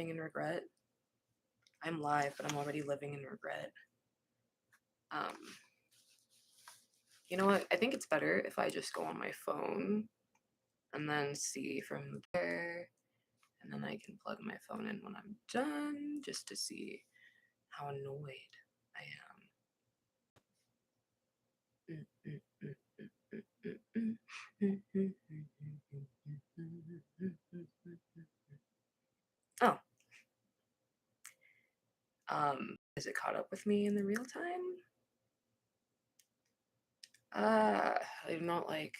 living in regret. I'm live, but I'm already living in regret. You know what? I think it's better if I just go on my phone and then see from there, and then I can plug my phone in when I'm done just to see how annoyed I am. Is it caught up with me in the real time? I do not like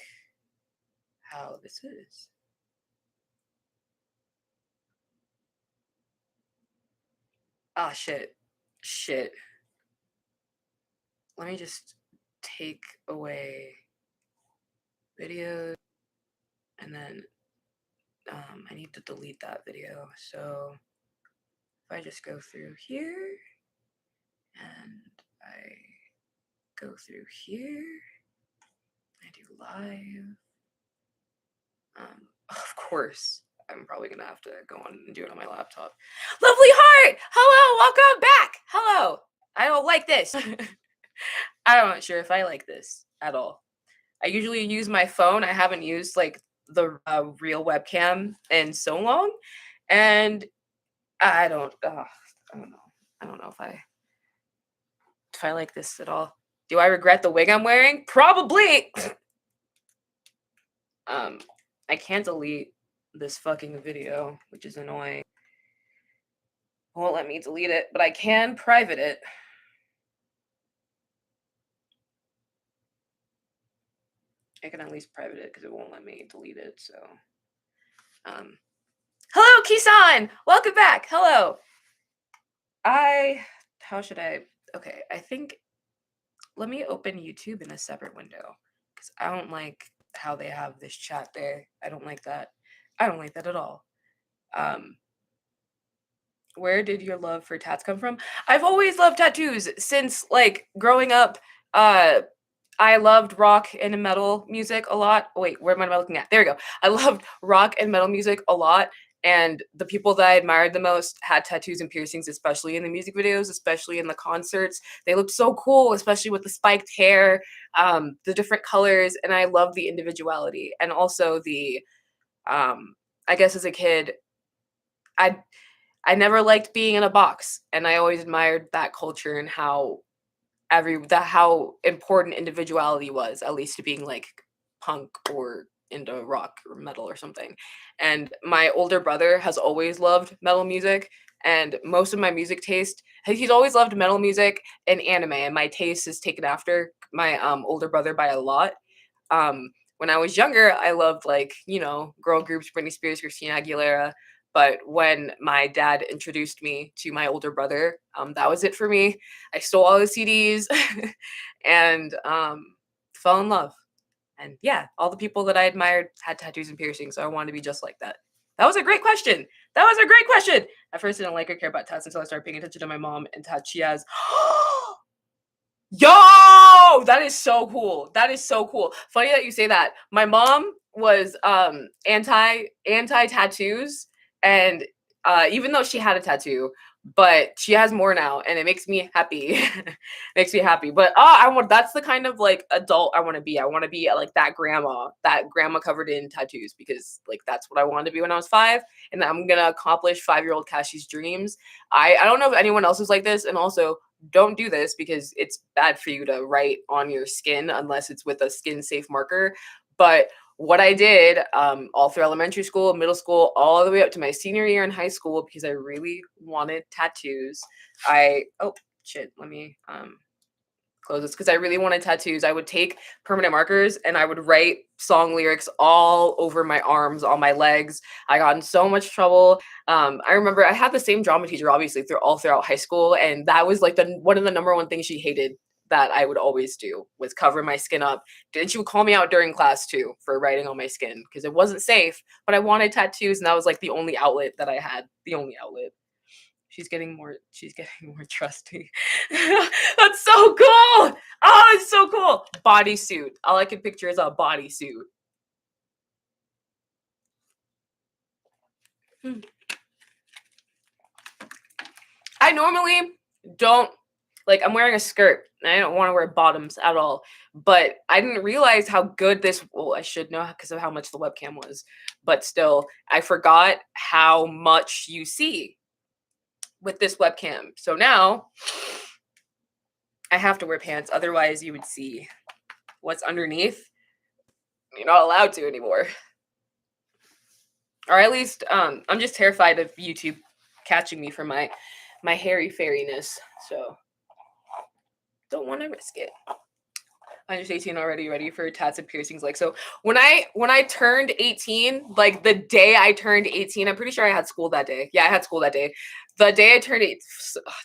how this is. Ah, shit. Shit. Let me just take away videos, and then I need to delete that video. So if I just go through here and I go through here, I do live. Of course, I'm probably gonna have to go on and do it on my laptop. Lovely Heart! Hello, welcome back! Hello! I don't like this. I'm not sure if I like this at all. I usually use my phone. I haven't used like the real webcam in so long, and I don't know. I don't know if I like this at all. Do I regret the wig I'm wearing? Probably. I can't delete this fucking video, which is annoying. Won't let me delete it, but I can private it. I can at least private it because it won't let me delete it. So, hello, Kisan. Welcome back. Hello. How should I? Okay, I think. Let me open YouTube in a separate window because I don't like how they have this chat there. I don't like that. I don't like that at all. Where did your love for tats come from? I've always loved tattoos since like growing up. I loved rock and metal music a lot. Oh, wait, where am I looking at? There we go. I loved rock and metal music a lot. And the people that I admired the most had tattoos and piercings, especially in the music videos, especially in the concerts. They looked so cool, especially with the spiked hair, the different colors. And I loved the individuality. And also I guess as a kid, I never liked being in a box. And I always admired that culture and how how important individuality was, at least to being like punk or into rock or metal or something. And my older brother has always loved metal music, and most of my music taste, he's always loved metal music and anime, and my taste is taken after my older brother by a lot. When I was younger, I loved like, girl groups, Britney Spears, Christina Aguilera. But when my dad introduced me to my older brother, that was it for me. I stole all the CDs and fell in love. And yeah, all the people that I admired had tattoos and piercings, so I wanted to be just like that. That was a great question. That was a great question. At first, I didn't like or care about tats until I started paying attention to my mom and tats she has. Yo, that is so cool. That is so cool. Funny that you say that. My mom was anti tattoos, and even though she had a tattoo, but she has more now, and it makes me happy. Makes me happy. But that's the kind of like adult I want to be. I want to be like that grandma covered in tattoos, because like that's what I wanted to be when I was 5, and I'm gonna accomplish 5-year-old Cassie's dreams. I don't know if anyone else is like this, and also don't do this because it's bad for you to write on your skin unless it's with a skin safe marker. But what I did all through elementary school, middle school, all the way up to my senior year in high school, because I really wanted tattoos. Let me close this, because I really wanted tattoos. I would take permanent markers and I would write song lyrics all over my arms, on my legs. I got in so much trouble. I remember I had the same drama teacher, obviously, throughout high school, and that was like one of the number one things she hated that I would always do, was cover my skin up. And she would call me out during class too for writing on my skin, because it wasn't safe, but I wanted tattoos, and that was like the only outlet that I had. The only outlet. She's getting more trusty. That's so cool. Oh, it's so cool. Bodysuit. All I can picture is a bodysuit. I normally don't like, I'm wearing a skirt and I don't want to wear bottoms at all. But I didn't realize how good this, well, I should know because of how much the webcam was. But still, I forgot how much you see with this webcam. So now I have to wear pants. Otherwise, you would see what's underneath. You're not allowed to anymore. Or at least, I'm just terrified of YouTube catching me for my hairy fairiness. So don't want to risk it. I'm just 18 already, ready for tats and piercings. Like, so when I turned 18, like the day I turned 18, I'm pretty sure I had school that day. Yeah, I had school that day. The day I turned 18,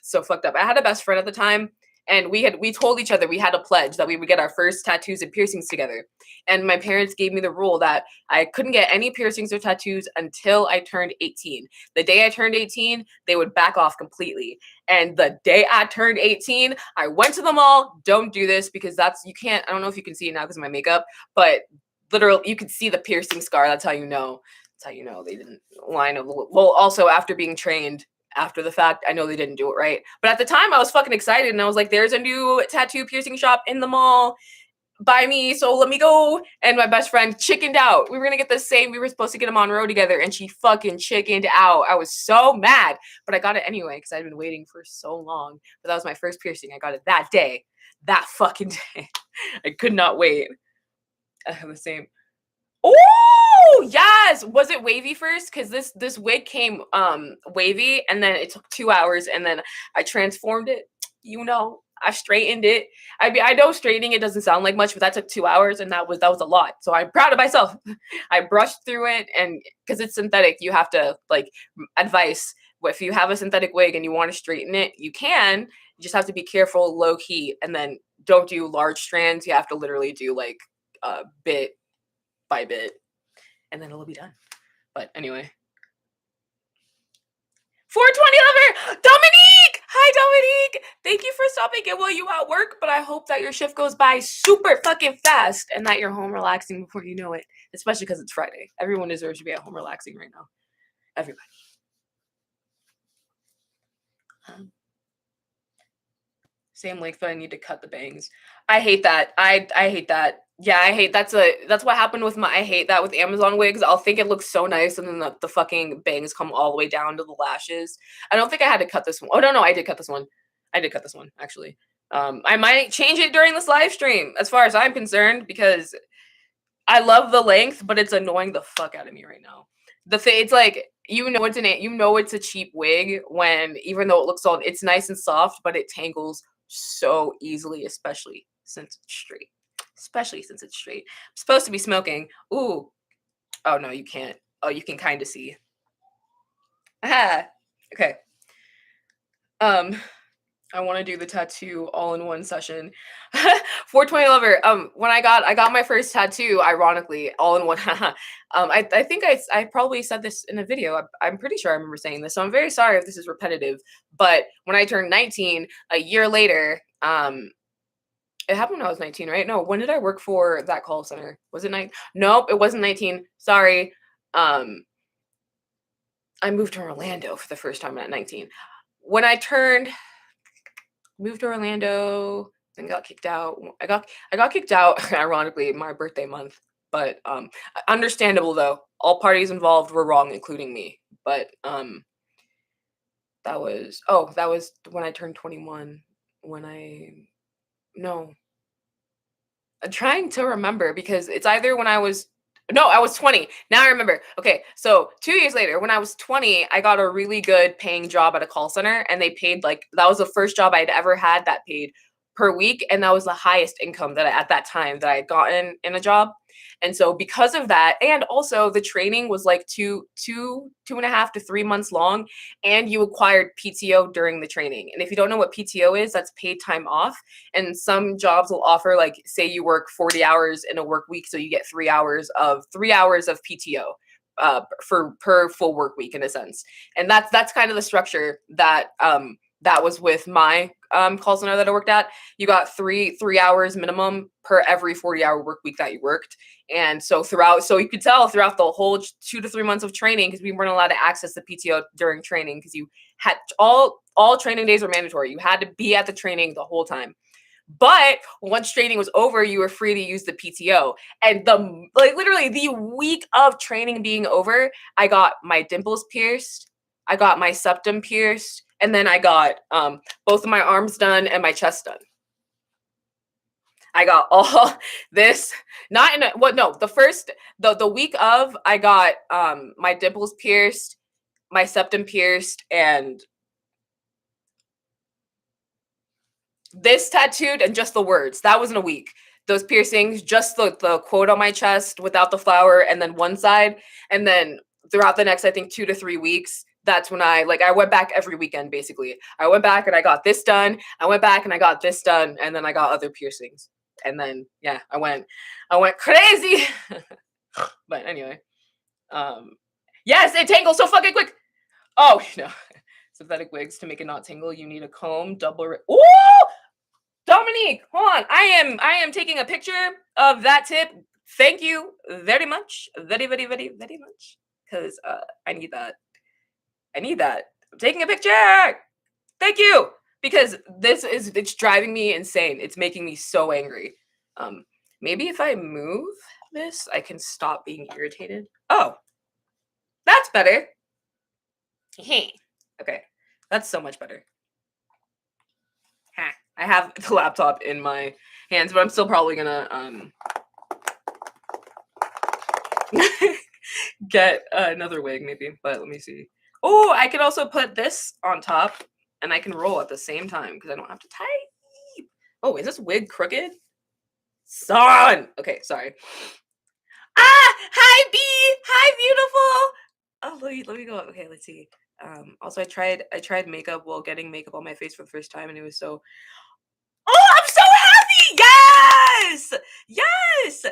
so fucked up. I had a best friend at the time, and we told each other we had a pledge that we would get our first tattoos and piercings together. And my parents gave me the rule that I couldn't get any piercings or tattoos until I turned 18. The day I turned 18, they would back off completely. And the day I turned 18, I went to the mall. Don't do this because you can't, I don't know if you can see it now because of my makeup, but literally you could see the piercing scar. That's how you know. That's how you know they didn't line up. Well, also after being trained after the fact, I know they didn't do it right. But at the time I was fucking excited and I was like, there's a new tattoo piercing shop in the mall by me, so let me go. And my best friend chickened out. We were gonna get the same. We were supposed to get them on road together, and she fucking chickened out. I was so mad, but I got it anyway because I'd been waiting for so long. But that was my first piercing. I got it that day, that fucking day. I could not wait. I have the same. Oh yes, was it wavy first? Because this wig came wavy, and then it took 2 hours, and then I transformed it. I straightened it. I know straightening it doesn't sound like much, but that took 2 hours, and that was a lot. So I'm proud of myself. I brushed through it, and because it's synthetic, you have to like advice. If you have a synthetic wig and you want to straighten it, you can. You just have to be careful, low key, and then don't do large strands. You have to literally do like bit by bit, and then it'll be done. But anyway. 420 lover! Dominique! Hi, Dominique! Thank you for stopping in while you at work, but I hope that your shift goes by super fucking fast and that you're home relaxing before you know it, especially because it's Friday. Everyone deserves to be at home relaxing right now. Everybody. Same length, but I need to cut the bangs. I hate that. I hate that. Yeah, I hate that's what happened with I hate that with Amazon wigs. I'll think it looks so nice and then the fucking bangs come all the way down to the lashes. I don't think I had to cut this one. Oh no, I did cut this one. I did cut this one, actually. I might change it during this live stream, as far as I'm concerned, because I love the length, but it's annoying the fuck out of me right now. It's like it's a cheap wig when even though it looks all it's nice and soft, but it tangles so easily, especially since it's straight. I'm supposed to be smoking. Ooh. Oh no, you can't. Oh, you can kind of see. Aha. Okay. I want to do the tattoo all in one session. 420 lover. When I got my first tattoo, ironically, all in one. I think I probably said this in a video. I'm pretty sure I remember saying this. So I'm very sorry if this is repetitive. But when I turned 19, a year later, it happened when I was 19, right? No, when did I work for that call center? Was it 9? Nope, it wasn't 19. Sorry. I moved to Orlando for the first time at 19. When I moved to Orlando and got kicked out. I got kicked out, ironically, my birthday month. But understandable though. All parties involved were wrong, including me. But that was when I turned 21. I'm trying to remember because it's either when I was 20. Now I remember. Okay, so 2 years later, when I was 20, I got a really good paying job at a call center, and they paid that was the first job I'd ever had that paid per week, and that was the highest income at that time that I had gotten in a job. And so because of that, and also the training was like two and a half to 3 months long, and you acquired PTO during the training. And if you don't know what PTO is, that's paid time off. And some jobs will offer, like, say you work 40 hours in a work week, so you get 3 hours of PTO for per full work week in a sense. And that's kind of the structure that that was with my call center that I worked at. You got three hours minimum per every 40-hour work week that you worked. And so you could tell throughout the whole 2 to 3 months of training, because we weren't allowed to access the PTO during training, because you had all training days were mandatory. You had to be at the training the whole time. But once training was over, you were free to use the PTO. And literally the week of training being over, I got my dimples pierced, I got my septum pierced, and then I got both of my arms done and my chest done. I got all this, not in a, what, no, the week of, I got my dimples pierced, my septum pierced, and this tattooed, and just the words. That wasn't a week. Those piercings, just the quote on my chest without the flower, and then one side. And then throughout the next, I think, 2 to 3 weeks, that's when I went back every weekend, basically. I went back and I got this done. I went back and I got this done. And then I got other piercings. And then, yeah, I went crazy. But anyway, yes, it tangles so fucking quick. Oh, synthetic wigs, to make it not tingle, you need a comb, Ooh! Dominique, hold on. I am taking a picture of that tip. Thank you very much. Very, very, very, very much. Because I need that. I'm taking a picture. Thank you. Because it's driving me insane. It's making me so angry. Maybe if I move this, I can stop being irritated. Oh, that's better. Hey. Okay. That's so much better. I have the laptop in my hands, but I'm still probably gonna get another wig maybe, but let me see. Oh, I could also put this on top and I can roll at the same time because I don't have to tie. Oh, is this wig crooked? Son! Okay, sorry. Ah! Hi, B! Hi, beautiful! Oh, let me go. Okay, let's see. Also, I tried makeup while getting makeup on my face for the first time, and it was so... Oh, I'm so happy! Yes!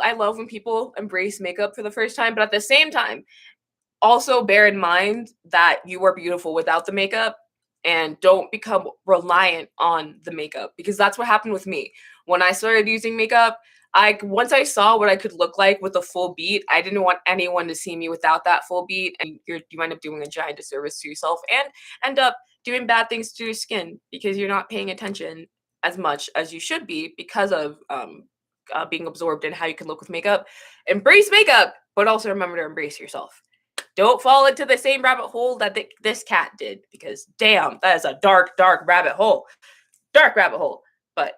I love when people embrace makeup for the first time, but at the same time, also bear in mind that you are beautiful without the makeup, and don't become reliant on the makeup, because that's what happened with me. When I started using makeup, once I saw what I could look like with a full beat, I didn't want anyone to see me without that full beat, and you end up doing a giant disservice to yourself and end up doing bad things to your skin because you're not paying attention as much as you should be because of being absorbed in how you can look with makeup. Embrace makeup, but also remember to embrace yourself. Don't fall into the same rabbit hole that this cat did, because damn, that is a dark, dark rabbit hole. Dark rabbit hole. But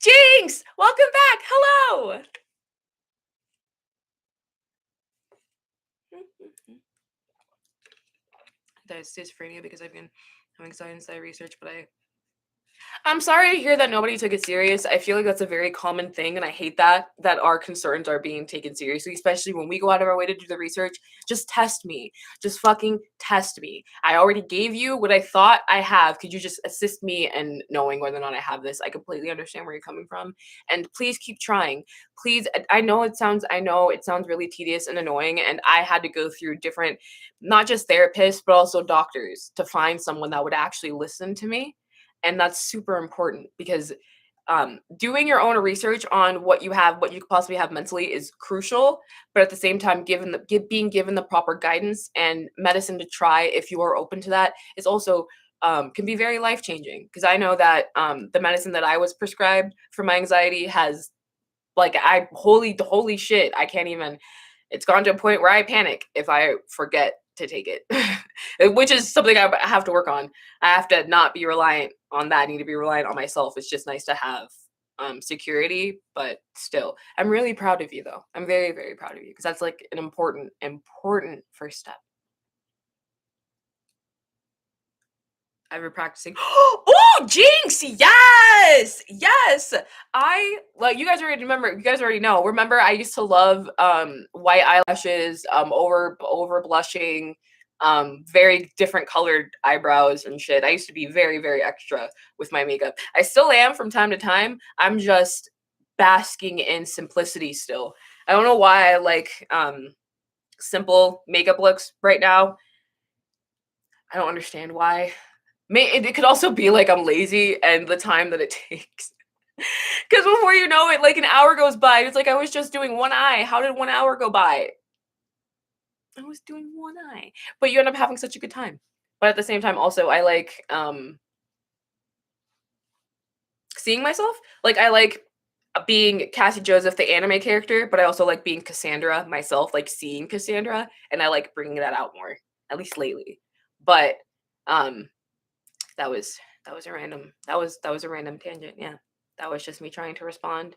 Jinx, welcome back. Hello. That is schizophrenia because I've been having science research, but I'm sorry to hear that nobody took it serious. I feel like that's a very common thing, and I hate that our concerns are being taken seriously, especially when we go out of our way to do the research. Just test me. Just fucking test me. I already gave you what I thought I have. Could you just assist me in knowing whether or not I have this? I completely understand where you're coming from, and please keep trying. Please, I know it sounds really tedious and annoying, and I had to go through different, not just therapists, but also doctors to find someone that would actually listen to me. And that's super important because doing your own research on what you could possibly have mentally is crucial. But at the same time, being given the proper guidance and medicine to try, if you are open to that, is also can be very life changing. Because I know that the medicine that I was prescribed for my anxiety has, holy shit, I can't even. It's gone to a point where I panic if I forget to take it, which is something I have to work on. I have to not be reliant on that. I need to be reliant on myself. It's just nice to have security, but still, I'm really proud of you, though. I'm very, very proud of you, because that's like an important first step. I've been practicing. Oh, Jinx! Yes, yes. You guys already remember. You guys already know. Remember, I used to love white eyelashes, over blushing, very different colored eyebrows and shit. I used to be very, very extra with my makeup. I still am from time to time. I'm just basking in simplicity still. I don't know why I like simple makeup looks right now. I don't understand why. It could also be like I'm lazy and the time that it takes. Because before you know it, like an hour goes by. It's like I was just doing one eye. How did 1 hour go by? I was doing one eye. But you end up having such a good time. But at the same time, also I like seeing myself. Like I like being Cassie Joseph, the anime character, but I also like being Cassandra myself, like seeing Cassandra, and I like bringing that out more, at least lately. But um, that was that was a random tangent. Yeah, that was just me trying to respond.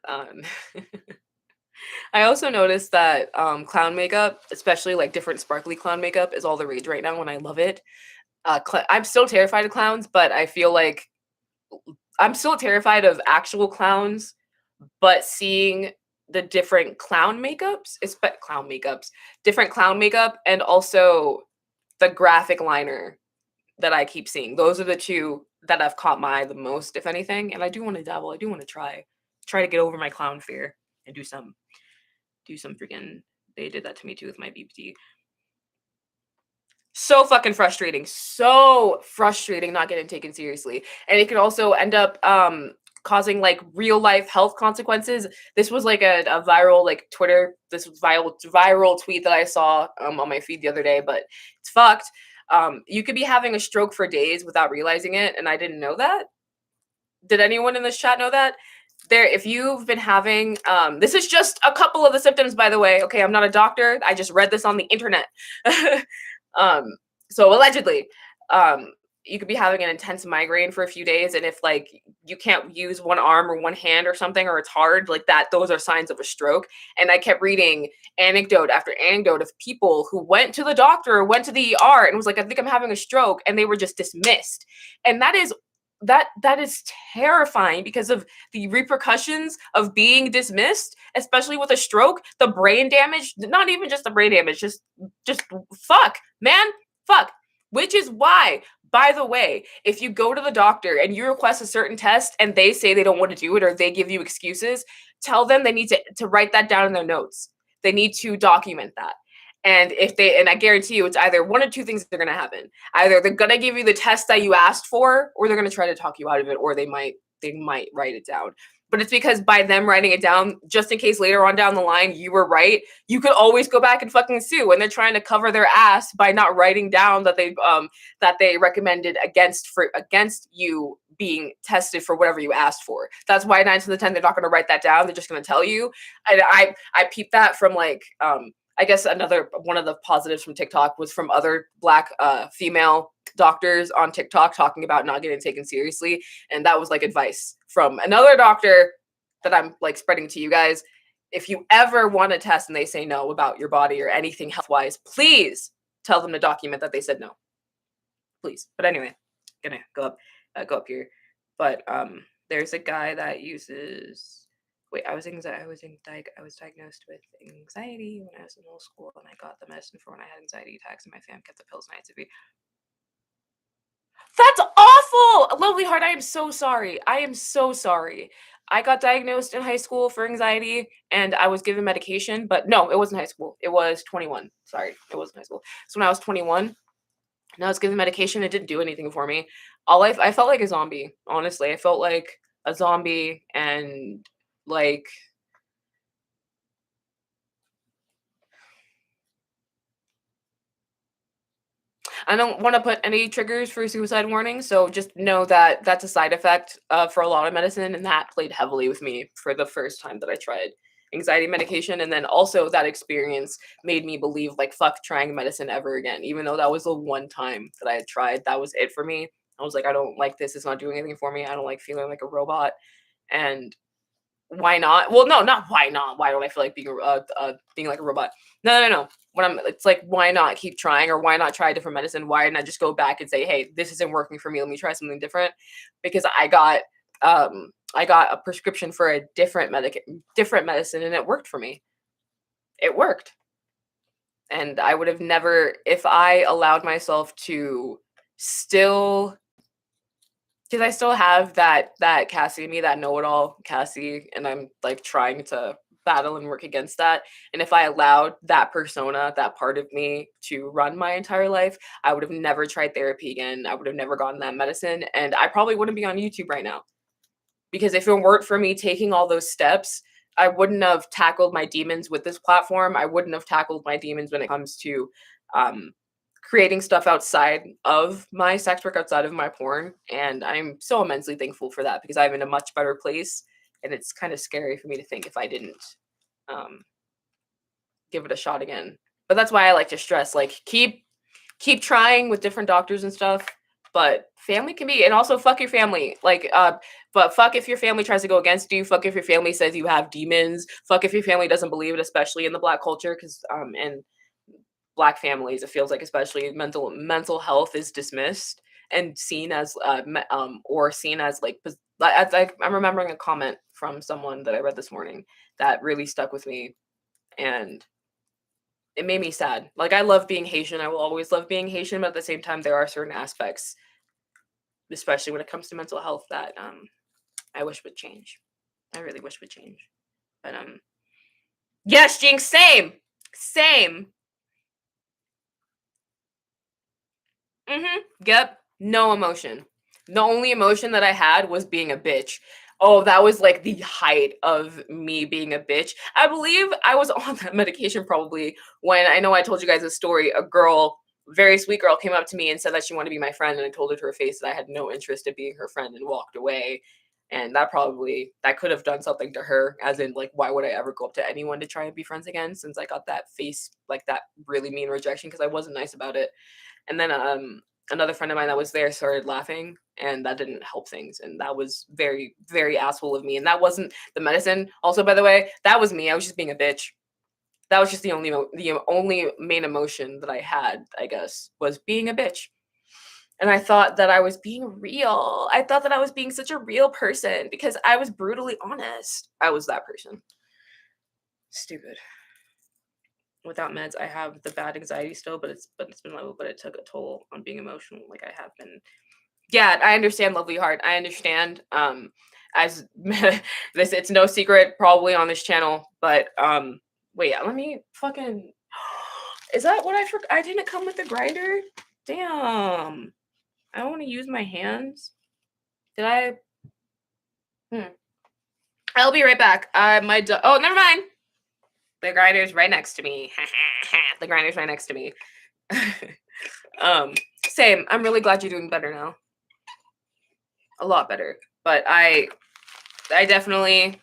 um, I also noticed that clown makeup, especially like different sparkly clown makeup, is all the rage right now, and I love it. I'm still terrified of clowns, but I feel like I'm still terrified of actual clowns, but seeing the different clown makeups, different clown makeup, and also the graphic liner that I keep seeing. Those are the two that have caught my eye the most, if anything. And I do want to dabble. I do want to try to get over my clown fear and do some freaking. They did that to me too with my BPD. So frustrating not getting taken seriously, and it can also end up causing like real life health consequences. This was like a viral like Twitter, this was viral tweet that I saw on my feed the other day, but it's fucked. You could be having a stroke for days without realizing it, and I didn't know that. Did anyone in this chat know that? There, if you've been having this is just a couple of the symptoms, by the way. Okay, I'm not a doctor, I just read this on the internet. um so allegedly, um you could be having an intense migraine for a few days, and if like you can't use one arm or one hand or something, or it's hard like that, those are signs of a stroke. And I kept reading anecdote after anecdote of people who went to the doctor or went to the ER and was like, I think I'm having a stroke, and they were just dismissed. And that is terrifying because of the repercussions of being dismissed, especially with a stroke, the brain damage, not even just the brain damage, just fuck, man, fuck. Which is why, by the way, if you go to the doctor and you request a certain test and they say they don't want to do it or they give you excuses, tell them they need to write that down in their notes. They need to document that. And I guarantee you, it's either one or two things that are going to happen. Either they're going to give you the test that you asked for, or they're going to try to talk you out of it, or they might write it down. But it's because by them writing it down, just in case later on down the line you were right, you could always go back and fucking sue. And they're trying to cover their ass by not writing down that they recommended against you being tested for whatever you asked for. That's why 9 to the 10 they're not going to write that down. They're just going to tell you. And I peeped that from like I guess another one of the positives from TikTok was from other Black female doctors on TikTok talking about not getting taken seriously, and that was like advice from another doctor that I'm like spreading to you guys. If you ever want to test and they say no about your body or anything health wise, please tell them to document that they said no, please. But anyway, gonna go up here. But there's a guy that uses. Wait, I was diagnosed with anxiety when I was in middle school, and I got the medicine for when I had anxiety attacks, and my fam kept the pills and I had to be. That's awful! Lovely heart, I am so sorry. I am so sorry. I got diagnosed in high school for anxiety and I was given medication, but no, it wasn't high school. It was 21. Sorry, it wasn't high school. So when I was 21 and I was given medication, it didn't do anything for me. I felt like a zombie, honestly. I felt like a zombie, and like I don't want to put any triggers for suicide warning, so just know that that's a side effect for a lot of medicine, and that played heavily with me for the first time that I tried anxiety medication. And then also that experience made me believe like fuck trying medicine ever again, even though that was the one time that I had tried. That was it for me. I was like, I don't like this. It's not doing anything for me. I don't like feeling like a robot. And why not? Well, no, not why not. Why don't I feel like being like a robot? No, no, no. It's like, why not keep trying, or why not try a different medicine? Why not just go back and say, hey, this isn't working for me. Let me try something different. Because I got a prescription for a different medicine, and it worked for me. It worked, and I would have never, if I allowed myself to still, because I still have that Cassie in me, that know-it-all Cassie, and I'm like trying to battle and work against that. And if I allowed that persona, that part of me to run my entire life, I would have never tried therapy again. I would have never gotten that medicine. And I probably wouldn't be on YouTube right now. Because if it weren't for me taking all those steps, I wouldn't have tackled my demons with this platform. I wouldn't have tackled my demons when it comes to um, creating stuff outside of my sex work, outside of my porn. And I'm so immensely thankful for that because I'm in a much better place. And it's kind of scary for me to think if I didn't um, give it a shot again. But that's why I like to stress, like, keep trying with different doctors and stuff. But family can be, and also fuck your family. Like, but fuck if your family tries to go against you. Fuck if your family says you have demons. Fuck if your family doesn't believe it, especially in the Black culture, because and Black families, it feels like especially mental health is dismissed and seen as or seen as like I'm remembering a comment from someone that I read this morning that really stuck with me, and it made me sad. Like, I love being Haitian. I will always love being Haitian, but at the same time, there are certain aspects, especially when it comes to mental health, that I wish would change. I really wish would change. But yes, Jinx, same, same. Yep. No emotion. The only emotion that I had was being a bitch. Oh, that was like the height of me being a bitch. I believe I was on that medication probably when I know I told you guys a story. A girl, very sweet girl, came up to me and said that she wanted to be my friend, and I told her to her face that I had no interest in being her friend and walked away. And that could have done something to her, as in, like, why would I ever go up to anyone to try and be friends again, since I got that face, like, that really mean rejection because I wasn't nice about it. And then another friend of mine that was there started laughing, and that didn't help things. And that was very, very asshole of me. And that wasn't the medicine. Also, by the way, that was me. I was just being a bitch. That was just the only main emotion that I had, I guess, was being a bitch. And I thought that I was being real. I thought that I was being such a real person because I was brutally honest. I was that person. Stupid. Without meds, I have the bad anxiety still, but it's been low, but it took a toll on being emotional, like I have been. Yeah, I understand, lovely heart. I understand. As this, it's no secret probably on this channel, but wait, let me fucking. Is that what I forgot? I didn't come with the grinder. Damn. I want to use my hands. Did I? I'll be right back. Oh, never mind. The grinder's right next to me. The grinder's right next to me. Same. I'm really glad you're doing better now. A lot better. But I definitely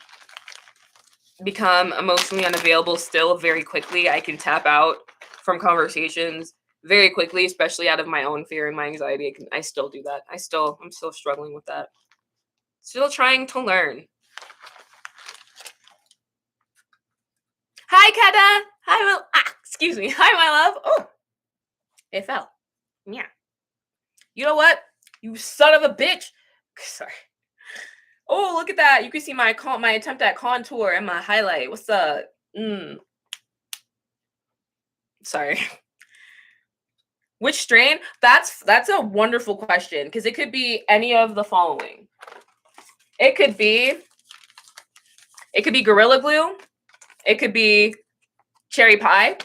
become emotionally unavailable still very quickly. I can tap out from conversations very quickly, especially out of my own fear and my anxiety. I still do that. I'm still struggling with that. Still trying to learn. Hi, Kata. Hi, excuse me. Hi, my love. Oh, it fell. Yeah. You know what? You son of a bitch. Sorry. Oh, look at that. You can see my attempt at contour and my highlight. What's up? Sorry. Which strain? That's a wonderful question because it could be any of the following. It could be Gorilla Glue. It could be cherry pie.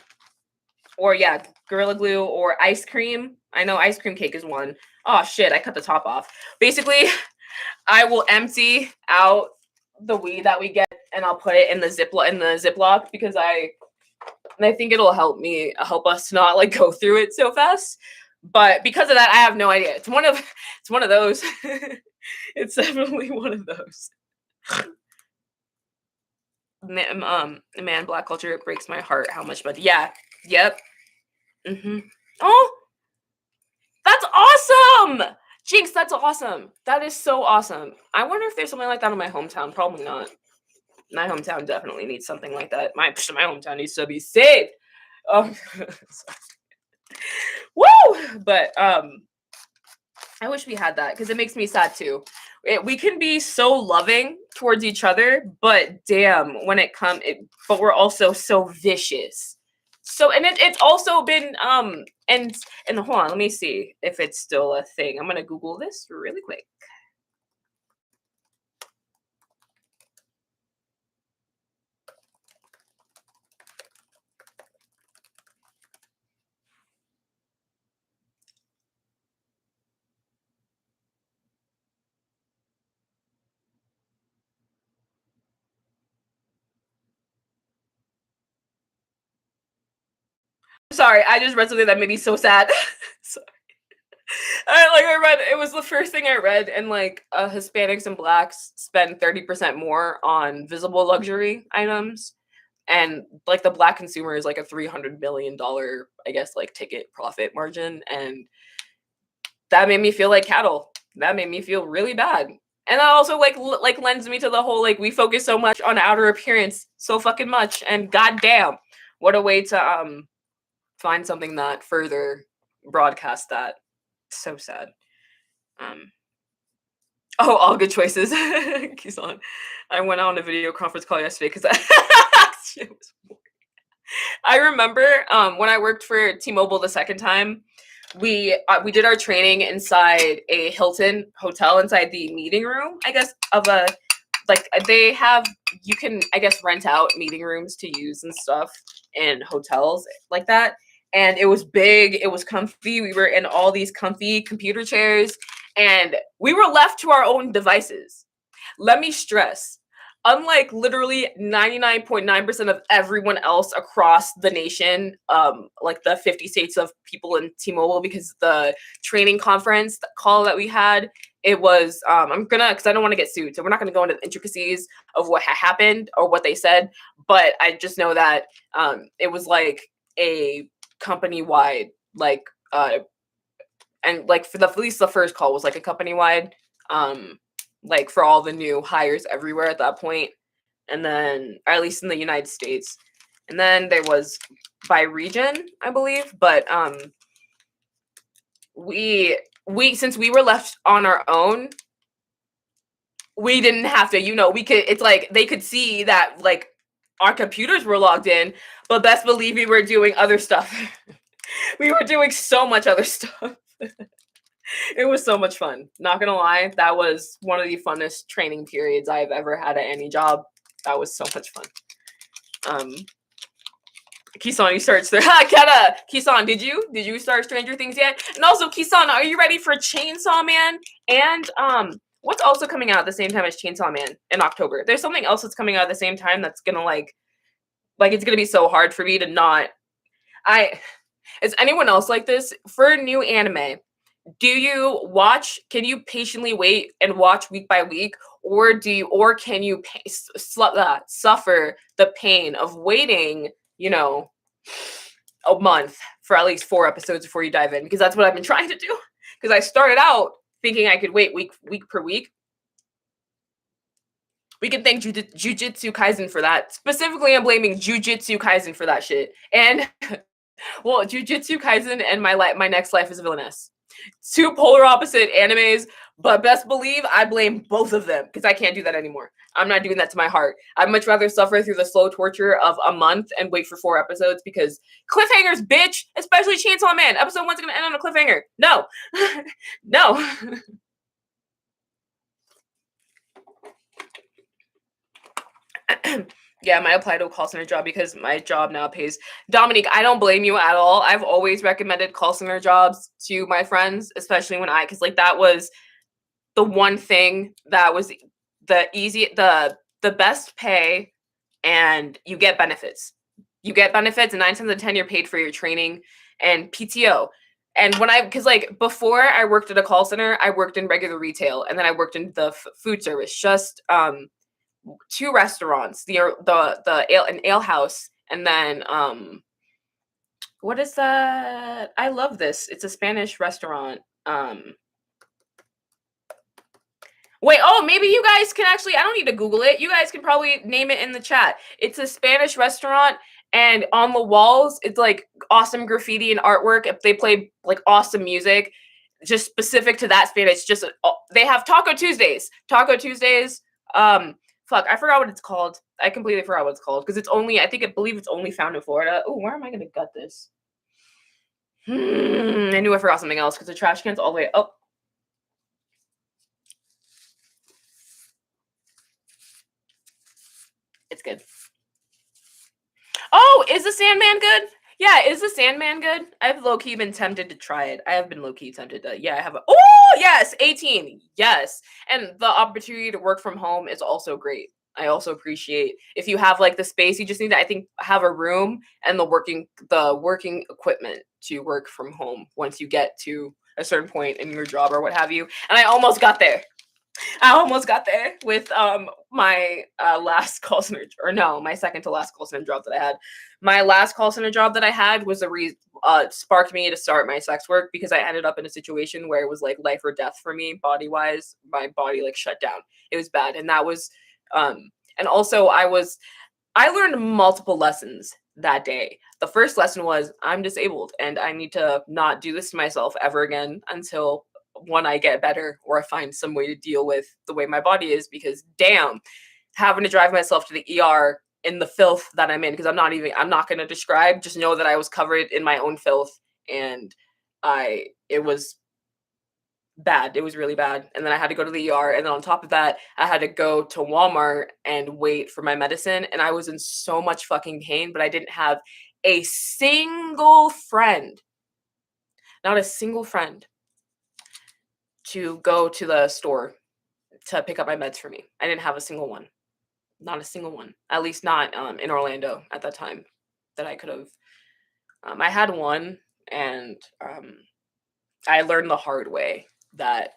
Or yeah, Gorilla Glue or ice cream. I know ice cream cake is one. Oh shit, I cut the top off. Basically, I will empty out the weed that we get and I'll put it in the Ziploc because I think it'll help us not like go through it so fast. But because of that, I have no idea. It's one of those. It's definitely one of those. Man, Black culture, it breaks my heart how much, but yeah, yep. Oh, that's awesome! Jinx, that's awesome. That is so awesome. I wonder if there's something like that in my hometown. Probably not. My hometown definitely needs something like that. My hometown needs to be saved. Oh, woo! But I wish we had that because it makes me sad too. We can be so loving towards each other, but damn, when it comes, but we're also so vicious. So, and it's also been and hold on, let me see if it's still a thing. I'm gonna Google this really quick. Sorry, I just read something that made me so sad. So, I read it was the first thing I read, and like Hispanics and blacks spend 30% more on visible luxury items, and like the black consumer is like a $300 million, I guess, like ticket profit margin, and that made me feel like cattle. That made me feel really bad. And that also like lends me to the whole like we focus so much on outer appearance so fucking much, and goddamn, what a way to find something that further broadcasts that. So sad. Um oh, all good choices. Kizan. I went on a video conference call yesterday because shit was I remember when I worked for T-Mobile the second time, we did our training inside a Hilton hotel inside the meeting room, I guess, of a like they have you can I guess rent out meeting rooms to use and stuff in hotels like that. And it was big, it was comfy. We were in all these comfy computer chairs and we were left to our own devices. Let me stress, unlike literally 99.9% of everyone else across the nation, like the 50 states of people in T-Mobile, because the training conference call that we had, it was I'm gonna because I don't want to get sued, so we're not gonna go into the intricacies of what happened or what they said, but I just know that it was like a company wide like and like for the at least the first call was like a company wide like for all the new hires everywhere at that point, and then or at least in the United States, and then there was by region, I believe, but we since we were left on our own, we didn't have to, we could, it's like they could see that like our computers were logged in, but best believe we were doing other stuff. We were doing so much other stuff. It was so much fun. Not gonna lie, that was one of the funnest training periods I've ever had at any job. That was so much fun. Kisan, you started Keta. Kisan, did you start Stranger Things yet? And also, Kisan, are you ready for Chainsaw Man? And what's also coming out at the same time as Chainsaw Man in October? There's something else that's coming out at the same time that's gonna like it's gonna be so hard for me to not. Is anyone else like this for new anime? Do you watch? Can you patiently wait and watch week by week, or can you suffer the pain of waiting? A month for at least 4 episodes before you dive in, because that's what I've been trying to do. Because I started out thinking I could wait week per week. We can thank Jujutsu Kaisen for that. Specifically, I'm blaming Jujutsu Kaisen for that shit. And well, Jujutsu Kaisen and my next life as a villainess. 2 polar opposite animes, but best believe I blame both of them because I can't do that anymore. I'm not doing that to my heart. I'd much rather suffer through the slow torture of a month and wait for 4 episodes, because cliffhangers, bitch, especially Chainsaw Man. Episode 1's gonna end on a cliffhanger. No. No. Yeah, I might apply to a call center job because my job now pays. Dominique, I don't blame you at all. I've always recommended call center jobs to my friends, especially because like that was the one thing that was the best pay, and you get benefits. You get benefits, and 9 times out of 10 you're paid for your training and PTO. And because like before I worked at a call center, I worked in regular retail, and then I worked in the food service, just 2 restaurants, an ale house, and then what is that? I love this. It's a Spanish restaurant. Wait, oh, maybe you guys can actually, I don't need to Google it. You guys can probably name it in the chat. It's a Spanish restaurant, and on the walls, it's like awesome graffiti and artwork. If they play like awesome music, just specific to that Spanish, just they have Taco Tuesdays. Taco Tuesdays. Fuck, I forgot what it's called. I completely forgot what it's called because I believe it's only found in Florida. Oh, where am I gonna gut this? I knew I forgot something else because the trash can's all the way up. It's good. Oh, is the Sandman good? Yeah, is the Sandman good? I've low-key been tempted to try it. I have been low-key tempted to. Yeah, I have. Oh, yes, 18. Yes. And the opportunity to work from home is also great. I also appreciate if you have like the space, you just need to, I think, have a room and the working equipment to work from home once you get to a certain point in your job or what have you. And I almost got there. I almost got there with my last call center, or no, my second to last call center job that I had. My last call center job that I had was the sparked me to start my sex work, because I ended up in a situation where it was like life or death for me body wise. My body like shut down. It was bad, and that was and also I learned multiple lessons that day. The first lesson was I'm disabled and I need to not do this to myself ever again until one, I get better, or I find some way to deal with the way my body is, because damn, having to drive myself to the ER in the filth that I'm in, because I'm not going to describe, just know that I was covered in my own filth, and it was bad. It was really bad. And then I had to go to the ER. And then on top of that, I had to go to Walmart and wait for my medicine. And I was in so much fucking pain, but I didn't have a single friend, not a single friend, to go to the store to pick up my meds for me. I didn't have a single one. Not a single one. At least not in Orlando at that time that I could have. I had one, and I learned the hard way that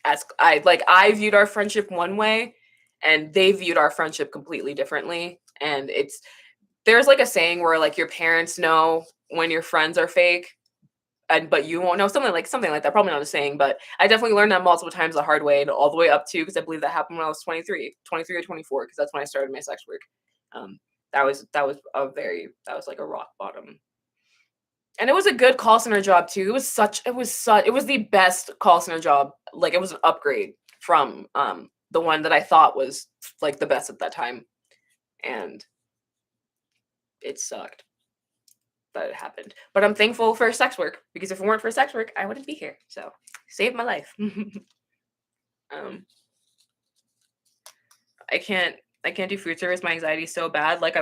I viewed our friendship one way, and they viewed our friendship completely differently. And there's like a saying where like your parents know when your friends are fake, but you won't know, something like that. Probably not a saying, but I definitely learned that multiple times the hard way, and all the way up to, because I believe that happened when I was 23 or 24, because that's when I started my sex work. That was like a rock bottom. And it was a good call center job too. It was the best call center job. Like, it was an upgrade from the one that I thought was like the best at that time. And it sucked that it happened. But I'm thankful for sex work, because if it weren't for sex work, I wouldn't be here. So, saved my life. I can't do food service. My anxiety is so bad. Like,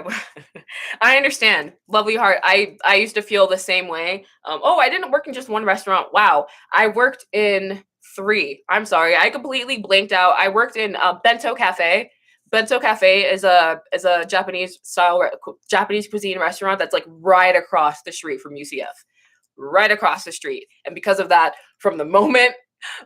I understand. Lovely heart. I used to feel the same way. I didn't work in just one restaurant. Wow. I worked in 3. I'm sorry. I completely blanked out. I worked in Bento Cafe. Bento Cafe is a Japanese cuisine restaurant that's like right across the street from UCF. Right across the street. And because of that, from the moment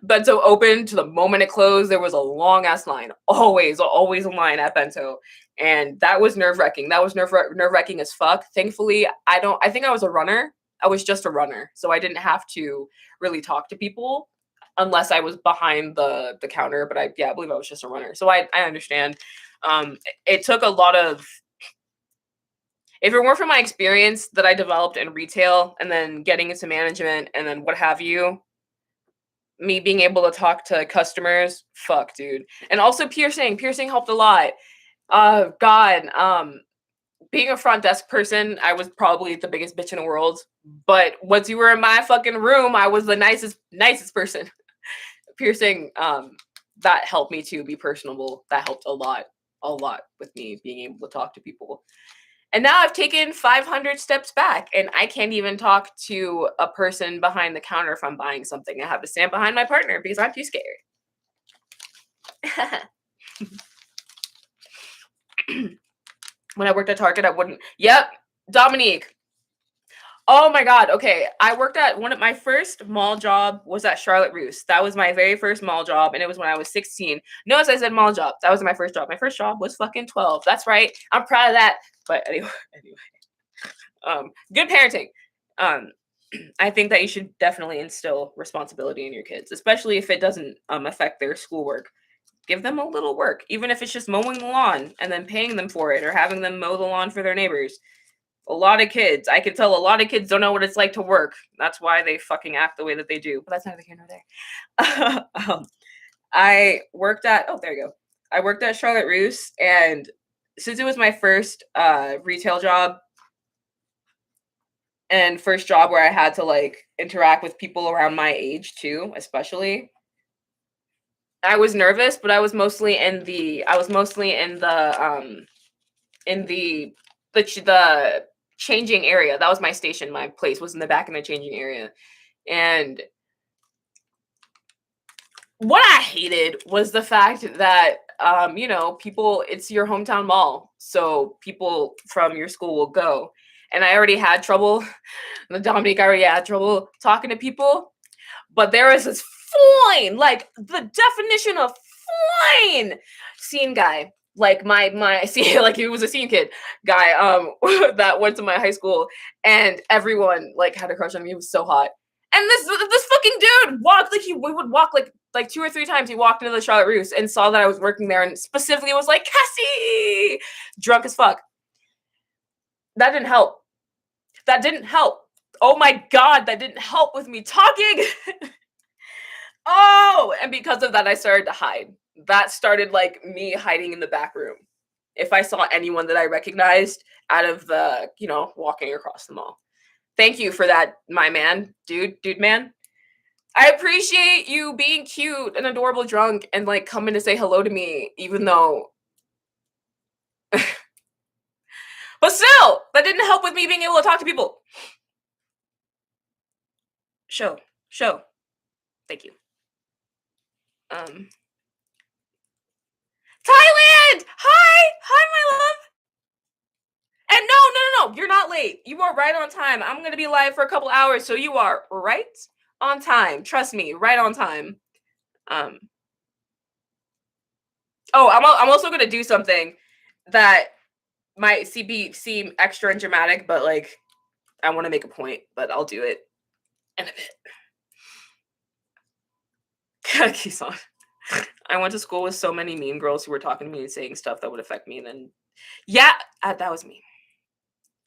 Bento opened to the moment it closed, there was a long ass line. Always a line at Bento. And that was nerve wracking. That was nerve wracking as fuck. Thankfully, I think I was a runner. I was just a runner. So I didn't have to really talk to people unless I was behind the counter. But I believe I was just a runner. So I understand. It took a lot of, if it weren't for my experience that I developed in retail and then getting into management and then what have you, me being able to talk to customers, fuck, dude. And also piercing helped a lot. God, being a front desk person, I was probably the biggest bitch in the world. But once you were in my fucking room, I was the nicest person. Piercing, that helped me to be personable. That helped a lot with me being able to talk to people. And now I've taken 500 steps back, and I can't even talk to a person behind the counter if I'm buying something. I have to stand behind my partner because I'm too scared. When I worked at Target, I wouldn't. Yep, Dominique. Oh my God. Okay. I worked at my first mall job was at Charlotte Russe. That was my very first mall job. And it was when I was 16. Notice I said mall job. That was my first job. My first job was fucking 12. That's right. I'm proud of that. But anyway, good parenting. I think that you should definitely instill responsibility in your kids, especially if it doesn't affect their schoolwork. Give them a little work, even if it's just mowing the lawn and then paying them for it, or having them mow the lawn for their neighbors. A lot of kids, I can tell a lot of kids don't know what it's like to work. That's why they fucking act the way that they do. But that's neither here nor there. I worked at, there you go. I worked at Charlotte Russe, and since it was my first retail job and first job where I had to like interact with people around my age too, especially, I was nervous, but I was mostly in the changing area. That was my station. My place was in the back in the changing area. And what I hated was the fact that you know, people, it's your hometown mall, so people from your school will go. And I already had trouble, the Dominique already had trouble talking to people, but there was this fine, like the definition of fine scene guy. Like my see, like he was a scene kid guy, that went to my high school, and everyone like had a crush on me. He was so hot. And this fucking dude walked like we would walk like 2 or 3 times. He walked into the Charlotte Russe and saw that I was working there, and specifically was like, Cassie, drunk as fuck. That didn't help. That didn't help. Oh my god, that didn't help with me talking. Oh, and because of that, I started to hide. That started like me hiding in the back room. If I saw anyone that I recognized out of the, you know, walking across the mall. Thank you for that, my man, dude, man. I appreciate you being cute and adorable drunk and like coming to say hello to me, even though. But still, that didn't help with me being able to talk to people. Show. Thank you. Thailand! Hi, my love. And no, you're not late. You are right on time. I'm gonna be live for a couple hours, so you are right on time. Trust me, right on time. Um. Oh, I'm also gonna do something that might seem extra and dramatic, but like I want to make a point, but I'll do it in a bit. Kisan. I went to school with so many mean girls who were talking to me and saying stuff that would affect me, and then yeah, that was me.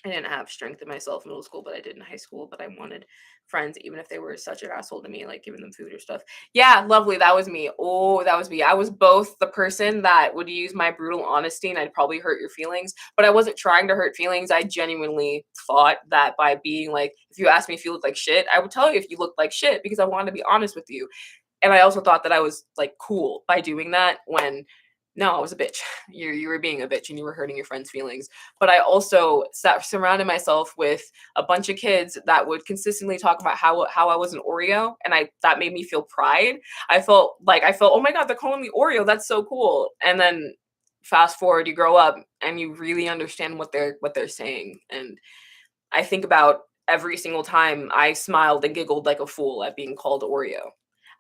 I didn't have strength in myself in middle school, but I did in high school. But I wanted friends, even if they were such an asshole to me, like giving them food or stuff. Yeah, lovely. That was me. Oh, that was me. I was both the person that would use my brutal honesty and I'd probably hurt your feelings, but I wasn't trying to hurt feelings. I genuinely thought that by being like, if you asked me if you looked like shit, I would tell you if you looked like shit because I wanted to be honest with you. And I also thought that I was like cool by doing that when no, I was a bitch. You were being a bitch and you were hurting your friends' feelings. But I also surrounded myself with a bunch of kids that would consistently talk about how I was an Oreo, and I that made me feel pride. I felt, oh my god, they're calling me Oreo. That's so cool. And then fast forward, you grow up and you really understand what they're saying. And I think about every single time I smiled and giggled like a fool at being called Oreo.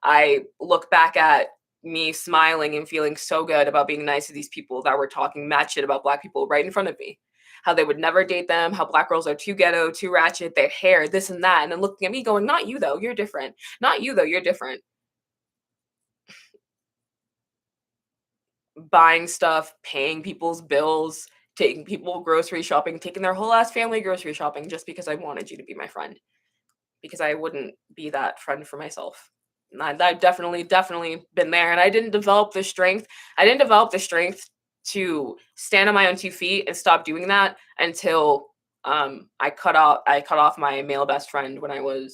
I look back at me smiling and feeling so good about being nice to these people that were talking mad shit about black people right in front of me. How they would never date them, how black girls are too ghetto, too ratchet, their hair, this and that. And then looking at me going, not you though, you're different. Not you though, you're different. Buying stuff, paying people's bills, taking people grocery shopping, taking their whole ass family grocery shopping just because I wanted you to be my friend. Because I wouldn't be that friend for myself. And I've definitely been there. And I didn't develop the strength. I didn't develop the strength to stand on my own 2 feet and stop doing that until I cut off my male best friend when I'm 24.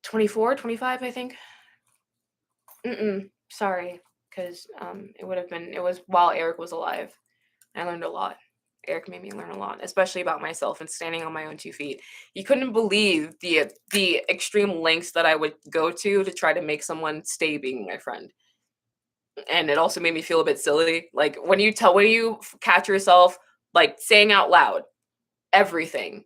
24, 25, I think. Sorry, because it was while Eric was alive. I learned a lot. Eric made me learn a lot, especially about myself and standing on my own 2 feet. You couldn't believe the extreme lengths that I would go to try to make someone stay being my friend. And it also made me feel a bit silly. Like when you catch yourself like saying out loud everything.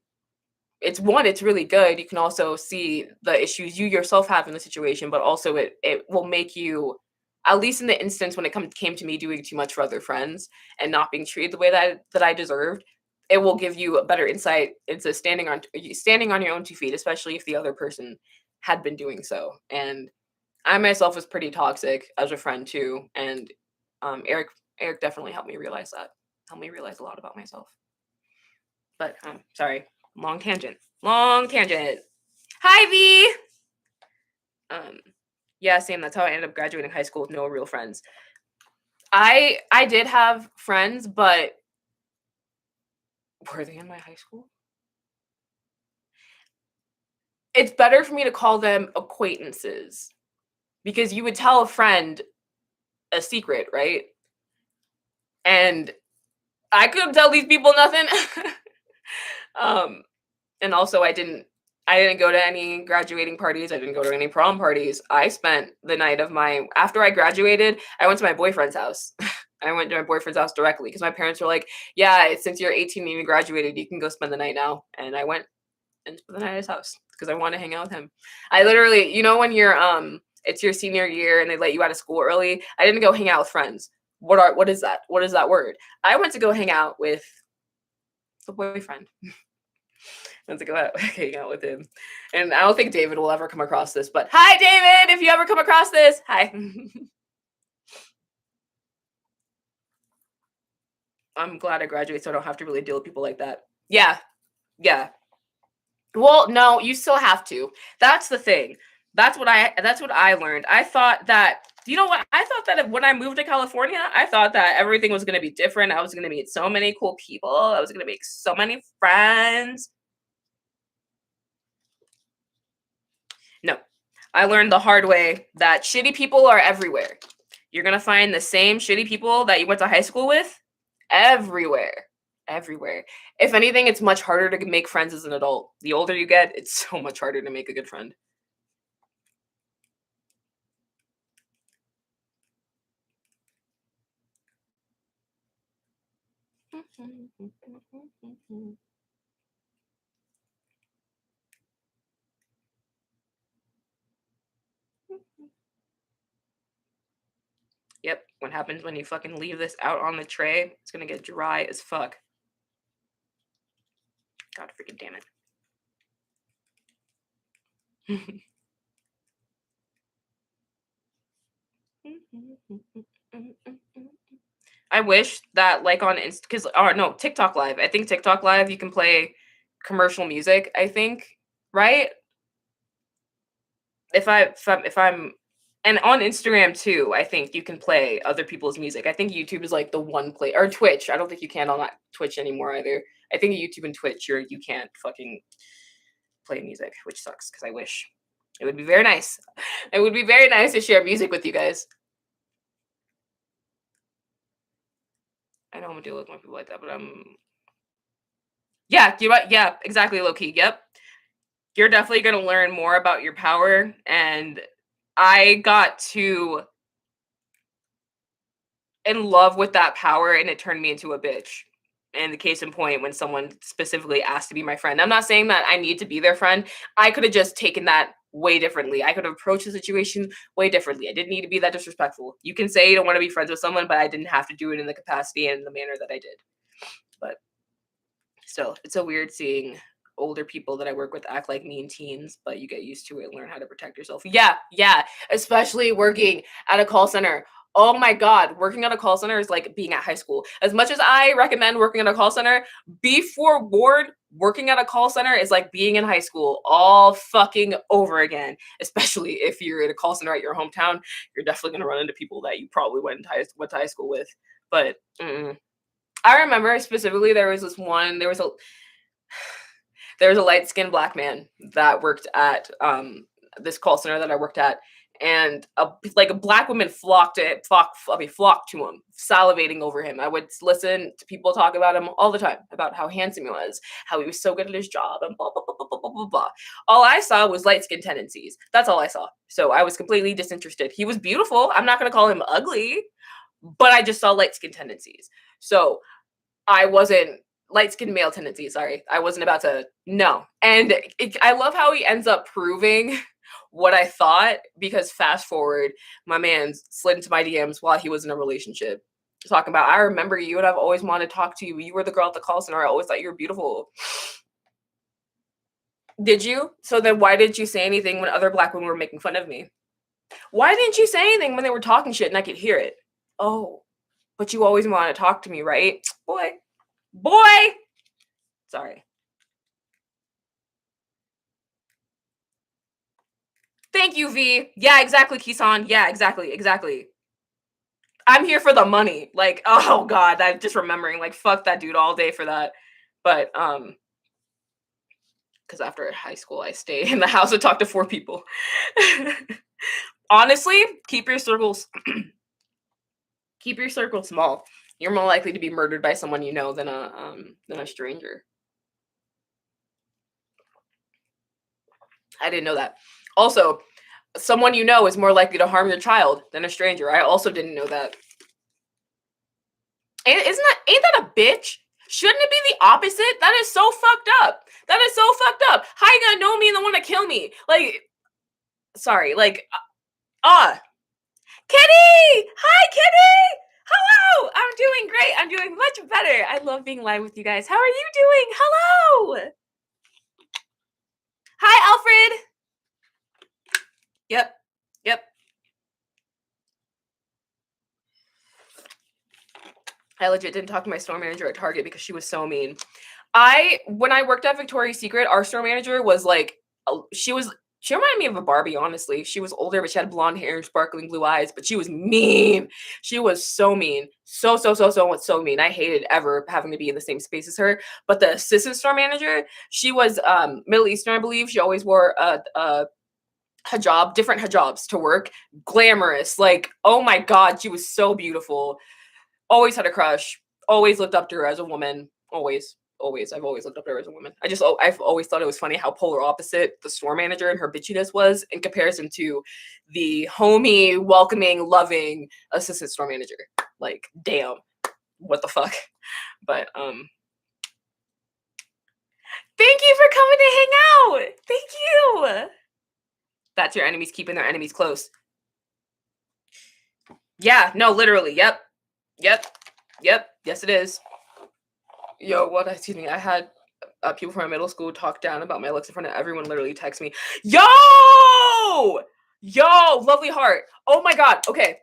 It's really good. You can also see the issues you yourself have in the situation, but also it will make you, at least in the instance when came to me doing too much for other friends and not being treated the way that I deserved, it will give you a better insight into standing on your own 2 feet, especially if the other person had been doing so. And I myself was pretty toxic as a friend too, and Eric definitely helped me realize that. Helped me realize a lot about myself. But sorry, long tangent. Long tangent. Hi V. Yeah, same. That's how I ended up graduating high school with no real friends. I did have friends, but were they in my high school? It's better for me to call them acquaintances because you would tell a friend a secret, right? And I couldn't tell these people nothing. um, and also I didn't go to any graduating parties. I didn't go to any prom parties. I spent the night of my after I graduated, I went to my boyfriend's house. I went to my boyfriend's house directly because my parents were like, "Yeah, since you're 18 and you graduated, you can go spend the night now." And I went and spent the night at his house because I want to hang out with him. I literally, when you're it's your senior year and they let you out of school early, I didn't go hang out with friends. What is that? What is that word? I went to go hang out with the boyfriend. I went to go out, hang out with him. And I don't think David will ever come across this, but hi David, if you ever come across this, hi. I'm glad I graduated so I don't have to really deal with people like that. Yeah, yeah. Well, no, you still have to. That's the thing. That's what I learned. I thought that you know what? I thought that when I moved to California, I thought that everything was going to be different. I was going to meet so many cool people. I was going to make so many friends. No. I learned the hard way that shitty people are everywhere. You're going to find the same shitty people that you went to high school with everywhere. Everywhere. If anything, it's much harder to make friends as an adult. The older you get, it's so much harder to make a good friend. Yep, what happens when you fucking leave this out on the tray? It's gonna get dry as fuck. God freaking damn it. I wish that like on because or no TikTok Live. I think TikTok Live you can play commercial music. I think right. If I'm and on Instagram too, I think you can play other people's music. I think YouTube is like the one play or Twitch. I don't think you can on that Twitch anymore either. I think YouTube and Twitch you can't fucking play music, which sucks because I wish it would be very nice. It would be very nice to share music with you guys. I don't deal with more people like that, but yeah, you what? Yeah, exactly, low key. Yep, you're definitely gonna learn more about your power, and I got to in love with that power, and it turned me into a bitch. And the case in point, when someone specifically asked to be my friend, I'm not saying that I need to be their friend. I could have just taken that way differently. I could have approached the situation way differently. I didn't need to be that disrespectful. You can say you don't want to be friends with someone, but I didn't have to do it in the capacity and the manner that I did. But still, it's so weird seeing older people that I work with act like mean teens, but you get used to it, learn how to protect yourself. Yeah, yeah, especially working at a call center. Oh my God, working at a call center is like being at high school. As much as I recommend working at a call center, be forewarned, working at a call center is like being in high school all fucking over again. Especially if you're at a call center at your hometown, you're definitely going to run into people that you probably went to high school with. But I remember specifically there was a light skinned black man that worked at this call center that I worked at, and a black woman flocked to him, salivating over him. I would listen to people talk about him all the time, about how handsome he was, how he was so good at his job, and blah blah blah blah blah blah blah. All I saw was light skin tendencies. That's all I saw. So I was completely disinterested. He was beautiful. I'm not gonna call him ugly, but I just saw light skin tendencies. So I wasn't light skinned male tendency. Sorry, I wasn't about to. No, and I love how he ends up proving what I thought because fast forward, my man slid into my DMs while he was in a relationship, talking about I remember you and I've always wanted to talk to you. You were the girl at the call center. I always thought you were beautiful. Did you? So then why didn't you say anything when other black women were making fun of me? Why didn't you say anything when they were talking shit and I could hear it? Oh, but you always want to talk to me, right? Boy. Sorry. Thank you, V. Yeah, exactly, Kisan. Yeah, exactly. I'm here for the money. Like, oh God, I'm just remembering, like, fuck that dude all day for that. But because after high school, I stay in the house and talk to 4 people. Honestly, keep your circles small. You're more likely to be murdered by someone you know than a stranger. I didn't know that. Also, someone you know is more likely to harm your child than a stranger. I also didn't know that. Ain't that a bitch? Shouldn't it be the opposite? That is so fucked up. That is so fucked up. How you gonna know me and then want to kill me? Like, sorry, like, Kitty! Hi, Kitty! Hello! I'm doing great. I'm doing much better. I love being live with you guys. How are you doing? Hello! Hi, Alfred! Yep. Yep. I legit didn't talk to my store manager at Target because she was so mean. When I worked at Victoria's Secret, our store manager was like, she reminded me of a Barbie, honestly. She was older, but she had blonde hair and sparkling blue eyes, but she was mean. She was so mean. So mean. I hated ever having to be in the same space as her. But the assistant store manager, she was Middle Eastern, I believe. She always wore a hijab, different hijabs to work. Glamorous. Like, oh my God, she was so beautiful. Always had a crush. Always looked up to her as a woman. Always. I've always looked up to her as a woman. I've always thought it was funny how polar opposite the store manager and her bitchiness was in comparison to the homey, welcoming, loving assistant store manager. Like, damn, what the fuck? But thank you for coming to hang out. Thank you. That's your enemies keeping their enemies close. Yeah, no, literally. Yep. Yes, it is. Yo, what? Excuse me. I had people from my middle school talk down about my looks in front of everyone. Literally text me, yo, lovely heart. Oh my God. Okay.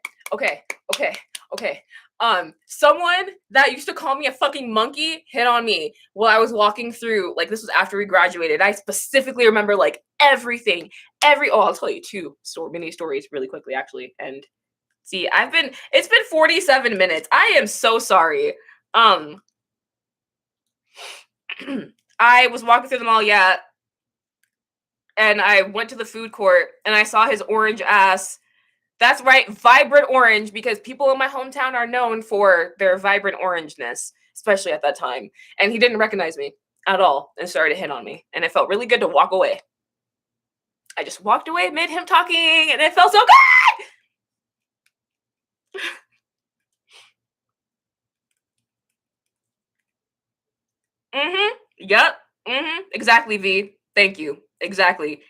Someone that used to call me a fucking monkey hit on me while I was walking through. Like, this was after we graduated. I specifically remember like everything. I'll tell you mini stories really quickly, actually. And see, it's been 47 minutes. I am so sorry. I was walking through the mall, yeah, and I went to the food court and I saw his orange ass. That's right, vibrant orange, because people in my hometown are known for their vibrant orangeness, especially at that time. And he didn't recognize me at all and started to hit on me. And it felt really good to walk away. I just walked away mid him talking and it felt so good. Yep. Exactly, V. Thank you. Exactly.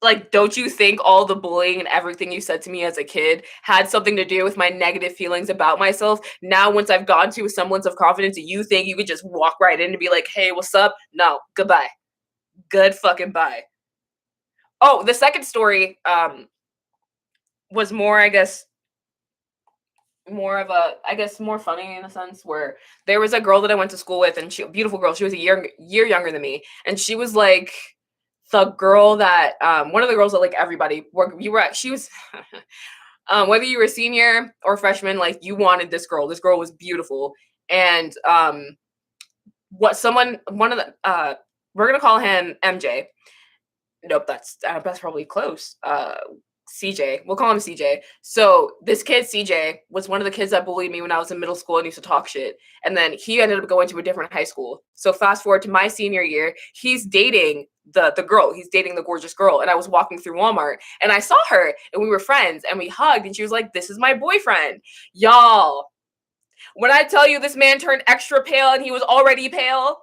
Like, don't you think all the bullying and everything you said to me as a kid had something to do with my negative feelings about myself? Now, once I've gone to a semblance of confidence, you think you could just walk right in and be like, hey, what's up? No, goodbye. Good fucking bye. Oh, the second story was more, I guess, more funny in a sense, where there was a girl that I went to school with, and a beautiful girl. She was a year younger than me, and she was like the girl that one of the girls that like everybody she was whether you were senior or freshman, like, you wanted this girl. This girl was beautiful. And one of the we're gonna call him MJ. Nope, that's probably close. CJ. We'll call him CJ. So this kid CJ was one of the kids that bullied me when I was in middle school and used to talk shit. And then he ended up going to a different high school. So fast forward to my senior year, he's dating the girl. He's dating the gorgeous girl. And I was walking through Walmart and I saw her and we were friends and we hugged and she was like, "This is my boyfriend." Y'all, when I tell you this man turned extra pale and he was already pale,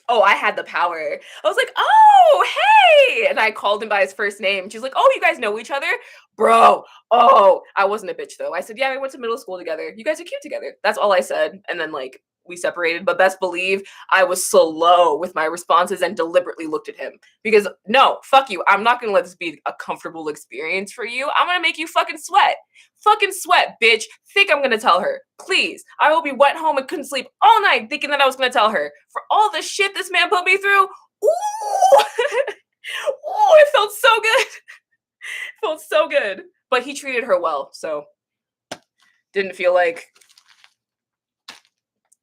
oh, I had the power. I was like, "Oh, hey." And I called him by his first name. She's like, "Oh, you guys know each other?" Bro, oh, I wasn't a bitch though. I said, "Yeah, we went to middle school together. You guys are cute together." That's all I said. And then, like, we separated. But best believe I was slow with my responses and deliberately looked at him. Because no, fuck you. I'm not gonna let this be a comfortable experience for you. I'm gonna make you fucking sweat. Fucking sweat, bitch. Think I'm gonna tell her. Please. I hope you went home and couldn't sleep all night thinking that I was gonna tell her. For all the shit this man put me through. Ooh. Ooh, it felt so good. It felt so good. But he treated her well, so didn't feel like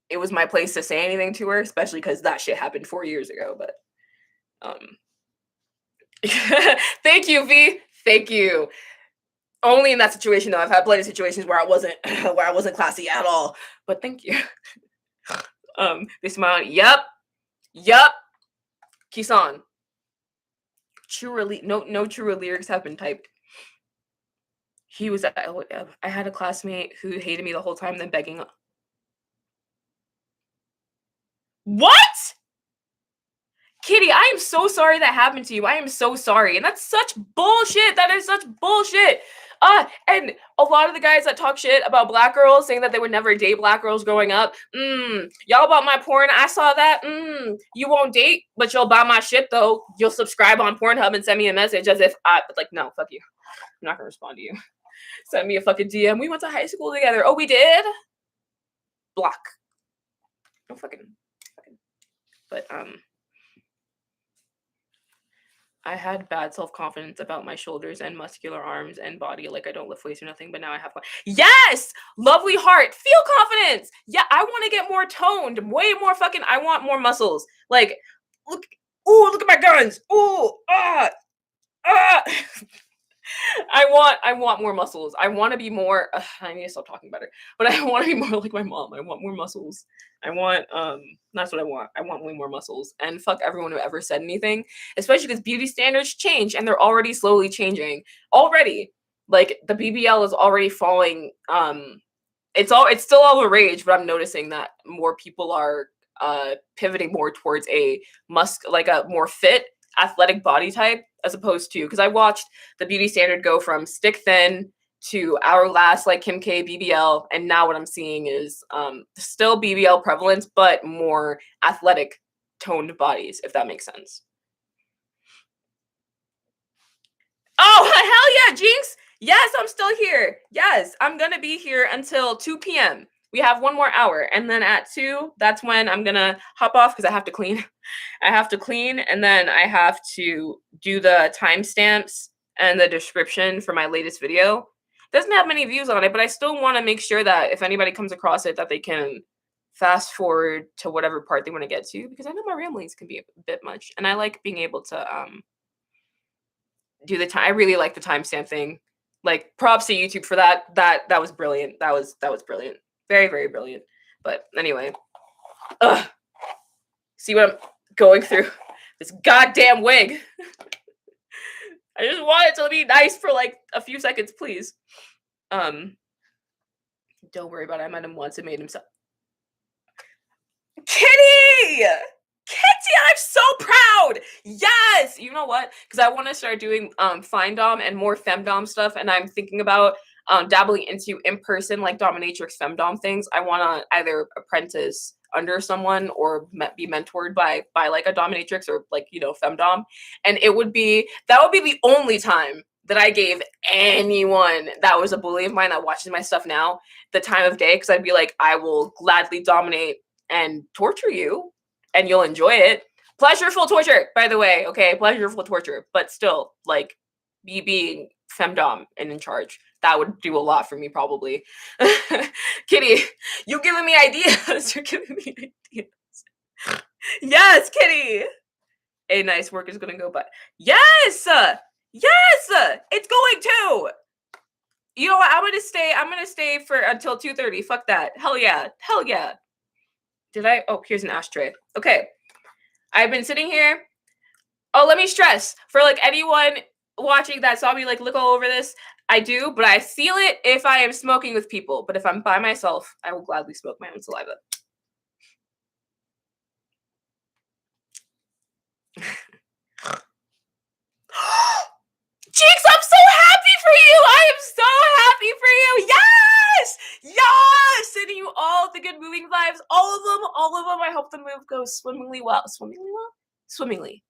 it was my place to say anything to her, especially because that shit happened 4 years ago. But thank you, V. Thank you. Only in that situation though. I've had plenty of situations where I wasn't where I wasn't classy at all. But thank you. They smile. Yup. Kisan. No truer lyrics have been typed. He was. I had a classmate who hated me the whole time, then begging. What? Kitty, I am so sorry that happened to you. I am so sorry. And that's such bullshit. That is such bullshit. And a lot of the guys that talk shit about black girls saying that they would never date black girls growing up. Y'all bought my porn. I saw that. You won't date, but you'll buy my shit though. You'll subscribe on Pornhub and send me a message as if no, fuck you. I'm not gonna respond to you. Send me a fucking DM. We went to high school together. Oh, we did? Block. No fucking. But I had bad self-confidence about my shoulders and muscular arms and body. Like I don't lift weights or nothing, but now I have one. Yes! Lovely heart. Feel confidence. Yeah, I want to get more toned. Way more fucking, I want more muscles. Like, look at my guns. I want more muscles. I want to be more, I need to stop talking better, but I want to be more like my mom. I want more muscles. I want, that's what I want. I want way more muscles. And fuck everyone who ever said anything, especially because beauty standards change and they're already slowly changing. Already. Like the BBL is already falling. It's still all the rage, but I'm noticing that more people are pivoting more towards a more fit, athletic body type as opposed to, because I watched the beauty standard go from stick thin to hourglass like Kim K, BBL, and now what I'm seeing is still BBL prevalence, but more athletic toned bodies, if that makes sense. Oh, hell yeah, Jinx! Yes, I'm still here. Yes, I'm gonna be here until 2 p.m. We have 1 more hour, and then at 2, that's when I'm gonna hop off because I have to clean. I have to clean, and then I have to do the timestamps and the description for my latest video. Doesn't have many views on it, but I still want to make sure that if anybody comes across it, that they can fast forward to whatever part they want to get to, because I know my ramblings can be a bit much, and I like being able to do the time. I really like the timestamp thing. Like props to YouTube for that. That was brilliant. That was brilliant. Very, very brilliant. But anyway, see what I'm going through? This goddamn wig. I just want it to be nice for like a few seconds, please. Don't worry about it. I met him once and made him so. Kitty! Kitty, I'm so proud. Yes. You know what? Because I want to start doing fine dom and more femdom stuff, and I'm thinking about dabbling into in-person like dominatrix femdom things. I want to either apprentice under someone or be mentored by like a dominatrix or like, you know, femdom, and that would be the only time that I gave anyone that was a bully of mine that watches my stuff now the time of day, because I'd be like, I will gladly dominate and torture you and you'll enjoy it. Pleasureful torture, by the way. Okay, pleasureful torture, but still, like, me being femdom and in charge, that would do a lot for me, probably. Kitty, you giving me ideas. You're giving me ideas. Yes, Kitty. A nice work is gonna go by. Yes, it's going to. You know what? I'm gonna stay for until 2:30. Fuck that. Hell yeah. Did I? Oh, here's an ashtray. Okay. I've been sitting here. Oh, let me stress for like anyone watching that saw me like look all over this. I do, but I seal it if I am smoking with people. But if I'm by myself, I will gladly smoke my own saliva. Jinx, I'm so happy for you. I am so happy for you. Yes. Sending you all the good moving vibes. All of them. I hope the move goes swimmingly well. Swimmingly.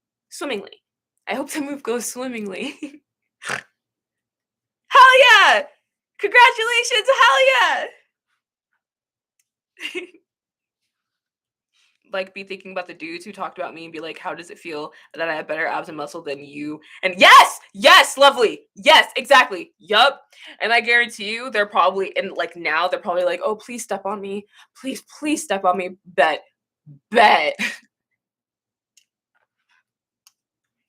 I hope the move goes swimmingly. Hell yeah! Congratulations! Hell yeah! Like, be thinking about the dudes who talked about me and be like, how does it feel that I have better abs and muscle than you? And yes, lovely. Yes, exactly. Yup. And I guarantee you, they're probably, and like now, they're probably like, oh, please step on me. Please step on me. Bet.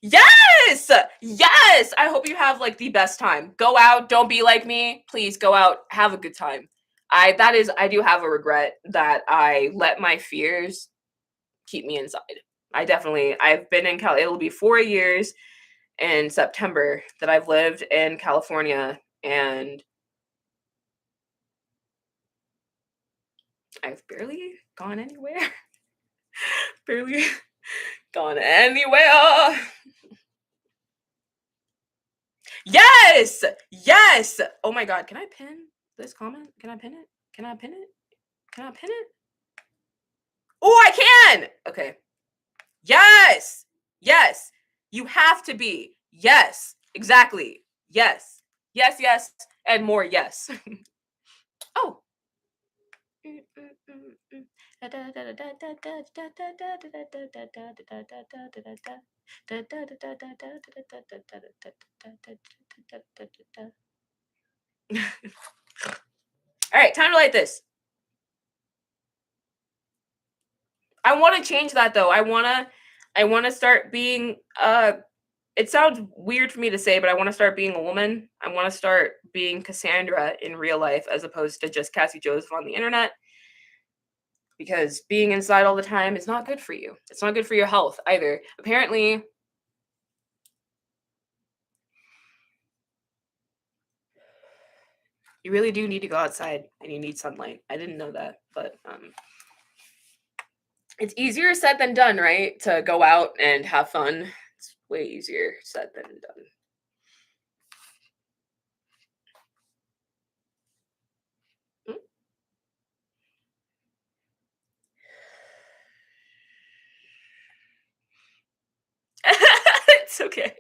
Yes! Yes! Yes! I hope you have like the best time. Go out, don't be like me. Please go out, have a good time. I do have a regret that I let my fears keep me inside. I've been in Cal, it'll be 4 years in September that I've lived in California, and I've barely gone anywhere. Barely gone anywhere. Yes! Yes! Oh my god, can I pin this comment? Can I pin it? Can I pin it? Can I pin it? Oh, I can! Okay. Yes! Yes! You have to be. Yes. Exactly. Yes. Yes, yes, and more yes. Oh. All right, time to light this. I want to change that though. I want to start being it sounds weird for me to say, but I want to start being a woman. I want to start being Cassandra in real life as opposed to just Cassie Joseph on the internet, because being inside all the time is not good for you. It's not good for your health either. Apparently, you really do need to go outside and you need sunlight. I didn't know that, but it's easier said than done, right? To go out and have fun. It's way easier said than done. It's okay.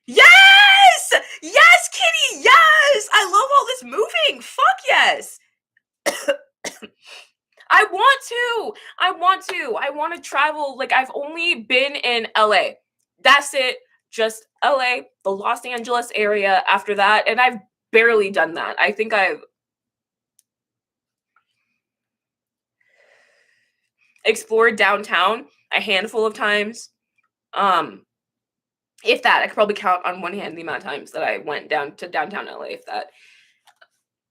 Yes! Yes, Kitty! Yes! I love all this moving. Fuck yes. I want to. I want to travel. Like, I've only been in LA. That's it. Just LA, the Los Angeles area after that, and I've barely done that. I think I've explored downtown a handful of times. If that, I could probably count on one hand the amount of times that I went down to downtown LA, if that.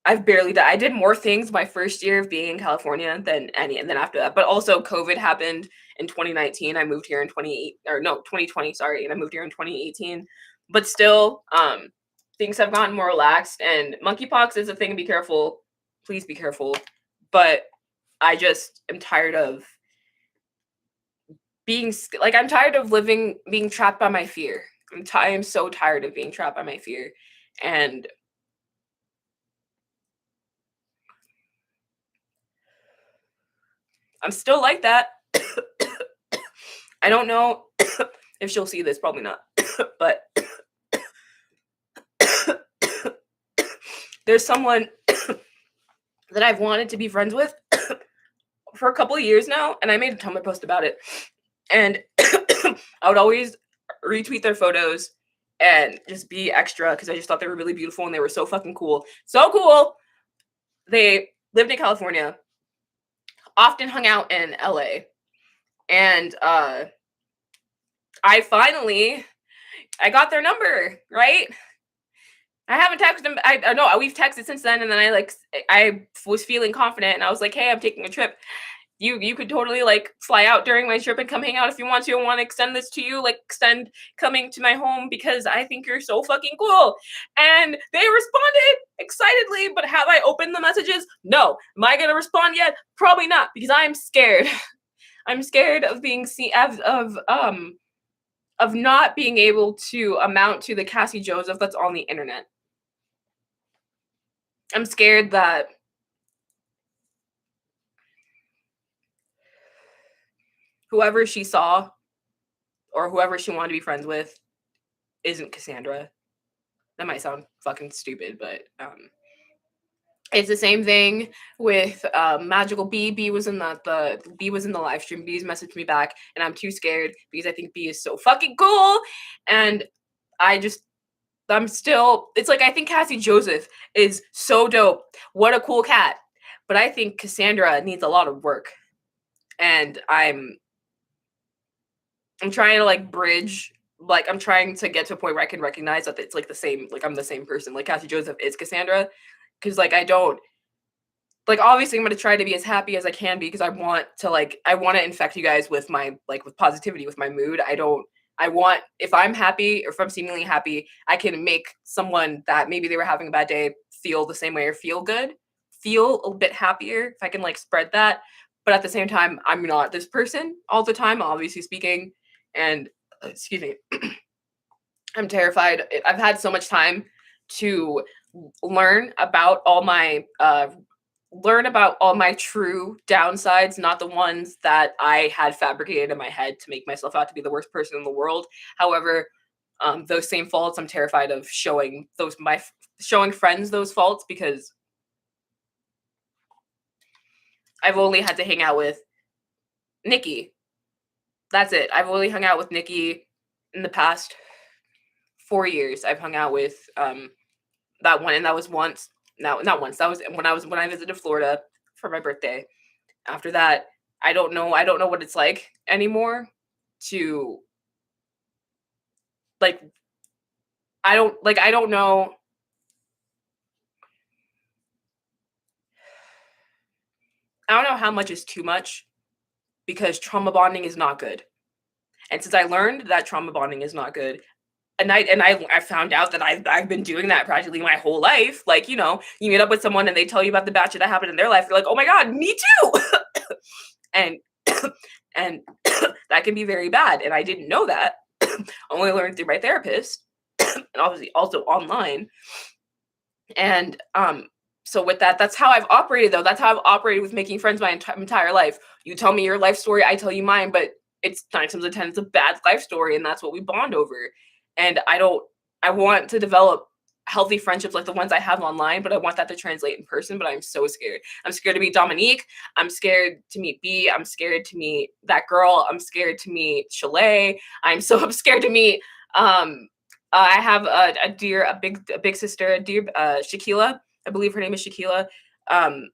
I've barely done. I did more things my first year of being in California than any, and then after that. But also, COVID happened in 2019. I moved here in 2020. Sorry, and I moved here in 2018. But still, things have gotten more relaxed, and monkeypox is a thing. Be careful, please be careful. But I just am tired of being like, I'm tired of being trapped by my fear. I am so tired of being trapped by my fear, and I'm still like that. I don't know if she'll see this, probably not. But there's someone that I've wanted to be friends with for a couple of years now, and I made a Tumblr post about it. And I would always retweet their photos and just be extra because I just thought they were really beautiful and they were so fucking cool. So cool. They lived in California, often hung out in LA. And I got their number, right? I haven't texted him. I know we've texted since then, and then I was feeling confident, and I was like, "Hey, I'm taking a trip. You could totally like fly out during my trip and come hang out if you want to. I want to extend this to you, like extend coming to my home because I think you're so fucking cool." And they responded excitedly, but have I opened the messages? No. Am I gonna respond yet? Probably not, because I'm scared. I'm scared of being seen of not being able to amount to the Cassie Joseph that's on the internet. I'm scared that whoever she saw or whoever she wanted to be friends with isn't Cassandra. That might sound fucking stupid, but it's the same thing with Magical B. B was in the B was in the live stream. B's messaged me back, and I'm too scared because I think B is so fucking cool, and I'm still. It's like I think Cassie Joseph is so dope. What a cool cat, but I think Cassandra needs a lot of work, and I'm trying to like bridge, like I'm trying to get to a point where I can recognize that it's like the same, like I'm the same person. Like Cassie Joseph is Cassandra, because like I don't like obviously I'm gonna try to be as happy as I can be because I want to infect you guys with my like with positivity, with my mood. I want if I'm happy or if I'm seemingly happy, I can make someone that maybe they were having a bad day feel the same way or feel good, feel a bit happier if I can like spread that. But at the same time, I'm not this person all the time, obviously speaking. And excuse me, I'm terrified. I've had so much time to learn about all my true downsides, not the ones that I had fabricated in my head to make myself out to be the worst person in the world. However, those same faults, I'm terrified of showing friends those faults because I've only had to hang out with Nikki. That's it. I've only hung out with Nikki in the past 4 years. I've hung out with that one, and that was once. No, not once. That was when I visited Florida for my birthday. After that, I don't know. I don't know what it's like anymore to like. I don't know. I don't know how much is too much because trauma bonding is not good. And since I learned that trauma bonding is not good, I found out that I've been doing that practically my whole life. Like, you know, you meet up with someone and they tell you about the bad shit that happened in their life. You're like, oh my god, me too. and and that can be very bad. And I didn't know that. Only learned through my therapist, and obviously also online. And so with that, that's how I've operated though. That's how I've operated with making friends my entire life. You tell me your life story, I tell you mine, but it's 9 times out of 10 it's a bad life story, and that's what we bond over. And I want to develop healthy friendships like the ones I have online, but I want that to translate in person. But I'm so scared. I'm scared to meet Dominique. I'm scared to meet B. I'm scared to meet that girl. I'm scared to meet Chalet. I'm scared to meet I have a big sister, a dear Shakila. I believe her name is Shakila. I'm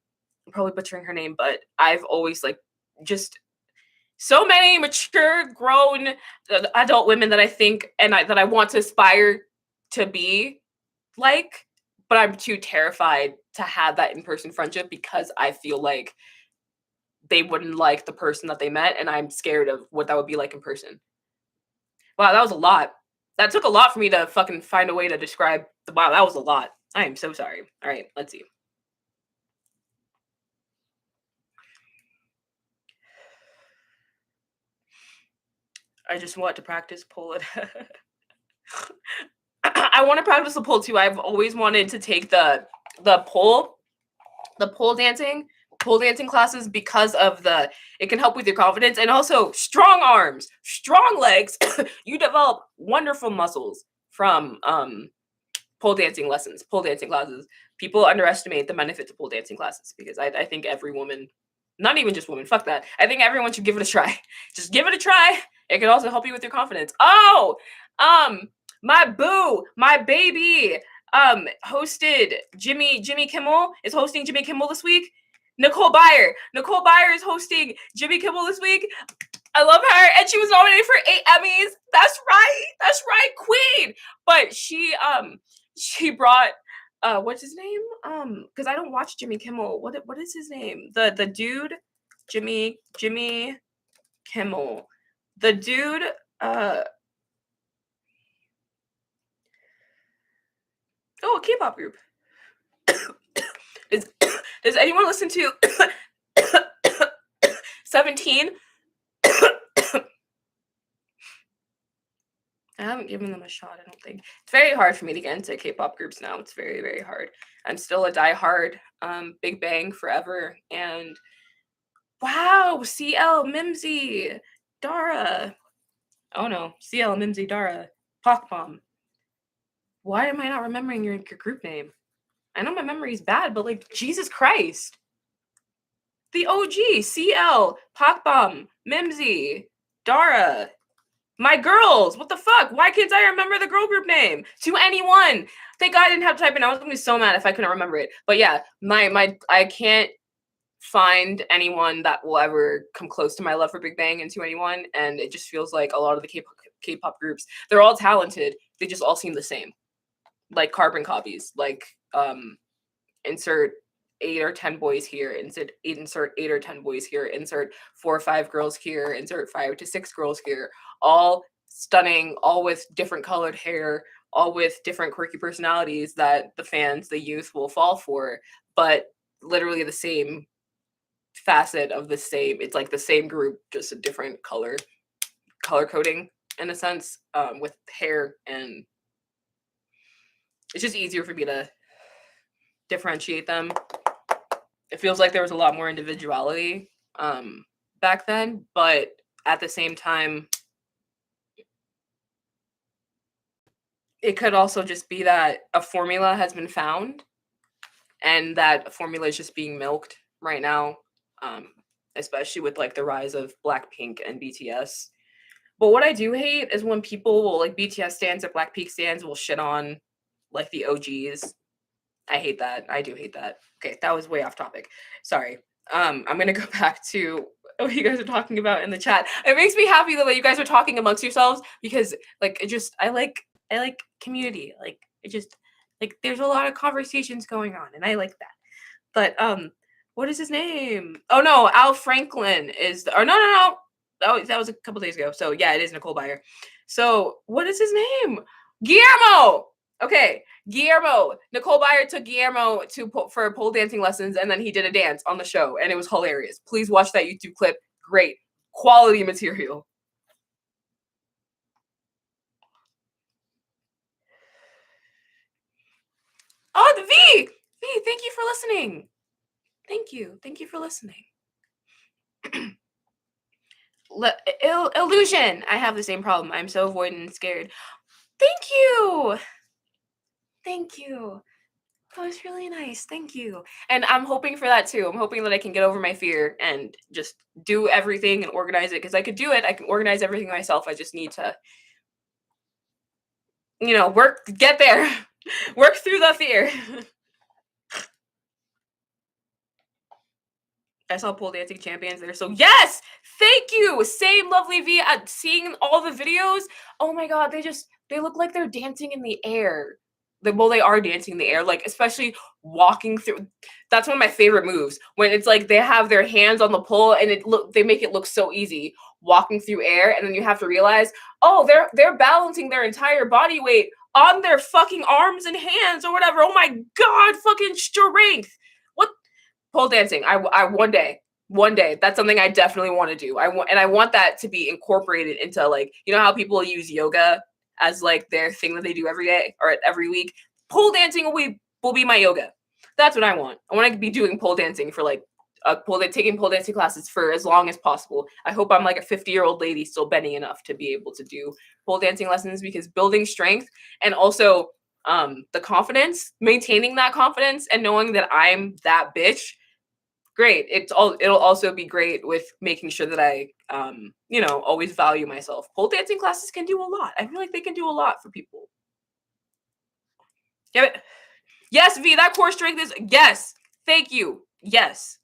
probably butchering her name, but I've always like just so many mature, grown adult women that I think that I want to aspire to be like, but I'm too terrified to have that in person friendship because I feel like they wouldn't like the person that they met, and I'm scared of what that would be like in person. Wow, that was a lot. That took a lot for me to fucking find a way to describe the wow, that was a lot. I am so sorry. All right, let's see. I just want to practice pull it. I want to practice the pole too. I've always wanted to take the pole, the pole dancing classes because of it can help with your confidence and also strong arms, strong legs. You develop wonderful muscles from pole dancing lessons, pole dancing classes. People underestimate the benefits of pole dancing classes because I think every woman, not even just women, fuck that. I think everyone should give it a try. Just give it a try. It can also help you with your confidence. Oh, my boo, my baby, hosted Jimmy Kimmel is hosting Jimmy Kimmel this week. Nicole Byer is hosting Jimmy Kimmel this week. I love her, and she was nominated for 8 Emmys. That's right, queen. But she brought what's his name? Because I don't watch Jimmy Kimmel. What is his name? The dude, Jimmy Kimmel. The dude, a K-pop group. Does anyone listen to 17? I haven't given them a shot, I don't think. It's very hard for me to get into K-pop groups now. It's very, very hard. I'm still a diehard Big Bang forever. And wow, CL, Mimsy, Dara. Oh no, CL, Mimsy, Dara, Pok Bomb. Why am I not remembering your group name? I know my memory's bad, but like, Jesus Christ. The OG, CL, Pok Bomb, Mimsy, Dara. My girls, what the fuck? Why can't I remember the girl group name? To anyone. Thank God I didn't have to type in. I was gonna be so mad if I couldn't remember it. But yeah, I can't. find anyone that will ever come close to my love for Big Bang into anyone, and it just feels like a lot of the K-pop groups, they're all talented, they just all seem the same, like carbon copies. Like insert 8 or 10 boys here, insert 8 or 10 boys here, insert 4 or 5 girls here, insert 5 to 6 girls here, all stunning, all with different colored hair, all with different quirky personalities that the fans, the youth, will fall for, but literally the same facet of the same. It's like the same group, just a different color coding in a sense, with hair, and it's just easier for me to differentiate them. It feels like there was a lot more individuality back then, but at the same time, it could also just be that a formula has been found and that formula is just being milked right now, especially with like the rise of Blackpink and BTS. But what I do hate is when people will, like, BTS stands or Blackpink stands will shit on like the OGs. I hate that. I do hate that. Okay, that was way off topic. Sorry. I'm gonna go back to what you guys are talking about in the chat. It makes me happy though that you guys are talking amongst yourselves, because like it just I like community. Like it just, like, there's a lot of conversations going on, and I like that. But what is his name? Oh no, Al Franklin is or no. Oh, that was a couple days ago. So yeah, it is Nicole Byer. So what is his name? Guillermo. Okay, Guillermo. Nicole Byer took Guillermo for pole dancing lessons, and then he did a dance on the show, and it was hilarious. Please watch that YouTube clip. Great quality material. Oh, the V. Thank you for listening. Thank you for listening. Illusion. I have the same problem. I'm so avoidant and scared. Thank you. Thank you. That was really nice. Thank you. And I'm hoping for that too. I'm hoping that I can get over my fear and just do everything and organize it, because I could do it. I can organize everything myself. I just need to, get there. Work through the fear. I saw pole dancing champions there. So yes, thank you. Same lovely V. Seeing all the videos. Oh my god, they look like they're dancing in the air. They are dancing in the air, like especially walking through. That's one of my favorite moves, when it's like they have their hands on the pole and they make it look so easy walking through air, and then you have to realize, oh, they're balancing their entire body weight on their fucking arms and hands or whatever. Oh my god, fucking strength. What pole dancing? I one day that's something I definitely want to do. I want that to be incorporated into, like, you know how people use yoga as like their thing that they do every day or every week. Pole dancing will be my yoga. That's what I want. I want to be doing pole dancing for like taking pole dancing classes for as long as possible. I hope I'm like a 50-year-old lady still bending enough to be able to do pole dancing lessons, because building strength and also the confidence, maintaining that confidence and knowing that I'm that bitch, great. It'll also be great with making sure that I always value myself. Pole dancing classes can do a lot. I feel like they can do a lot for people. Yeah. Yes, V, that core strength is yes. Thank you. Yes.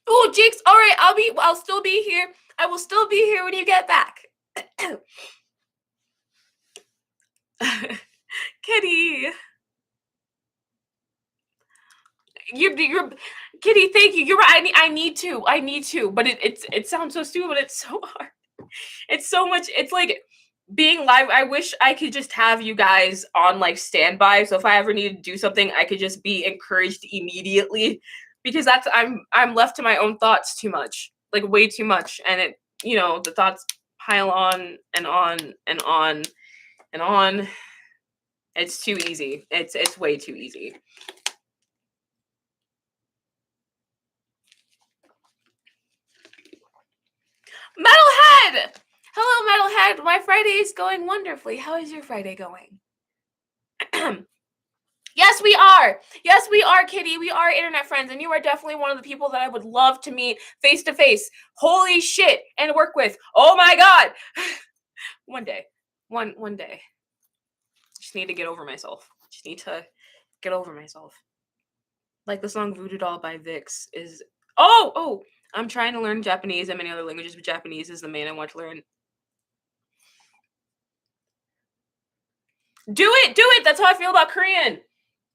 Oh, Jinx. All right, I'll still be here. I will still be here when you get back. Kitty. You're Kitty, thank you. You're right. I need to, but it sounds so stupid, but it's so hard. It's so much. It's like being live. I wish I could just have you guys on like standby, so if I ever needed to do something, I could just be encouraged immediately, because I'm left to my own thoughts too much, like way too much, and the thoughts pile on and on and on and on. It's too easy. It's way too easy. Metalhead! Hello, Metalhead. My Friday is going wonderfully. How is your Friday going? Yes, we are. Yes, we are, Kitty. We are internet friends, and you are definitely one of the people that I would love to meet face to face. Holy shit, and work with. Oh my god. One day. One day. just need to get over myself. Just need to get over myself. Like the song Voodoo Doll by Vix is oh, I'm trying to learn Japanese and many other languages, but Japanese is the main I want to learn. Do it. That's how I feel about Korean.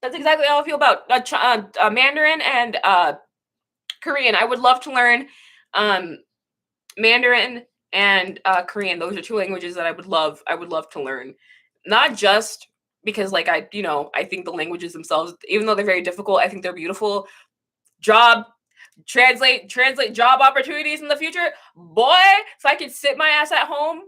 That's exactly how I feel about Mandarin and Korean. I would love to learn Mandarin and Korean. Those are two languages that I would love to learn. Not just because like I think the languages themselves, even though they're very difficult, I think they're beautiful. Translate job opportunities in the future. Boy, if I could sit my ass at home,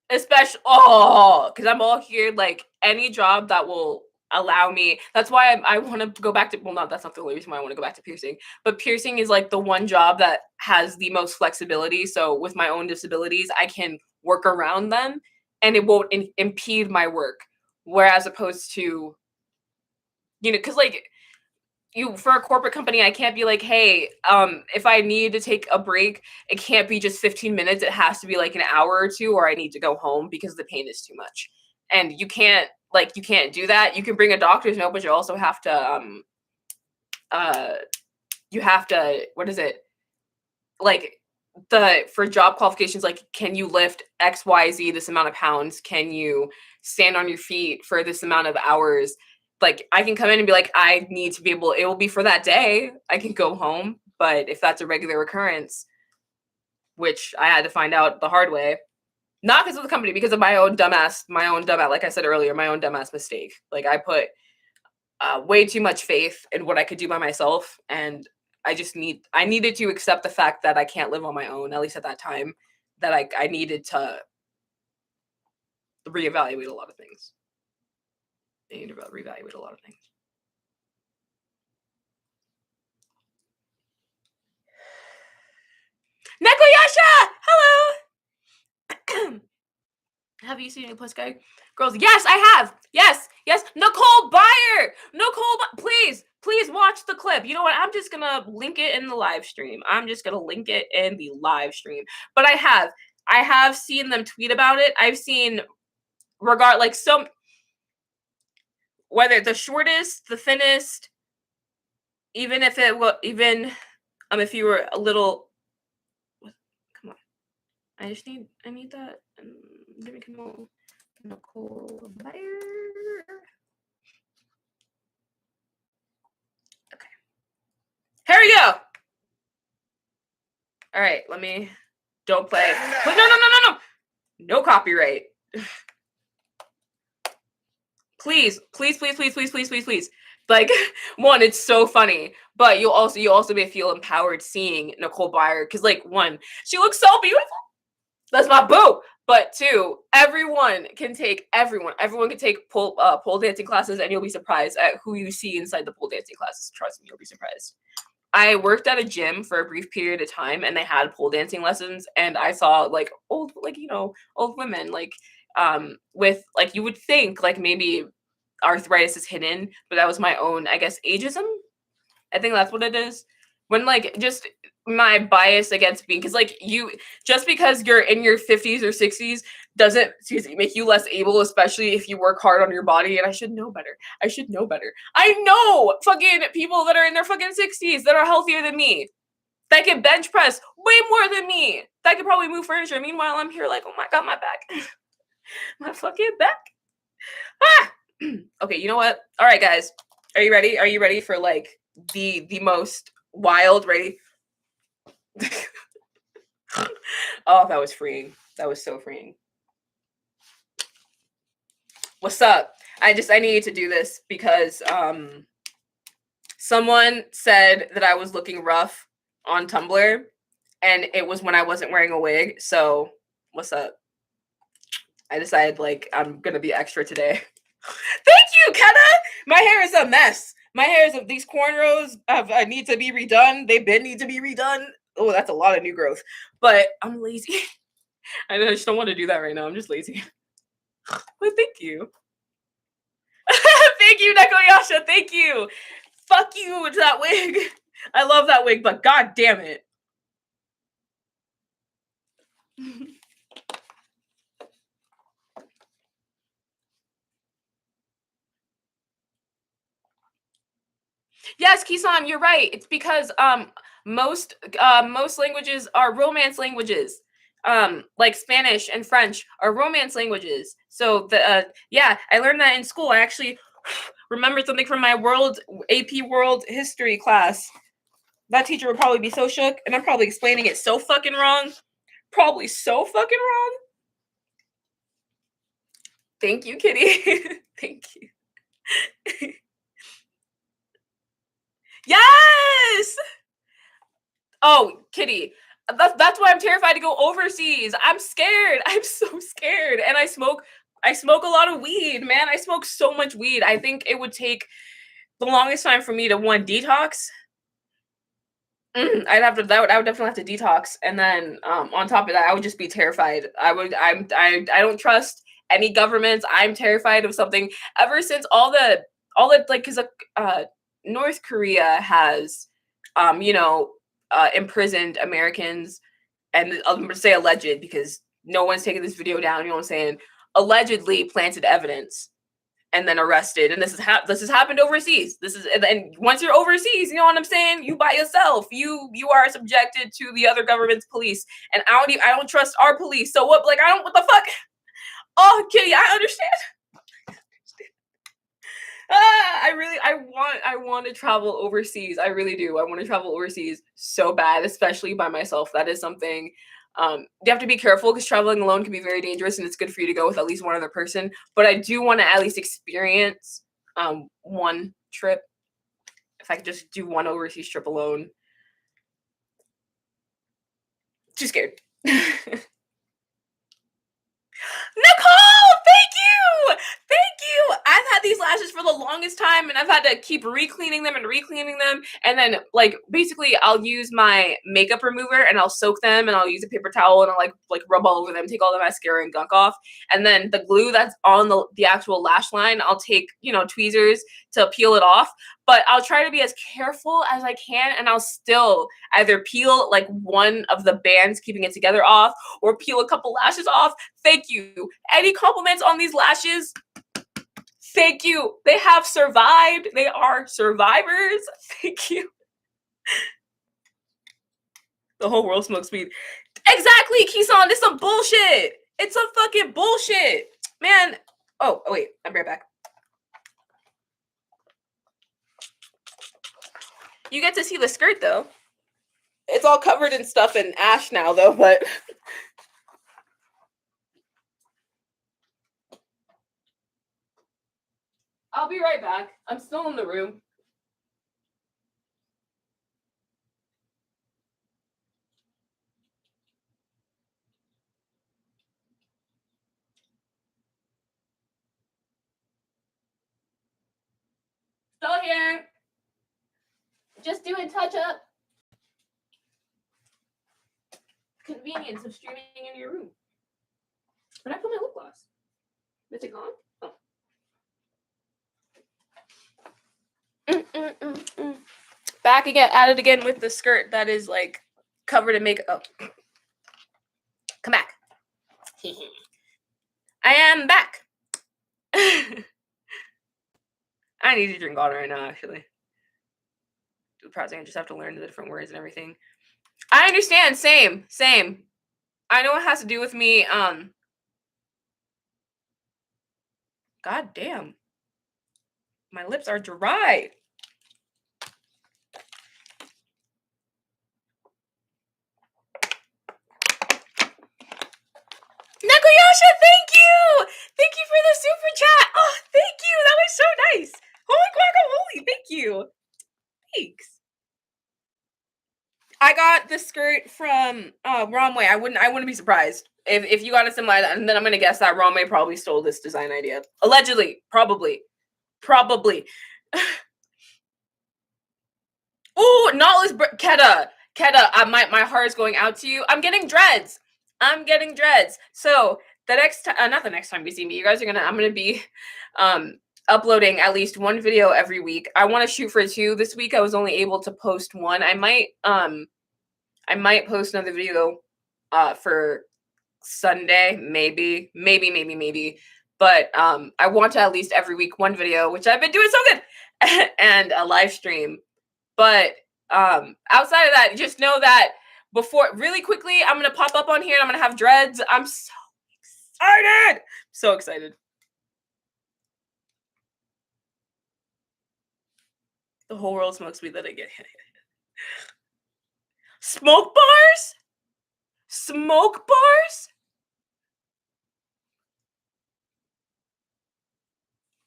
especially because I'm all here, like any job that will allow me. That's why I want to go back to, well, no, that's not the only reason why I want to go back to piercing, but piercing is like the one job that has the most flexibility. So with my own disabilities, I can work around them and it won't impede my work. Whereas opposed to, because like for a corporate company, I can't be like, hey, if I need to take a break, it can't be just 15 minutes. It has to be like an hour or two, or I need to go home because the pain is too much. And you can't do that. You can bring a doctor's note, but you also have to what is it? Like for job qualifications, like, can you lift XYZ this amount of pounds? Can you stand on your feet for this amount of hours? Like, I can come in and be like, I need to be able, it will be for that day. I can go home. But if that's a regular occurrence, which I had to find out the hard way, not because of the company, because of my own dumbass, like I said earlier, my own dumbass mistake. Like, I put way too much faith in what I could do by myself. And I needed to accept the fact that I can't live on my own, at least at that time, that I needed to reevaluate a lot of things. I need to reevaluate a lot of things. Nekoyasha! Hello! Have you seen any Plus Guy Girls? Yes, I have! Yes! Nicole Byer! Please watch the clip. You know what? I'm just gonna link it in the live stream. But I have seen them tweet about it. I've seen whether the shortest, the thinnest, even if you were a little, come on, I need that. Nicole Byer. Okay, here we go. All right, don't play. But no copyright. Please. Like, one, it's so funny, but you'll also feel empowered seeing Nicole Byer, because like, one, she looks so beautiful. That's my boo. But two, everyone can take pole dancing classes, and you'll be surprised at who you see inside the pole dancing classes. Trust me, you'll be surprised. I worked at a gym for a brief period of time, and they had pole dancing lessons, and I saw like old women, like with, like, you would think like maybe arthritis is hidden, but that was my own, I guess, ageism. I think that's what it is. When, like, just my bias against being, because like, just because you're in your 50s or 60s doesn't make you less able, especially if you work hard on your body. And I should know better. I know fucking people that are in their fucking 60s that are healthier than me, that can bench press way more than me, that could probably move furniture. Meanwhile, I'm here like, oh my god, my back. My fucking back. Okay, you know what? All right, guys, are you ready for like the most wild? Ready? Oh, that was freeing. That was so freeing. What's up? I needed to do this because someone said that I was looking rough on Tumblr, and it was when I wasn't wearing a wig. So what's up? I decided, like, I'm gonna be extra today. Thank you, Kenna. My hair is a mess. These cornrows need to be redone. They need to be redone. Oh, that's a lot of new growth. But I'm lazy. I just don't want to do that right now. I'm just lazy. But thank you. Thank you, Nekoyasha. Thank you. Fuck you to that wig. I love that wig, but god damn it. Yes, Kisan, you're right. It's because most most languages are romance languages. Like Spanish and French are romance languages. So the yeah, I learned that in school. I actually remembered something from my world AP World History class. That teacher would probably be so shook, and I'm probably explaining it so fucking wrong. Probably so fucking wrong. Thank you, Kitty. Thank you. Yes. Oh, Kitty. That's why I'm terrified to go overseas. I'm scared. I'm so scared. And I smoke a lot of weed, man. I smoke so much weed. I think it would take the longest time for me to one detox. I would definitely have to detox. And then on top of that, I would just be terrified. I don't trust any governments. I'm terrified of something ever since all the like cuz North Korea has you know imprisoned Americans, and I'm gonna say alleged because no one's taking this video down. You know what I'm saying? Allegedly planted evidence and then arrested. And this has happened overseas. And once you're overseas, you know what I'm saying? You by yourself. You are subjected to the other government's police. And I don't trust our police. So what the fuck? Oh, Kitty, I understand. I want to travel overseas. I really do. I want to travel overseas so bad, especially by myself. That is something you have to be careful because traveling alone can be very dangerous, and it's good for you to go with at least one other person. But I do want to at least experience one trip. If I could just do one overseas trip alone. Too scared. Nicole, thank you. Thank you. I've had these lashes for the longest time, and I've had to keep recleaning them and recleaning them. And then, like, basically, I'll use my makeup remover and I'll soak them, and I'll use a paper towel and I'll like rub all over them, take all the mascara and gunk off. And then the glue that's on the actual lash line, I'll take tweezers to peel it off. But I'll try to be as careful as I can, and I'll still either peel like one of the bands keeping it together off, or peel a couple lashes off. Thank you. Any compliments on these lashes? Thank you. They have survived. They are survivors. Thank you. The whole world smokes weed. Exactly, Kisan. This is some bullshit. It's some fucking bullshit. Man. Oh, wait. I'll be right back. You get to see the skirt, though. It's all covered in stuff and ash now, though, but... I'll be right back. I'm still in the room. Still here. Just doing touch up. Convenience of streaming in your room. Where'd I put my lip gloss? Is it gone? Oh. Back again, at it again with the skirt that is like covered in makeup. Oh. Come back. I am back. I need to drink water right now, actually. Probably I just have to learn the different words and everything. I understand. Same. I know it has to do with me. God damn. My lips are dry. Nakoyasha, thank you! Thank you for the super chat! Oh, thank you! That was so nice! Holy guacamole, thank you! Thanks. I got the skirt from Romway. I wouldn't be surprised if you got a similar, and then I'm gonna guess that Romway probably stole this design idea. Allegedly, probably. Ooh, knotless Keta. My heart is going out to you. I'm getting dreads. So the next time, not the next time you see me, I'm gonna be uploading at least one video every week. I want to shoot for 2 this week. I was only able to post 1. I might post another video for Sunday, maybe. But I want to at least every week 1 video, which I've been doing so good. and a live stream. But outside of that, just know that before, really quickly, I'm gonna pop up on here and I'm gonna have dreads. I'm so excited. So excited. The whole world smokes weed that I get. Smoke bars? Smoke bars?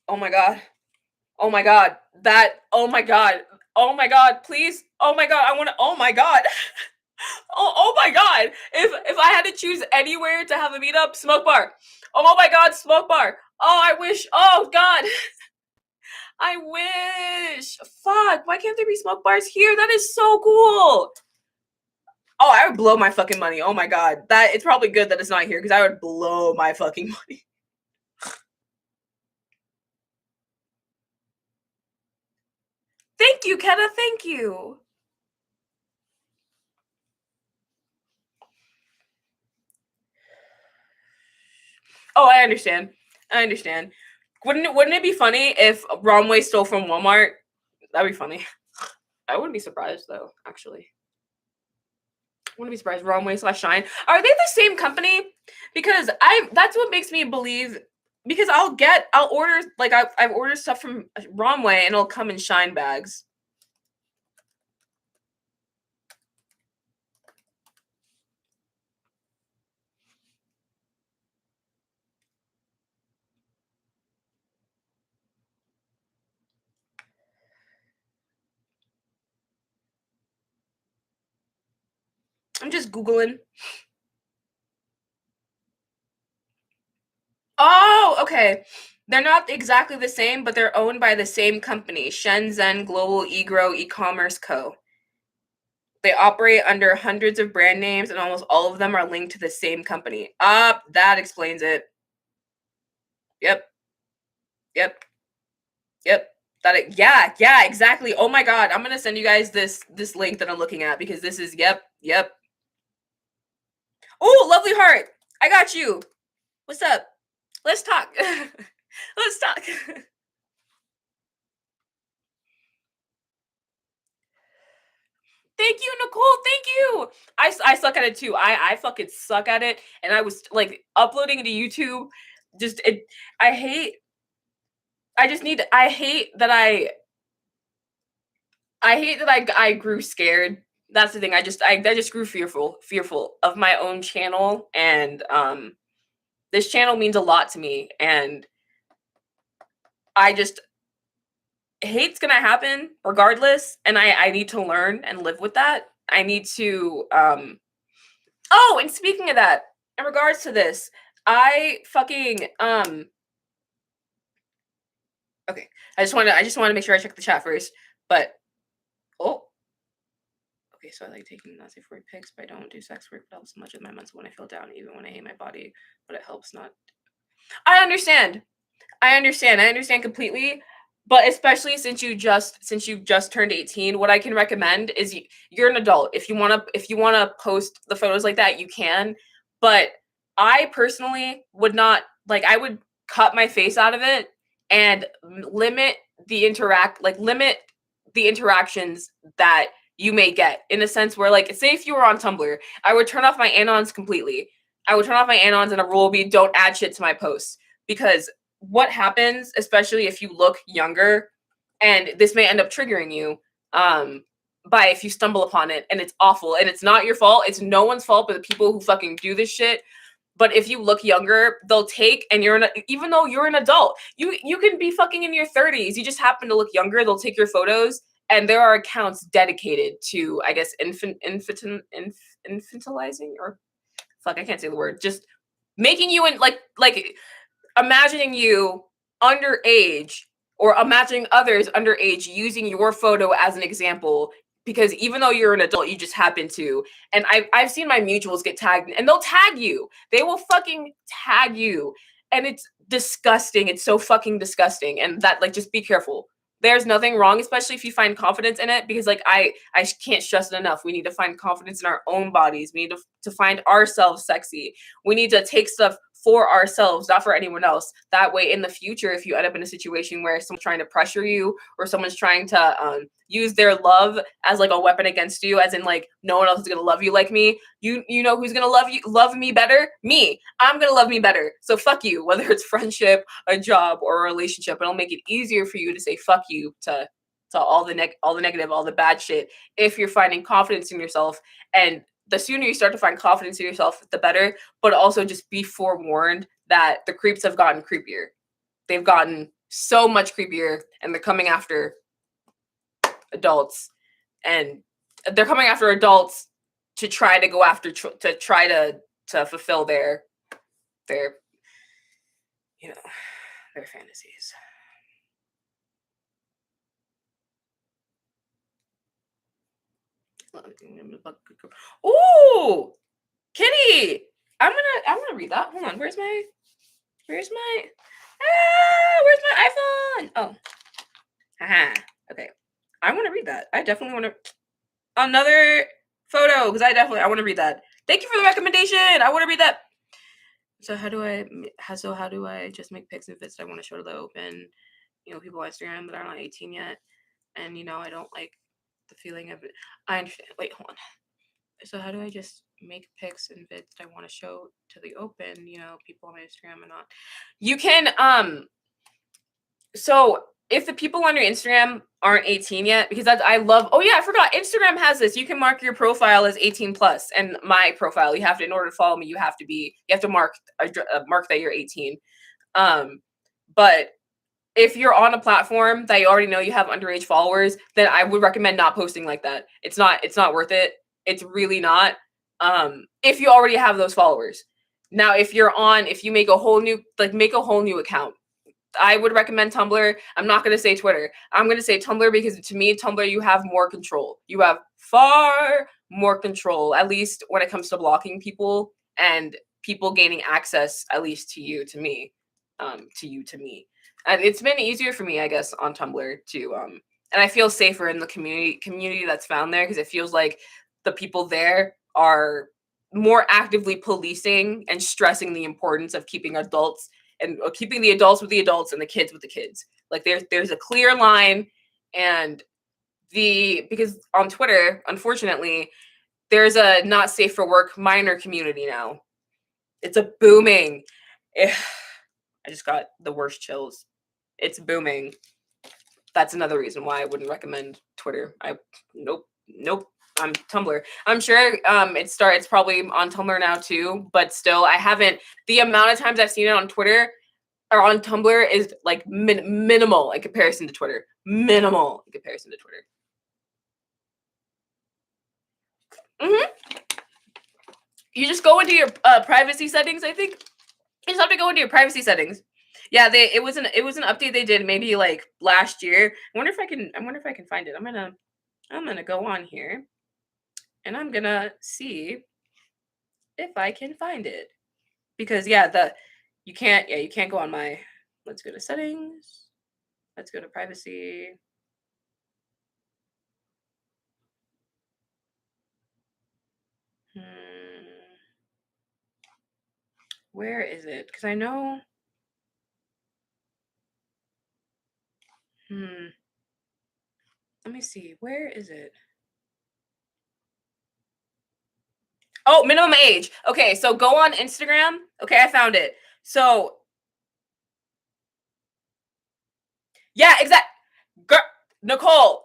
Oh my god. Oh my god. That, oh my god. Oh my god, please. Oh my god, I want to, oh my god. Oh my god. If I had to choose anywhere to have a meetup, smoke bar. Oh my god, smoke bar. Oh, I wish. Oh god. I wish. Fuck. Why can't there be smoke bars here? That is so cool. Oh, I would blow my fucking money. Oh my god. That, it's probably good that it's not here because I would blow my fucking money. Thank you, Keta. Thank you. Oh, I understand. I understand. Wouldn't it be funny if Romway stole from Walmart? That'd be funny. I wouldn't be surprised though, actually. Wouldn't be surprised. Romway / Shine. Are they the same company? Because that's what makes me believe, because I'll order, like I've ordered stuff from Romway and it'll come in Shine bags. I'm just Googling. Oh, okay. They're not exactly the same, but they're owned by the same company, Shenzhen Global eGrow E-commerce Co. They operate under hundreds of brand names, and almost all of them are linked to the same company. That explains it. Yep. Yep. Yep. Yeah, exactly. Oh my god, I'm gonna send you guys this link that I'm looking at because this is yep. Oh, lovely heart. I got you. What's up? Let's talk. Let's talk. Thank you, Nicole. Thank you. I suck at it too. I fucking suck at it, and I was like uploading it to YouTube. Just it. I hate. I just need. I hate that I grew scared. That's the thing. I just grew fearful of my own channel, and this channel means a lot to me, and I just hate's gonna happen regardless, and I need to learn and live with that. I need to oh, and speaking of that, in regards to this, I fucking okay. I just want to make sure I check the chat first. But oh, okay. So I like taking not safe for work pics, but I don't do sex work. But helps much of my mental when I feel down, even when I hate my body. But it helps not. I understand. I understand completely. But especially since you just turned 18, what I can recommend is you're an adult. If you wanna post the photos like that, you can. But I personally would not, like, I would cut my face out of it and limit limit the interactions that you may get, in a sense where, like, say if you were on Tumblr, I would turn off my anons completely. I would turn off my anons, and a rule would be don't add shit to my posts, because what happens, especially if you look younger, and this may end up triggering you, by if you stumble upon it, and it's awful, and it's not your fault, it's no one's fault but the people who fucking do this shit. But if you look younger, they'll take, and even though you're an adult, you can be fucking in your 30s, you just happen to look younger, they'll take your photos, and there are accounts dedicated to, I guess, infantilizing, or fuck, I can't say the word, just making you in like imagining you underage, or imagining others underage using your photo as an example, because even though you're an adult, you just happen to. And I've seen my mutuals get tagged, and they'll tag you. They will fucking tag you. And it's disgusting. It's so fucking disgusting. And that, like, just be careful. There's nothing wrong, especially if you find confidence in it, because, like, I can't stress it enough. We need to find confidence in our own bodies. We need to find ourselves sexy. We need to take stuff for ourselves, not for anyone else. That way, in the future, if you end up in a situation where someone's trying to pressure you or someone's trying to use their love as like a weapon against you, as in like no one else is gonna love you like me, you know who's gonna love me better? Me. I'm gonna love me better. So fuck you, whether it's friendship, a job, or a relationship. It'll make it easier for you to say fuck you to all the negative, all the bad shit, if you're finding confidence in yourself. And the sooner you start to find confidence in yourself, the better. But also just be forewarned that the creeps have gotten creepier. They've gotten so much creepier, and they're coming after adults. And they're coming after adults to try to go after, to try to fulfill their you know, their fantasies. Ooh, Kitty! I'm gonna read that. Hold on. Where's my iPhone? Oh. Haha. Okay. I want to read that. I definitely want to another photo, because I want to read that. Thank you for the recommendation. I want to read that. So how do I just make pics and vids that I want to show to the open, people on Instagram that are not 18 yet, and I don't like the feeling of it. I understand. Wait, hold on. So how do I just make pics and vids that I want to show to the open, people on my Instagram and not? You can so if the people on your Instagram aren't 18 yet, because I forgot, Instagram has this. You can mark your profile as 18 plus, and my profile, you have to, in order to follow me, you have to mark that you're 18. But if you're on a platform that you already know you have underage followers, then I would recommend not posting like that. It's not worth it. It's really not. If you already have those followers. Now, if you make a whole new account. I would recommend Tumblr. I'm not going to say Twitter. I'm going to say Tumblr, because to me, Tumblr, you have more control. You have far more control, at least when it comes to blocking people and people gaining access, at least to you, to me, to me. And it's been easier for me, I guess, on Tumblr to, and I feel safer in the community that's found there, because it feels like the people there are more actively policing and stressing the importance of keeping adults and keeping the adults with the adults and the kids with the kids. Like there's a clear line, and because on Twitter, unfortunately, there's a not safe for work minor community now. It's a booming. I just got the worst chills. It's booming. That's another reason why I wouldn't recommend Twitter. Nope. I'm Tumblr. I'm sure it's probably on Tumblr now too, but still, I haven't. The amount of times I've seen it on Twitter or on Tumblr is like minimal in comparison to Twitter. Minimal in comparison to Twitter. You just go into your privacy settings. I think you just have to go into your privacy settings. Yeah, it was an update they did maybe like last year. I wonder if I can find it. I'm gonna go on here, and I'm gonna see if I can find it, because you can't go on my. Let's go to settings. Let's go to privacy. Where is it? Because I know. Let me see. Where is it? Oh, minimum age. Okay, so go on Instagram. Okay, I found it. So, yeah, exactly. Nicole,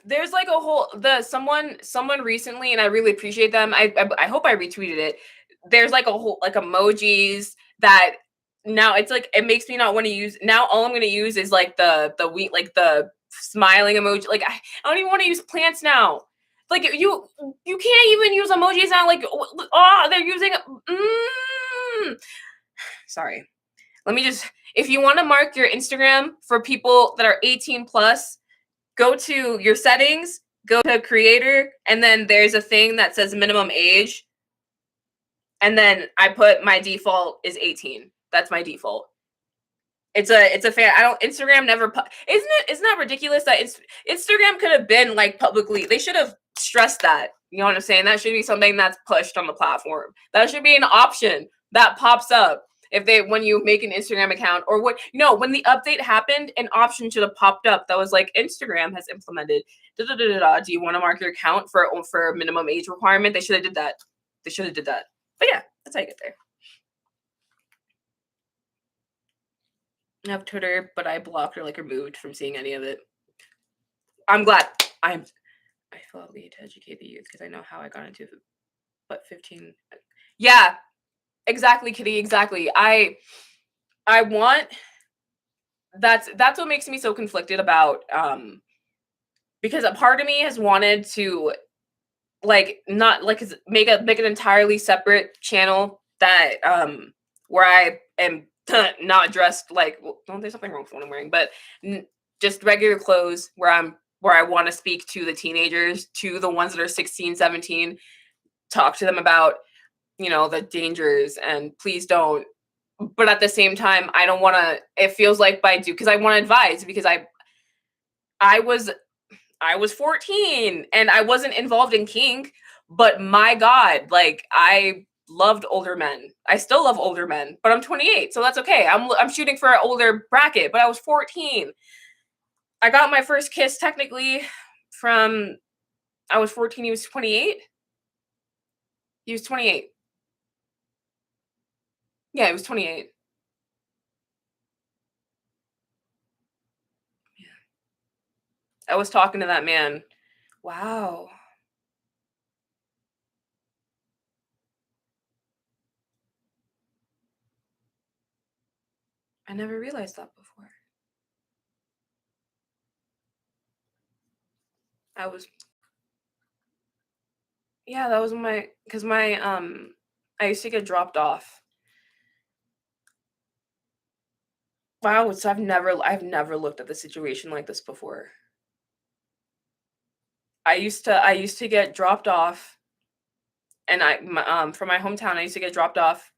there's like a whole someone recently, and I really appreciate them. I hope I retweeted it. There's like a whole like emojis that now it's like it makes me not want to use. Now all I'm gonna use is like the smiling emoji. Like I don't even want to use plants now. Like you can't even use emojis now. Like they're using. Sorry. Let me just. If you want to mark your Instagram for people that are 18 plus, go to your settings, go to creator, and then there's a thing that says minimum age. And then I put my default is 18. That's my default. It's a fan. Instagram never, isn't that ridiculous that Instagram could have been like publicly, they should have stressed that. You know what I'm saying? That should be something that's pushed on the platform. That should be an option that pops up if they when you make an Instagram account or what when the update happened, an option should have popped up that was like Instagram has implemented. Da, da, da, da, da. Do you want to mark your account for a minimum age requirement? They should have did that. They should have did that. But yeah, that's how you get there. I have Twitter, but I blocked or like removed from seeing any of it. I'm glad. I feel obligated to educate the youth because I know how I got into it. But 15. Yeah, exactly, Kitty. Exactly. I want that's what makes me so conflicted about because a part of me has wanted to like not like make an entirely separate channel that where I am not dressed like there's something wrong with what I'm wearing, but just regular clothes where I want to speak to the teenagers, to the ones that are 16, 17, talk to them about, the dangers and please don't. But at the same time, I don't want to, it feels like by do, because I want to advise because I was, I was 14 and I wasn't involved in kink, but my God, like I loved older men. I still love older men, but I'm 28, so that's okay. I'm shooting for an older bracket, but I was 14. I got my first kiss technically from I was 14, he was 28. He was 28. Yeah, he was 28. I was talking to that man. Wow. I never realized that before. I was Yeah, that was cuz my I used to get dropped off. Wow, so I've never looked at the situation like this before. I used to get dropped off and from my hometown I used to get dropped off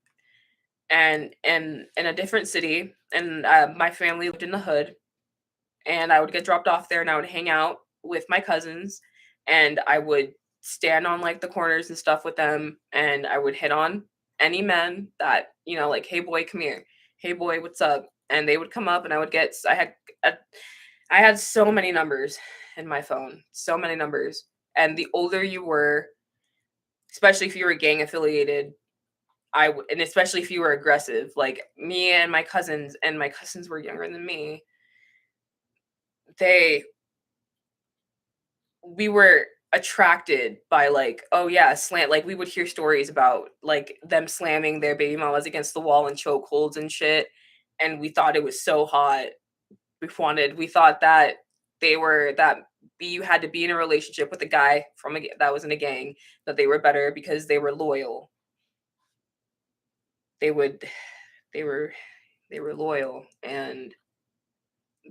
and in a different city and my family lived in the hood and I would get dropped off there and I would hang out with my cousins and I would stand on like the corners and stuff with them and I would hit on any men that, like, hey boy, come here. Hey boy, what's up? And they would come up and I had so many numbers in my phone, so many numbers. And the older you were, especially if you were gang affiliated, and especially if you were aggressive, like me and my cousins were younger than me, they we were attracted by like, oh yeah, slant, like we would hear stories about like them slamming their baby mamas against the wall and chokeholds and shit, and we thought it was so hot. We thought that they were that you had to be in a relationship with a guy that was in a gang, that they were better because they were loyal. They would they were they were loyal. And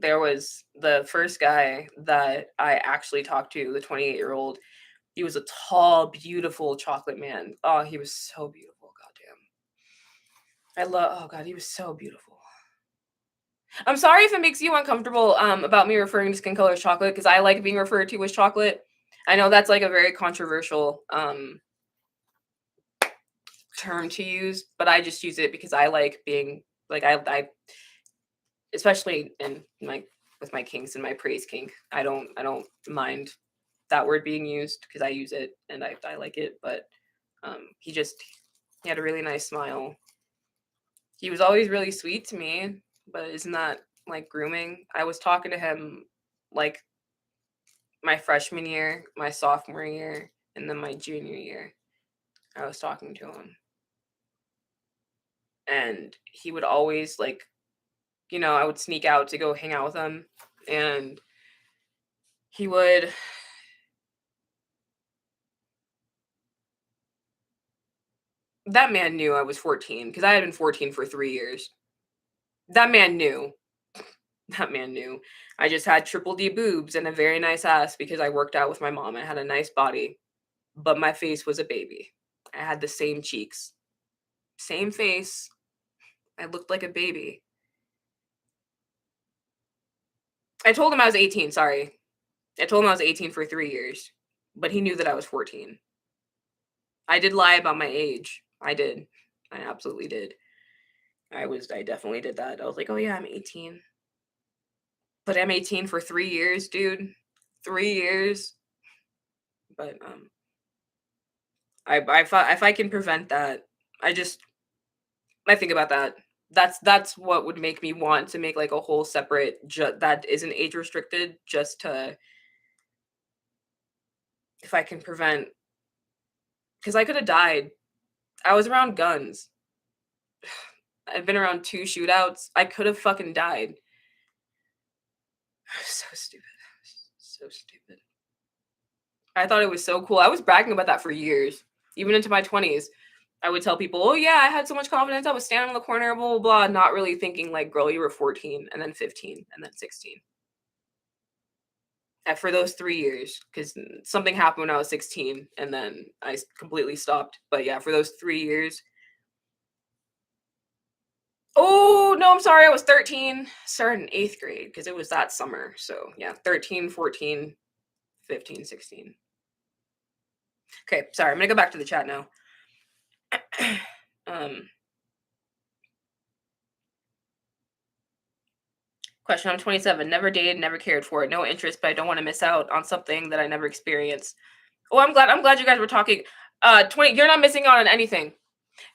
there was the first guy that I actually talked to, the 28-year-old. He was a tall, beautiful chocolate man. Oh, he was so beautiful. Goddamn. Oh God, he was so beautiful. I'm sorry if it makes you uncomfortable about me referring to skin color as chocolate, because I like being referred to as chocolate. I know that's like a very controversial term to use, but I just use it because I like being like I especially in my with my kinks and my praise kink. I don't mind that word being used because I use it and I like it. But he had a really nice smile. He was always really sweet to me, but isn't that like grooming? I was talking to him like my freshman year, my sophomore year, and then my junior year. I was talking to him. And he would always like, I would sneak out to go hang out with him. And he would that man knew I was 14 because I had been 14 for 3 years. That man knew. That man knew. I just had triple D boobs and a very nice ass because I worked out with my mom. I had a nice body, but my face was a baby. I had the same cheeks, same face. I looked like a baby. I told him I was 18, sorry. I told him I was 18 for 3 years, but he knew that I was 14. I did lie about my age. I did. I absolutely did. I definitely did that. I was like, "Oh yeah, I'm 18." But I'm 18 for 3 years, dude. 3 years. But if I can prevent that, I just I think about that. That's what would make me want to make like a whole separate that isn't age restricted just to if I can prevent cuz I could have died. I was around guns. I've been around 2 shootouts. I could have fucking died. So stupid. So stupid. I thought it was so cool. I was bragging about that for years, even into my 20s. I would tell people, "Oh yeah, I had so much confidence. I was standing in the corner, blah blah blah," not really thinking like, "Girl, you were 14 and then 15 and then 16." And for those 3 years, because something happened when I was 16 and then completely stopped. But yeah, for those 3 years. Oh no, I'm sorry. I was 13. Started in 8th grade because it was that summer. So yeah, 13, 14, 15, 16. Okay, sorry. I'm gonna go back to the chat now. um Question, I'm 27, never dated, never cared for it, no interest, but I don't want to miss out on something that I never experienced. Oh, I'm glad you guys were talking. 20, you're not missing out on anything.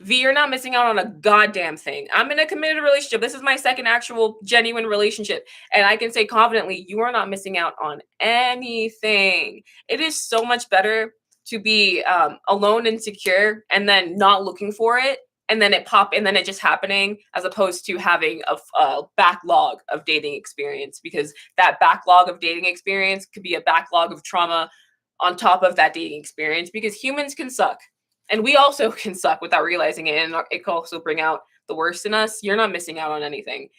V, you're not missing out on a goddamn thing. I'm in a committed relationship. This is my second actual genuine relationship. And I can say confidently, you are not missing out on anything. It is so much better to be alone and secure and then not looking for it and then it just happening as opposed to having a backlog of dating experience, because that backlog of dating experience could be a backlog of trauma on top of that dating experience, because humans can suck and we also can suck without realizing it, and it can also bring out the worst in us. You're not missing out on anything.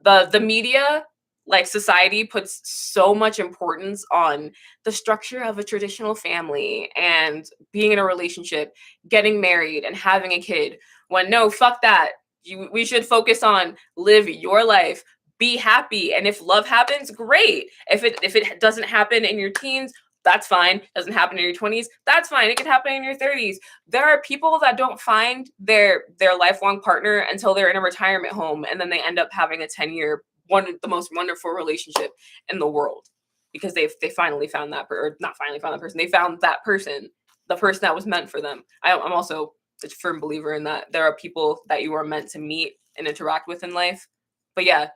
The media, like society, puts so much importance on the structure of a traditional family and being in a relationship, getting married and having a kid, when no, fuck that. We should focus on live your life, be happy, and if love happens, great. If it doesn't happen in your teens, that's fine. Doesn't happen in your 20s, that's fine. It can happen in your 30s. There are people that don't find their lifelong partner until they're in a retirement home, and then they end up having a 10-year, one of the most wonderful relationship in the world, because they finally found or not finally found that person. They found that person, the person that was meant for them. I'm also a firm believer in that. There are people that you are meant to meet and interact with in life. But yeah,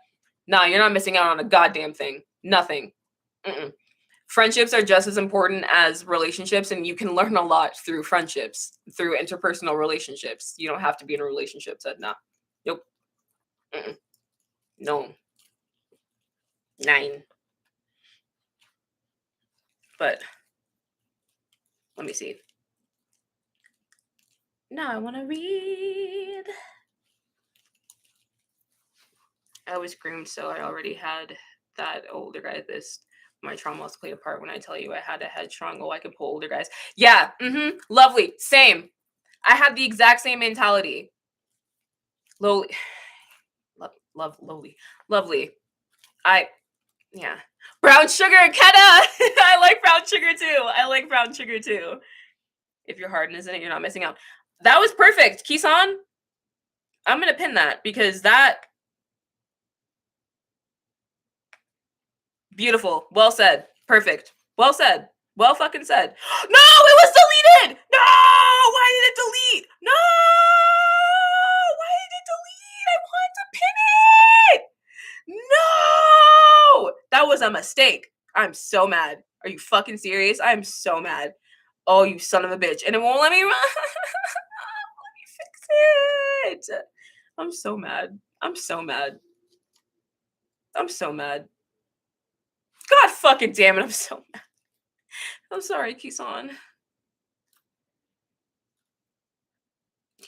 nah, you're not missing out on a goddamn thing. Nothing. Mm-mm. Friendships are just as important as relationships, and you can learn a lot through friendships, through interpersonal relationships. You don't have to be in a relationship to nah. Nope. Mm-mm. No. 9. But let me see. Now I want to read. I was groomed, so I already had that older guy. This my trauma was played a part when I tell you I had a headstrong. Oh, I could pull older guys. Yeah. Lovely. Same. I had the exact same mentality. Lowly. Love, lowly. Lovely. Yeah. Brown sugar, Kenna! I like brown sugar too. I like brown sugar too. If your heart isn't it, you're not missing out. That was perfect. Kisan, I'm going to pin that because that. Beautiful. Well said. Perfect. Well said. Well fucking said. No, it was deleted! No! Why did it delete? No! Why did it delete? I want to pin it! No! That was a mistake. I'm so mad. Are you fucking serious? I'm so mad. Oh, you son of a bitch. And it won't let me run. Let me fix it. I'm so mad. I'm so mad. I'm so mad. God fucking damn it. I'm so mad. I'm sorry, Kisan.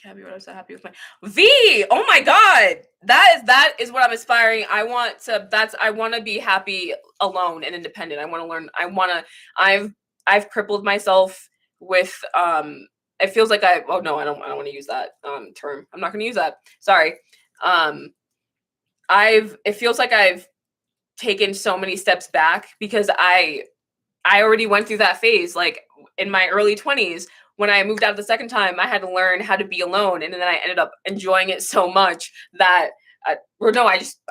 Happy, what I'm so happy with my V. Oh my god, that is what I'm aspiring. I want to be happy alone and independent. I want to learn. I've crippled myself with It feels like oh no, I don't want to use that term. I'm not going to use that. Sorry. It feels like I've taken so many steps back because I already went through that phase, like in my early 20s, when I moved out the second time, I had to learn how to be alone, and then I ended up enjoying it so much that, I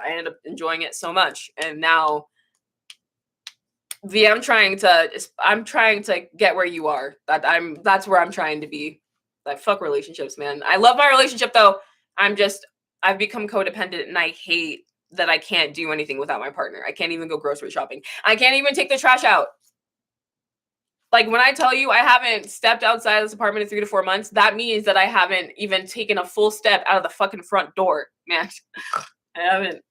ended up enjoying it so much, and now, I'm trying to get where you are. That's where I'm trying to be. Like, fuck relationships, man. I love my relationship though. I've become codependent, and I hate that I can't do anything without my partner. I can't even go grocery shopping. I can't even take the trash out. Like, when I tell you I haven't stepped outside of this apartment in 3 to 4 months, that means that I haven't even taken a full step out of the fucking front door, man. I haven't.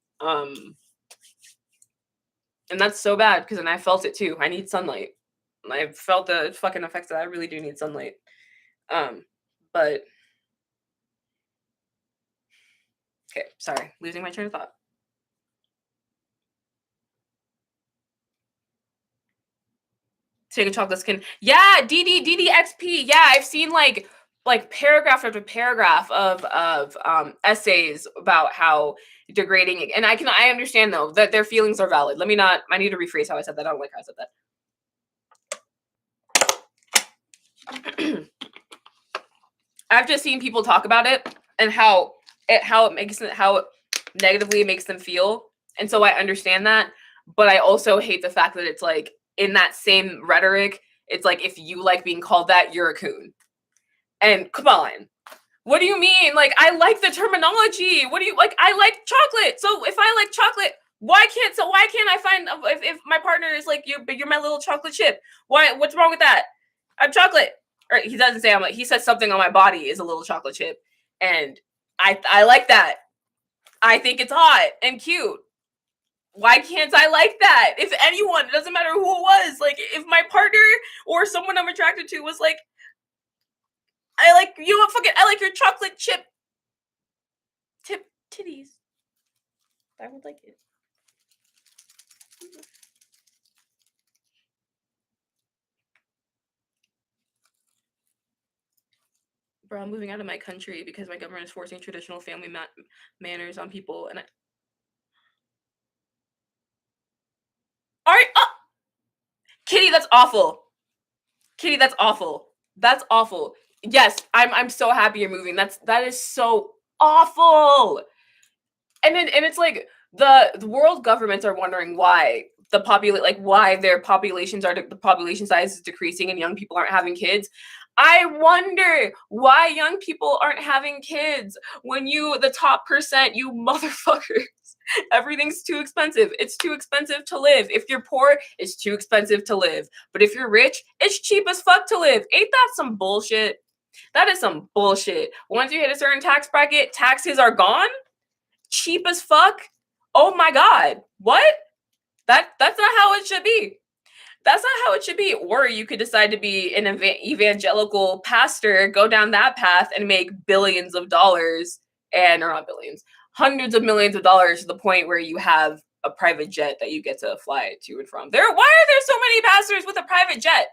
And that's so bad because then I felt it too. I need sunlight. I felt the fucking effects that I really do need sunlight. But okay, sorry, losing my train of thought. Take a chocolate skin. Yeah, DDXP. Yeah, I've seen like paragraph after paragraph of essays about how degrading, and I understand though that their feelings are valid. I need to rephrase how I said that. I don't like how I said that. I've just seen people talk about it and how negatively it makes them feel. And so I understand that, but I also hate the fact that it's like in that same rhetoric, it's like if you like being called that, you're a coon. And come on. What do you mean? Like, I like the terminology. What do you like? I like chocolate. So if I like chocolate, why can't I find if my partner is like you're my little chocolate chip? What's wrong with that? I'm chocolate. Or he doesn't say I'm like, he says something on my body is a little chocolate chip. And I like that. I think it's hot and cute. Why can't I like that? If anyone, it doesn't matter who it was. Like, if my partner or someone I'm attracted to was like, I like your chocolate chip titties, I would like it. Bro, I'm moving out of my country because my government is forcing traditional family manners on people, and Kitty, that's awful. Kitty, that's awful. That's awful. Yes, I'm so happy you're moving. That is so awful. And it's like the world governments are wondering why why the population size is decreasing and young people aren't having kids. I wonder why young people aren't having kids when the top percent, you motherfuckers. Everything's too expensive. It's too expensive to live. If you're poor, it's too expensive to live. But if you're rich, it's cheap as fuck to live. Ain't that some bullshit? That is some bullshit. Once you hit a certain tax bracket, taxes are gone? Cheap as fuck? Oh my god. What? That's not how it should be. That's not how it should be. Or you could decide to be an evangelical pastor, go down that path and make billions of dollars, or not billions, hundreds of millions of dollars to the point where you have a private jet that you get to fly to and from. Why are there so many pastors with a private jet?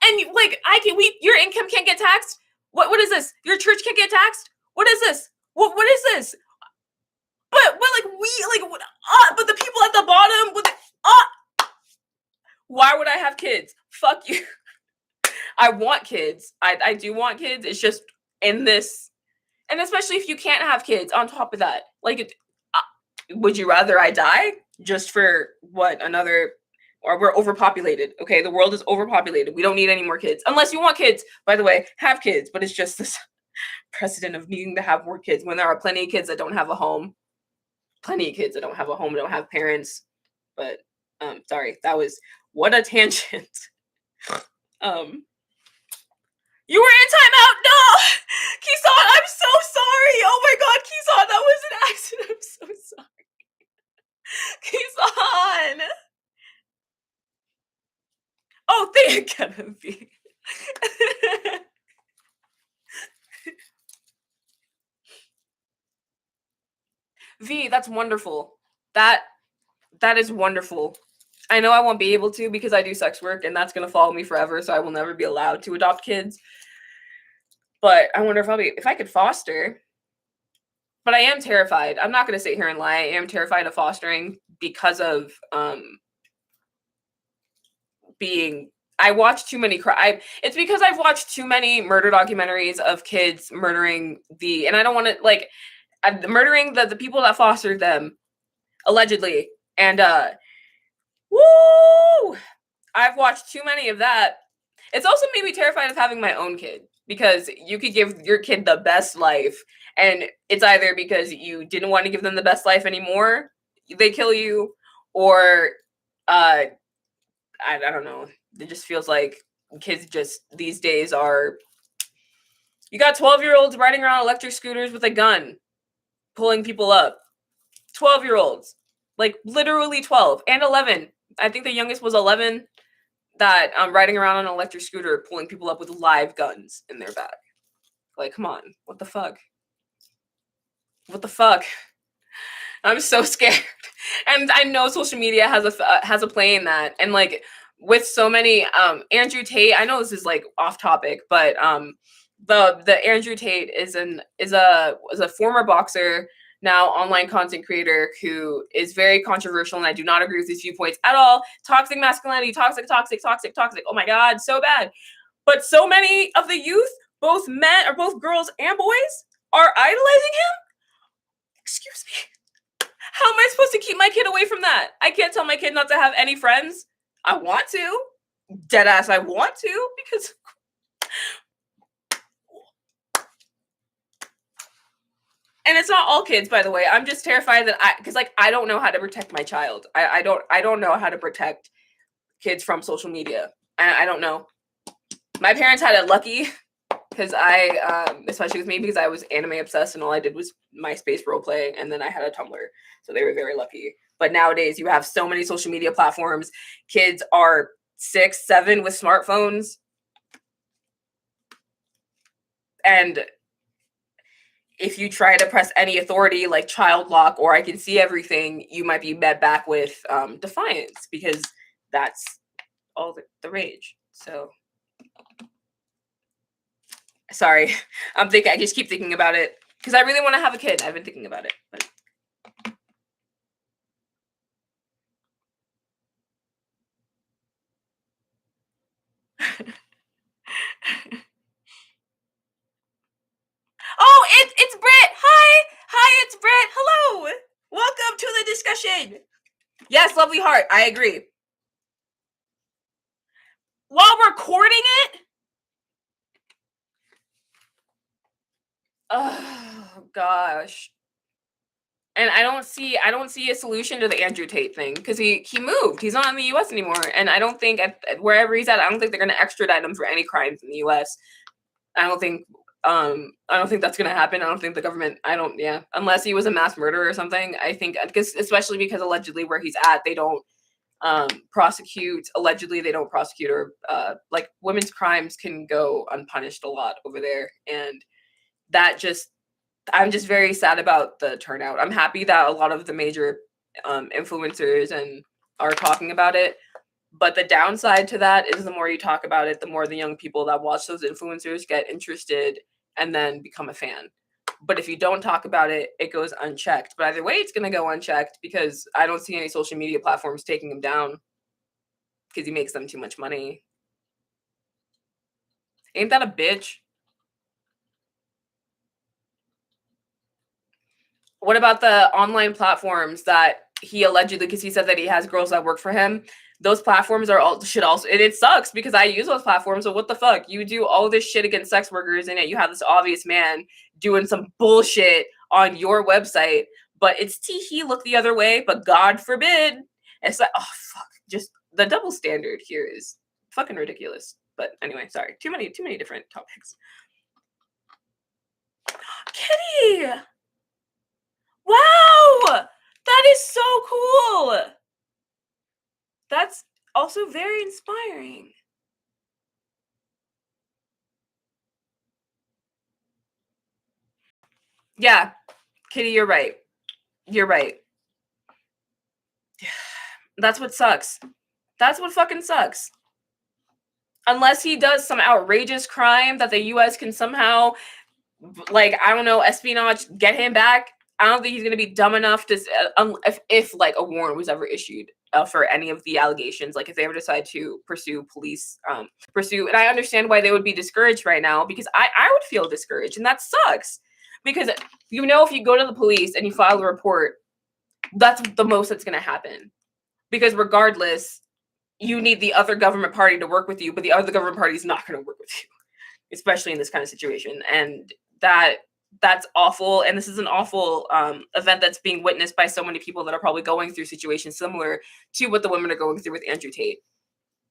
And like your income can't get taxed? What is this? Your church can't get taxed? What is this? What is this? But but the people at the bottom why would I have kids? Fuck you. I want kids. I do want kids. It's just in this, and especially if you can't have kids on top of that. Like, would you rather I die just for or we're overpopulated. Okay, the world is overpopulated. We don't need any more kids. Unless you want kids, by the way, have kids, but it's just this precedent of needing to have more kids when there are plenty of kids that don't have a home. Plenty of kids that don't have a home, don't have parents. But sorry, that was what a tangent. You were in timeout. No, Kisan, I'm so sorry. Oh my god, Kisan, that was an accident. I'm so sorry. Kisan. Oh, thank you, V. V, that's wonderful. That is wonderful. I know I won't be able to because I do sex work and that's going to follow me forever, so I will never be allowed to adopt kids. But I wonder if I could foster. But I am terrified. I'm not going to sit here and lie. I am terrified of fostering because of being I watch too many it's because I've watched too many murder documentaries of kids murdering and I don't want to like murdering the people that fostered them allegedly. And woo! I've watched too many of that. It's also made me terrified of having my own kid because you could give your kid the best life, and it's either because you didn't want to give them the best life anymore, they kill you, or I don't know. It just feels like kids just these days are. You got 12-year-olds riding around electric scooters with a gun, pulling people up. 12-year-olds, like literally 12 and 11. I think the youngest was 11. That riding around on an electric scooter, pulling people up with live guns in their back. Like, come on, what the fuck? What the fuck? I'm so scared, and I know social media has a play in that, and like with so many Andrew Tate. I know this is like off topic, but the Andrew Tate is a former boxer, now online content creator who is very controversial, and I do not agree with his viewpoints at all. Toxic masculinity, toxic. Oh my god, so bad. But so many of the youth, both men or both girls and boys, are idolizing him. Excuse me. How am I supposed to keep my kid away from that? I can't tell my kid not to have any friends. I want to. Deadass, I want to, because and it's not all kids, by the way. I'm just terrified that because like I don't know how to protect my child. I don't know how to protect kids from social media. I don't know. My parents had it lucky because especially with me, because I was anime obsessed and all I did was MySpace roleplay, and then I had a Tumblr, so they were very lucky. But nowadays, you have so many social media platforms. Kids are 6, 7 with smartphones, and if you try to press any authority like child lock or I can see everything, you might be met back with defiance, because that's all the rage. So sorry, I just keep thinking about it because I really want to have a kid. I've been thinking about it, but oh, it's Britt. Hi, it's Britt. Hello, welcome to the discussion. Yes, lovely heart. I agree. While recording it. Oh gosh. And I don't see a solution to the Andrew Tate thing because he moved. He's not in the U.S. anymore, and I don't think at wherever he's at, I don't think they're going to extradite him for any crimes in the U.S. I don't think that's going to happen. I don't think the government. Unless he was a mass murderer or something. I think especially because allegedly where he's at, they don't prosecute. Allegedly, they don't prosecute or like women's crimes can go unpunished a lot over there, and that just. I'm just very sad about the turnout. I'm happy that a lot of the major influencers and are talking about it. But the downside to that is the more you talk about it, the more the young people that watch those influencers get interested and then become a fan. But if you don't talk about it, it goes unchecked. But either way, it's going to go unchecked because I don't see any social media platforms taking him down because he makes them too much money. Ain't that a bitch? What about the online platforms that he allegedly, because he said that he has girls that work for him, those platforms should also, and it sucks because I use those platforms. So what the fuck? You do all this shit against sex workers, and yet you have this obvious man doing some bullshit on your website, but it's he look the other way, but God forbid. It's like, oh fuck, just the double standard here is fucking ridiculous. But anyway, sorry, too many different topics. Kitty! Wow! That is so cool! That's also very inspiring. Yeah, Kitty, you're right. You're right. That's what sucks. That's what fucking sucks. Unless he does some outrageous crime that the US can somehow, like, I don't know, espionage, get him back, I don't think he's gonna be dumb enough to if like a warrant was ever issued for any of the allegations, like if they ever decide to pursue police pursue. And I understand why they would be discouraged right now, because I would feel discouraged, and that sucks. Because if you go to the police and you file a report, that's the most that's gonna happen. Because regardless, you need the other government party to work with you, but the other government party is not going to work with you, especially in this kind of situation. And that's awful. And this is an awful event that's being witnessed by so many people that are probably going through situations similar to what the women are going through with Andrew Tate.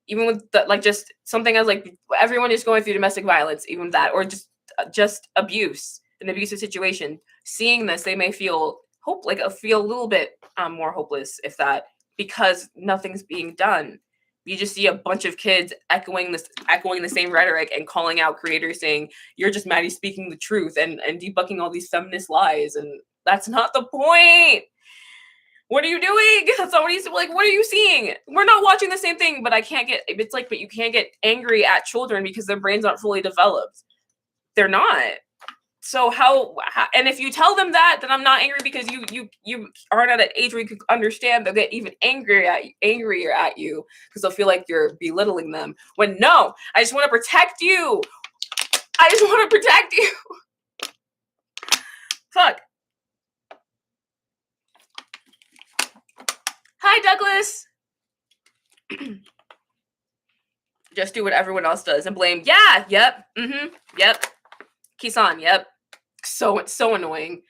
Even with like just something as like everyone is going through domestic violence, even that, or just abuse, an abusive situation. Seeing this, they may feel feel a little bit more hopeless, if that, because nothing's being done. You just see a bunch of kids echoing the same rhetoric and calling out creators, saying you're just Maddie speaking the truth and debunking all these feminist lies, and that's not the point. What are you doing? Somebody's like, what are you seeing? We're not watching the same thing, but but you can't get angry at children because their brains aren't fully developed. They're not. So how and if you tell them that, then I'm not angry because you aren't at an age where you can understand. They'll get even angrier at you because they'll feel like you're belittling them. When no, I just want to protect you. I just want to protect you. Fuck. Hi, Douglas. Just do what everyone else does and blame. Yeah. Yep. Yep. Kisan. Yep. So annoying.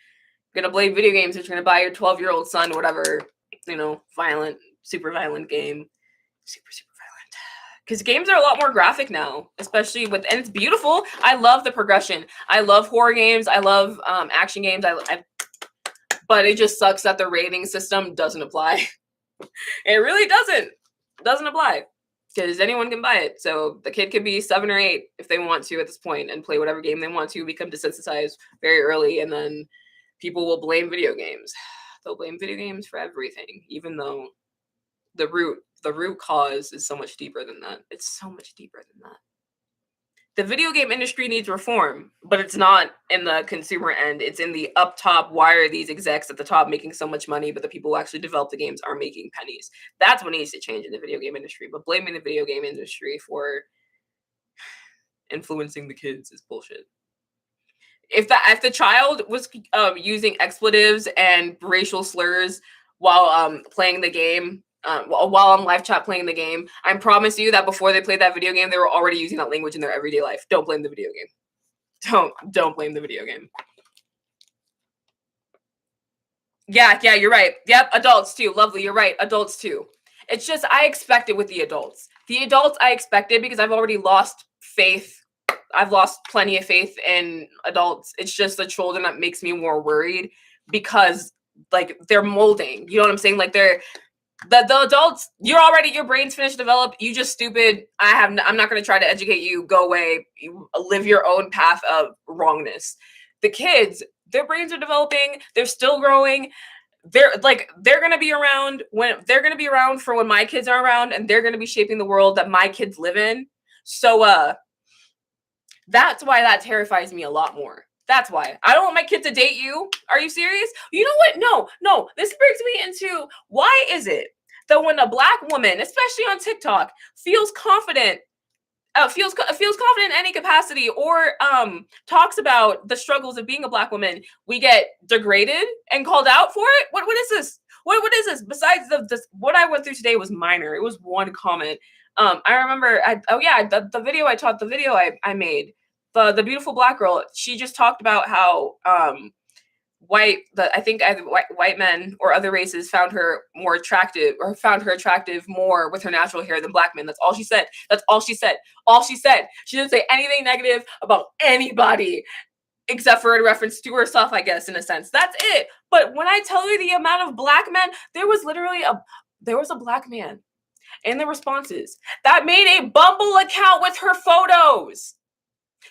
Gonna blame video games that you're gonna buy your 12-year-old son whatever, violent, super violent game. Super violent. Because games are a lot more graphic now, especially and it's beautiful. I love the progression. I love horror games. I love action games. But it just sucks that the rating system doesn't apply. It really doesn't apply. Because anyone can buy it. So the kid could be 7 or 8 if they want to at this point and play whatever game they want to, become desensitized very early, and then people will blame video games. They'll blame video games for everything, even though the root cause is so much deeper than that. It's so much deeper than that. The video game industry needs reform, but it's not in the consumer end. It's in the up top. Why are these execs at the top making so much money, but the people who actually develop the games are making pennies? That's what needs to change in the video game industry. But blaming the video game industry for influencing the kids is bullshit. If the child was using expletives and racial slurs while playing the game, while on live chat playing the game, I promise you that before they played that video game, they were already using that language in their everyday life. Don't blame the video game. Don't blame the video game. Yeah, you're right. Yep, adults too. Lovely, you're right. Adults too. It's just I expected with the adults. The adults I expected because I've already lost faith. I've lost plenty of faith in adults. It's just the children that makes me more worried because like they're molding. You know what I'm saying? Like they're the adults, your brain's finished developed. You just stupid. I'm not going to try to educate you. Go away. You live your own path of wrongness. The kids, their brains are developing. They're still growing. They're going to be around for when my kids are around, and they're going to be shaping the world that my kids live in. So, that's why that terrifies me a lot more. That's why. I don't want my kid to date you. Are you serious? You know what? No. This brings me into why is it that when a Black woman, especially on TikTok, feels confident in any capacity or talks about the struggles of being a Black woman, we get degraded and called out for it? What is this? What is this? Besides what I went through today was minor. It was one comment. I remember, the video I made, the beautiful Black girl, she just talked about how white men or other races found her attractive more with her natural hair than Black men. That's all she said. She didn't say anything negative about anybody except for in reference to herself, I guess, in a sense. That's it. But when I tell you the amount of Black men, there was a Black man in the responses that made a Bumble account with her photos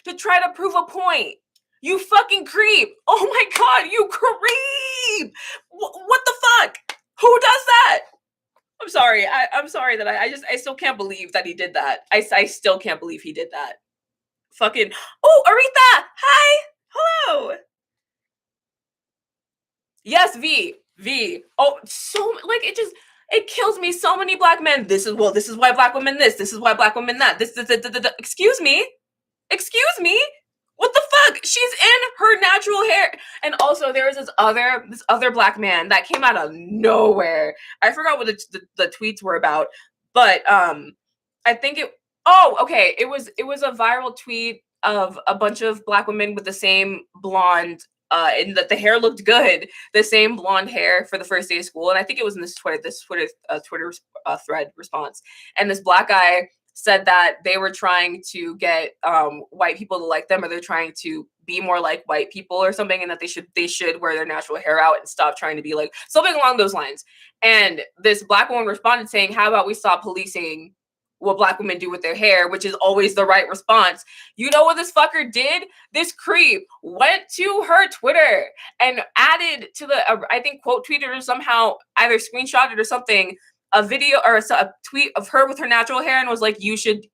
to try to prove a point. You fucking creep. Oh my God, you creep. What the fuck? Who does that? I'm sorry. I'm sorry that I still can't believe that he did that. I still can't believe he did that. Fucking, oh, Aretha. Hi. Hello. Yes, V. Oh, so like it kills me. So many black men. This is why black women this. This is why black women that. Excuse me. Excuse me. What the fuck? She's in her natural hair. And also there was this other black man that came out of nowhere. I forgot what the tweets were about, but I think it oh, okay. It was a viral tweet of a bunch of black women with the same blonde and that the hair looked good, the same blonde hair for the first day of school. And I think it was in this Twitter thread response. And this black guy said that they were trying to get white people to like them, or they're trying to be more like white people or something, and that they should wear their natural hair out and stop trying to be like something along those lines. And this black woman responded saying, "How about we stop policing what black women do with their hair," which is always the right response. You know what this fucker did? This creep went to her Twitter and added to the, I think, quote tweeted or somehow either screenshotted or something, a video or a tweet of her with her natural hair, and was like, you should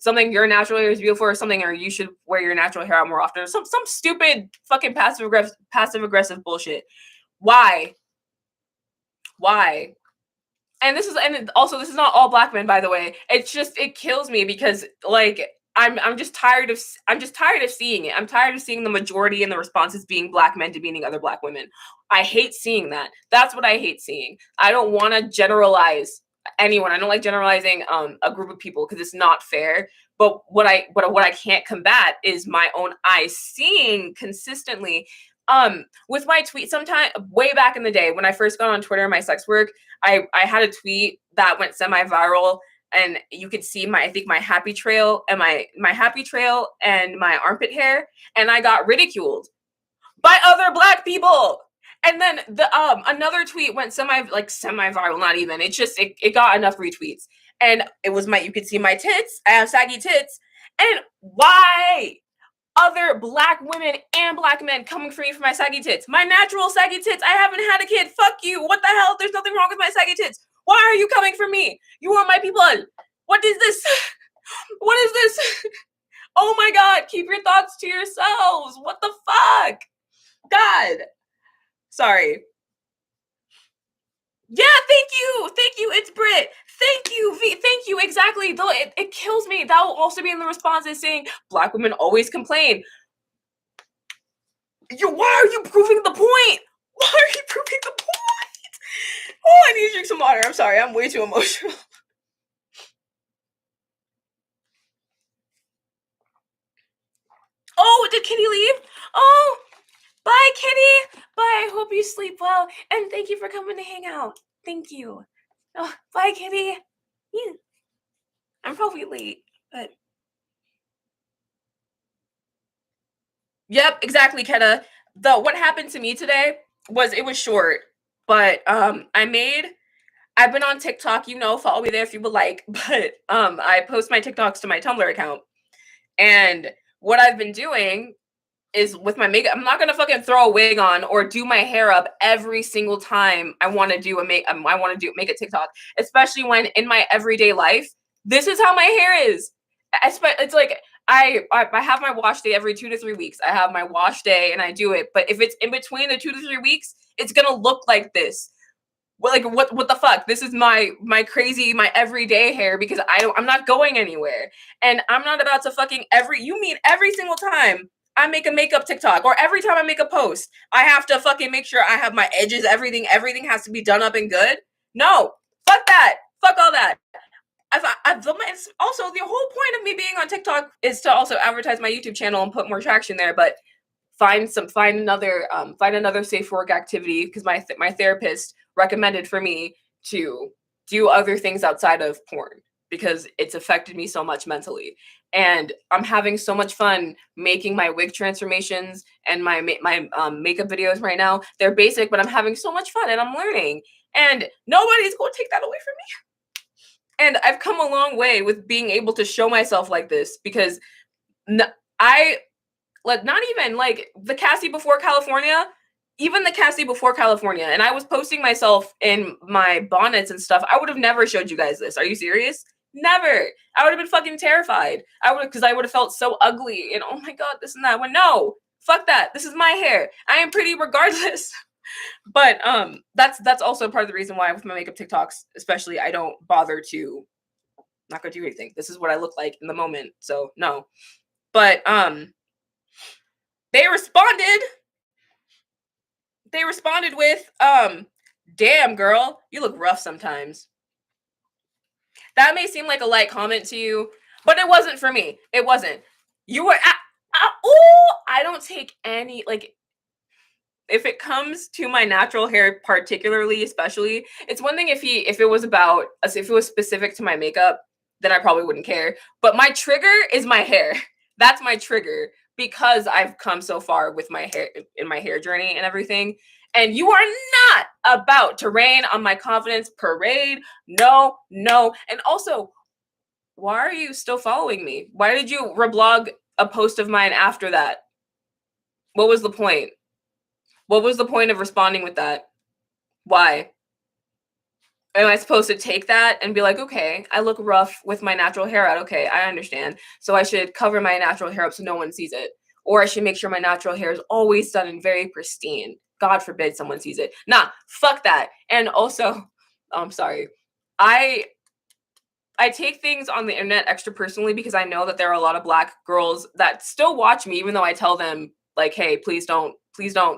something, your natural hair is beautiful or something, or you should wear your natural hair out more often, or some stupid fucking passive aggressive bullshit. Why? And also this is not all black men, by the way. It's just, it kills me because like I'm just tired of seeing it. I'm tired of seeing the majority in the responses being black men demeaning other black women. I hate seeing that. That's what I hate seeing. I don't want to generalize anyone. I don't like generalizing a group of people because it's not fair. But what I can't combat is my own eyes seeing consistently with my tweet sometime way back in the day when I first got on Twitter, my sex work, I had a tweet that went semi-viral, and you could see I think my happy trail and my happy trail and my armpit hair, and I got ridiculed by other black people. And then the another tweet went semi-viral, not even. It got enough retweets. And it was you could see my tits. I have saggy tits. And why? Other black women and black men coming for me for my saggy tits. My natural saggy tits. I haven't had a kid. Fuck you. What the hell? There's nothing wrong with my saggy tits. Why are you coming for me? You are my people. What is this? What is this? Oh my God. Keep your thoughts to yourselves. What the fuck? God. Sorry. Yeah, thank you. Thank you. It's Brit. Thank you, V. Thank you. Exactly. Though it kills me. That will also be in the responses saying black women always complain. Why are you proving the point? Why are you proving the point? Oh, I need to drink some water. I'm sorry. I'm way too emotional. Oh, did Kitty leave? Oh, bye, Kitty. Bye. I hope you sleep well. And thank you for coming to hang out. Thank you. Oh, bye, Kitty. Yeah. I'm probably late, but. Yep, exactly, Kenna. What happened to me today was, it was short, but I've been on TikTok, follow me there if you would like, but I post my TikToks to my Tumblr account. And what I've been doing is with my makeup, I'm not gonna fucking throw a wig on or do my hair up every single time I want to make a TikTok, especially when in my everyday life, this is how my hair is. It's like I have my wash day every 2 to 3 weeks. I have my wash day and I do it, but if it's in between the 2 to 3 weeks, it's gonna look like this. What the fuck? This is my everyday hair because I'm not going anywhere, and I'm not about to fucking every single time I make a makeup TikTok or every time I make a post, I have to fucking make sure I have my edges, everything has to be done up and good. No, fuck that, fuck all that. Also, the whole point of me being on TikTok is to also advertise my YouTube channel and put more traction there, but find another safe work activity, because my therapist recommended for me to do other things outside of porn because it's affected me so much mentally. And I'm having so much fun making my wig transformations and my makeup videos right now. They're basic, but I'm having so much fun and I'm learning. And nobody's going to take that away from me. And I've come a long way with being able to show myself like this, because I like, not even like the Cassie before California, even the Cassie before California, and I was posting myself in my bonnets and stuff, I would have never showed you guys this. Are you serious? Never. I would have been fucking terrified. Because I would have felt so ugly and oh my God, this and that. When no, Fuck that. This is my hair. I am pretty regardless. But that's also part of the reason why with my makeup TikToks, especially, I don't bother to not gonna do anything. This is what I look like in the moment. So no. But they responded. They responded with, damn girl, you look rough sometimes. That may seem like a light comment to you, but it wasn't for me. It wasn't. You were I don't take any, like, if it comes to my natural hair particularly, especially, it's one thing if it was about if it was specific to my makeup, then I probably wouldn't care. But my trigger is my hair. That's my trigger because I've come so far with my hair in my hair journey and everything. And you are not about to rain on my confidence parade. No, no. And also, why are you still following me? Why did you reblog a post of mine after that? What was the point? What was the point of responding with that? Why? Am I supposed to take that and be like, okay, I look rough with my natural hair out. Okay, I understand. So I should cover my natural hair up so no one sees it. Or I should make sure my natural hair is always done and very pristine. God forbid someone sees it. Nah, fuck that. And also, I'm sorry. I take things on the internet extra personally because I know that there are a lot of Black girls that still watch me, even though I tell them, like, hey, please don't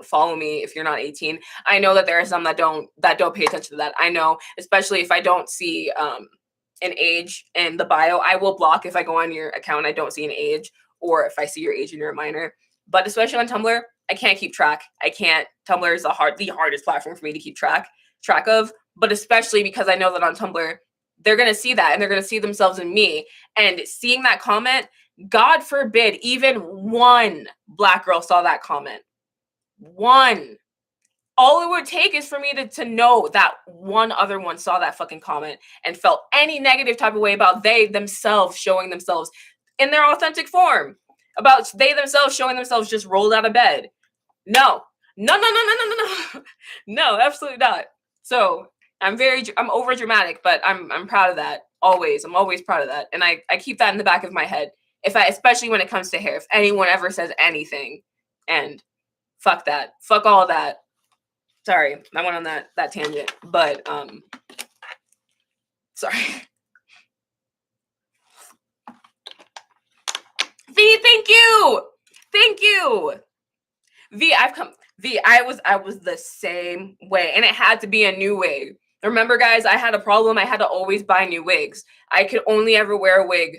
follow me if you're not 18. I know that there are some that don't pay attention to that. I know, especially if I don't see an age in the bio, I will block if I go on your account, I don't see an age, or if I see your age and you're a minor. But especially on Tumblr, I can't keep track. I can't. Tumblr is the hardest platform for me to keep track of. But especially because I know that on Tumblr, they're going to see that and they're going to see themselves in me. And seeing that comment, God forbid, even one Black girl saw that comment. One. All it would take is for me to know that one other one saw that fucking comment and felt any negative type of way about they themselves showing themselves in their authentic form, about they themselves showing themselves just rolled out of bed. No. No, no, no, no, no, no, no. No, absolutely not. So I'm over dramatic, but I'm proud of that. Always. I'm always proud of that. And I keep that in the back of my head. Especially when it comes to hair, if anyone ever says anything, and fuck that. Fuck all that. Sorry, I went on that tangent, but sorry. V, thank you. Thank you. V, I was the same way, and it had to be a new wig. Remember, guys, I had a problem. I had to always buy new wigs. I could only ever wear a wig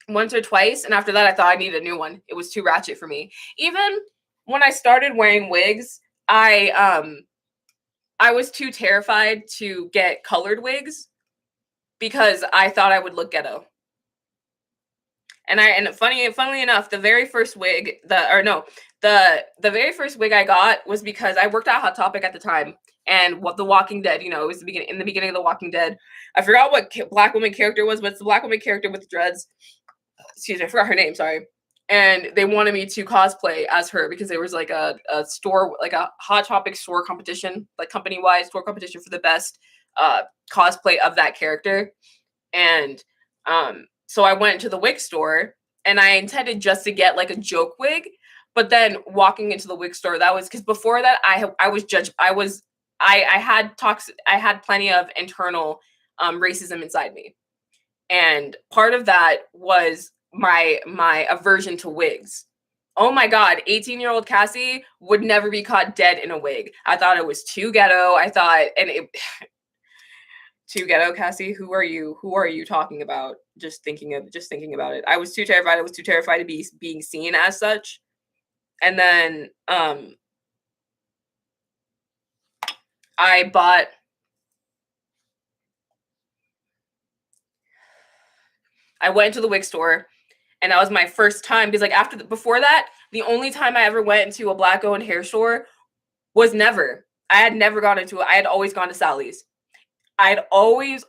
once or twice, and after that, I thought I needed a new one. It was too ratchet for me. Even when I started wearing wigs, I was too terrified to get colored wigs because I thought I would look ghetto. And funnily enough, the very first wig, the very first wig I got was because I worked at Hot Topic at the time, and what The Walking Dead, it was in the beginning of The Walking Dead. I forgot what Black woman character was, but it's the Black woman character with the dreads. Excuse me, I forgot her name. Sorry. And they wanted me to cosplay as her because there was like a store, like a Hot Topic store competition, like company-wide store competition for the best cosplay of that character. And so I went to the wig store and I intended just to get like a joke wig, but then walking into the wig store, that was because before that I had plenty of internal racism inside me. And part of that was my aversion to wigs. Oh my God, 18-year-old Cassie would never be caught dead in a wig. I thought it was too ghetto. Too ghetto, Cassie. Who are you talking about? Just thinking about it. I was too terrified. I was too terrified to be being seen as such. And then I went to the wig store, and that was my first time because before that, the only time I ever went into a Black owned hair store was never. I had never gone into it. I had always gone to Sally's. I had always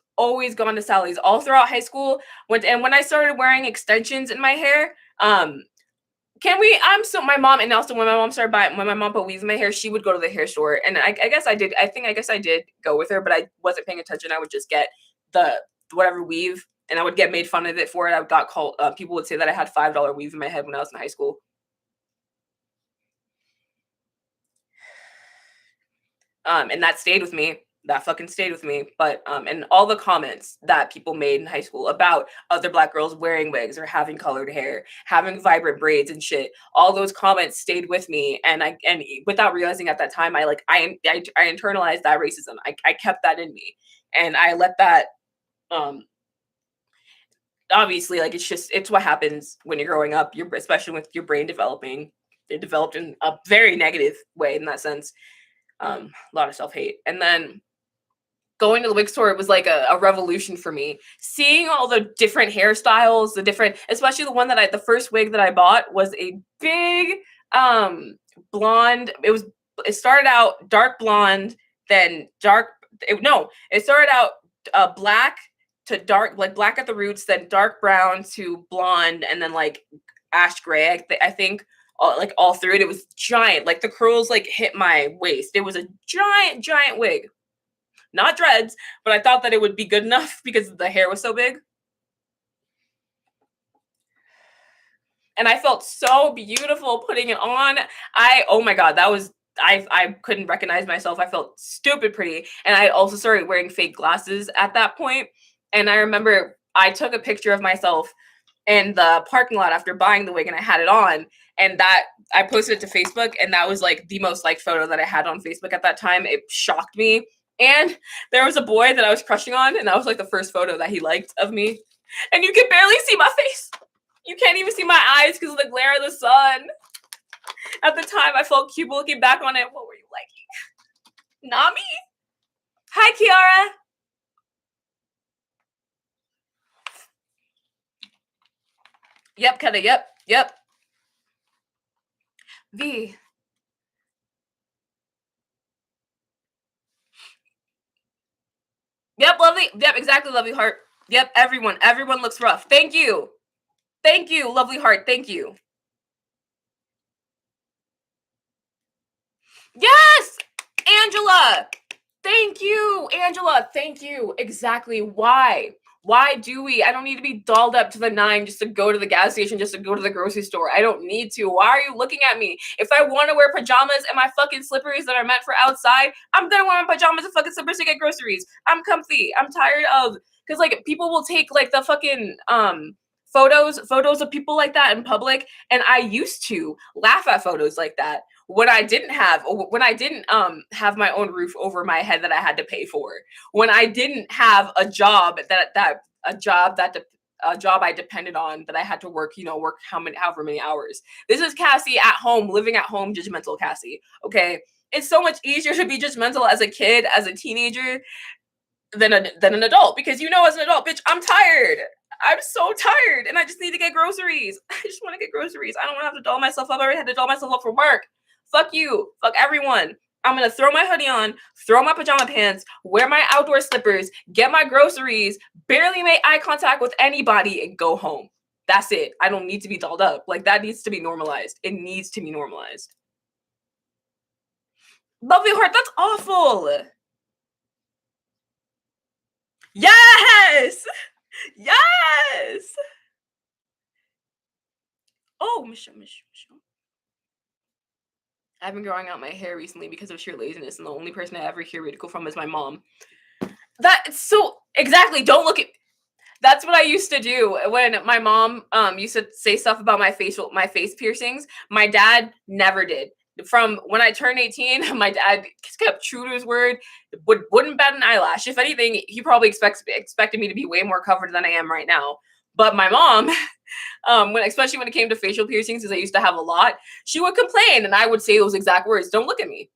gone to Sally's all throughout high school. When I started wearing extensions in my hair, my mom, and also when my mom put weaves in my hair, she would go to the hair store, and I guess I did. I guess I did go with her, but I wasn't paying attention. I would just get the whatever weave, and I would get made fun of it for it. I got called. People would say that I had $5 weave in my head when I was in high school. And that stayed with me. That fucking stayed with me. But and all the comments that people made in high school about other black girls wearing wigs or having colored hair, having vibrant braids and shit, all those comments stayed with me. And without realizing at that time, I internalized that racism. I kept that in me, and I let that um obviously, like, it's what happens when you're growing up, you're especially with your brain developing. It developed in a very negative way in that sense. A lot of self-hate. And then going to the wig store, it was like a revolution for me. Seeing all the different hairstyles, the different, especially the first wig that I bought was a big blonde. It started out dark blonde, then it started out black to dark, like black at the roots, then dark brown to blonde, and then like ash gray. I think all through it. It was giant. Like the curls like hit my waist. It was a giant wig. Not dreads, but I thought that it would be good enough because the hair was so big. And I felt so beautiful putting it on. Oh my god, I couldn't recognize myself. I felt stupid pretty. And I also started wearing fake glasses at that point. And I remember I took a picture of myself in the parking lot after buying the wig, and I had it on, and that I posted it to Facebook, and that was like the most liked photo that I had on Facebook at that time. It shocked me. And there was a boy that I was crushing on, and that was like the first photo that he liked of me. And you can barely see my face. You can't even see my eyes because of the glare of the sun. At the time, I felt cute, but looking back on it, what were you liking? Not me. Hi, Kiara. Yep, Keta. Yep. V. Yep, lovely. Yep, exactly, lovely heart. Yep, everyone looks rough. Thank you, lovely heart. Thank you. Yes, Angela. Thank you, Angela. Thank you. Exactly. Why? Why do we? I don't need to be dolled up to the nine just to go to the gas station, just to go to the grocery store. I don't need to. Why are you looking at me? If I want to wear pajamas and my fucking slippers that are meant for outside, I'm gonna wear my pajamas and fucking slippers to get groceries. I'm comfy. I'm tired of, because like people will take like the fucking photos of people like that in public, and I used to laugh at photos like that when I didn't have my own roof over my head that I had to pay for, when I didn't have a job a job I depended on, that I had to work, work however many hours. This is Cassie at home, living at home, judgmental Cassie. Okay, it's so much easier to be judgmental as a kid, as a teenager, than an adult, because as an adult, bitch, I'm tired. I'm so tired, and I just need to get groceries. I just want to get groceries. I don't want to have to doll myself up. I already had to doll myself up for work. Fuck you. Fuck everyone. I'm gonna throw my hoodie on, throw my pajama pants, wear my outdoor slippers, get my groceries, barely make eye contact with anybody, and go home. That's it. I don't need to be dolled up. Like, that needs to be normalized. It needs to be normalized. Lovely heart, that's awful. Yes! Yes! Oh, Michelle. I've been growing out my hair recently because of sheer laziness, and the only person I ever hear ridicule from is my mom. Exactly. Don't look at. That's what I used to do when my mom used to say stuff about my face piercings. My dad never did. From when I turned 18, my dad kept true to his word. Wouldn't bat an eyelash. If anything, he probably expected me to be way more covered than I am right now. But my mom, especially when it came to facial piercings, because I used to have a lot, she would complain, and I would say those exact words: "Don't look at me.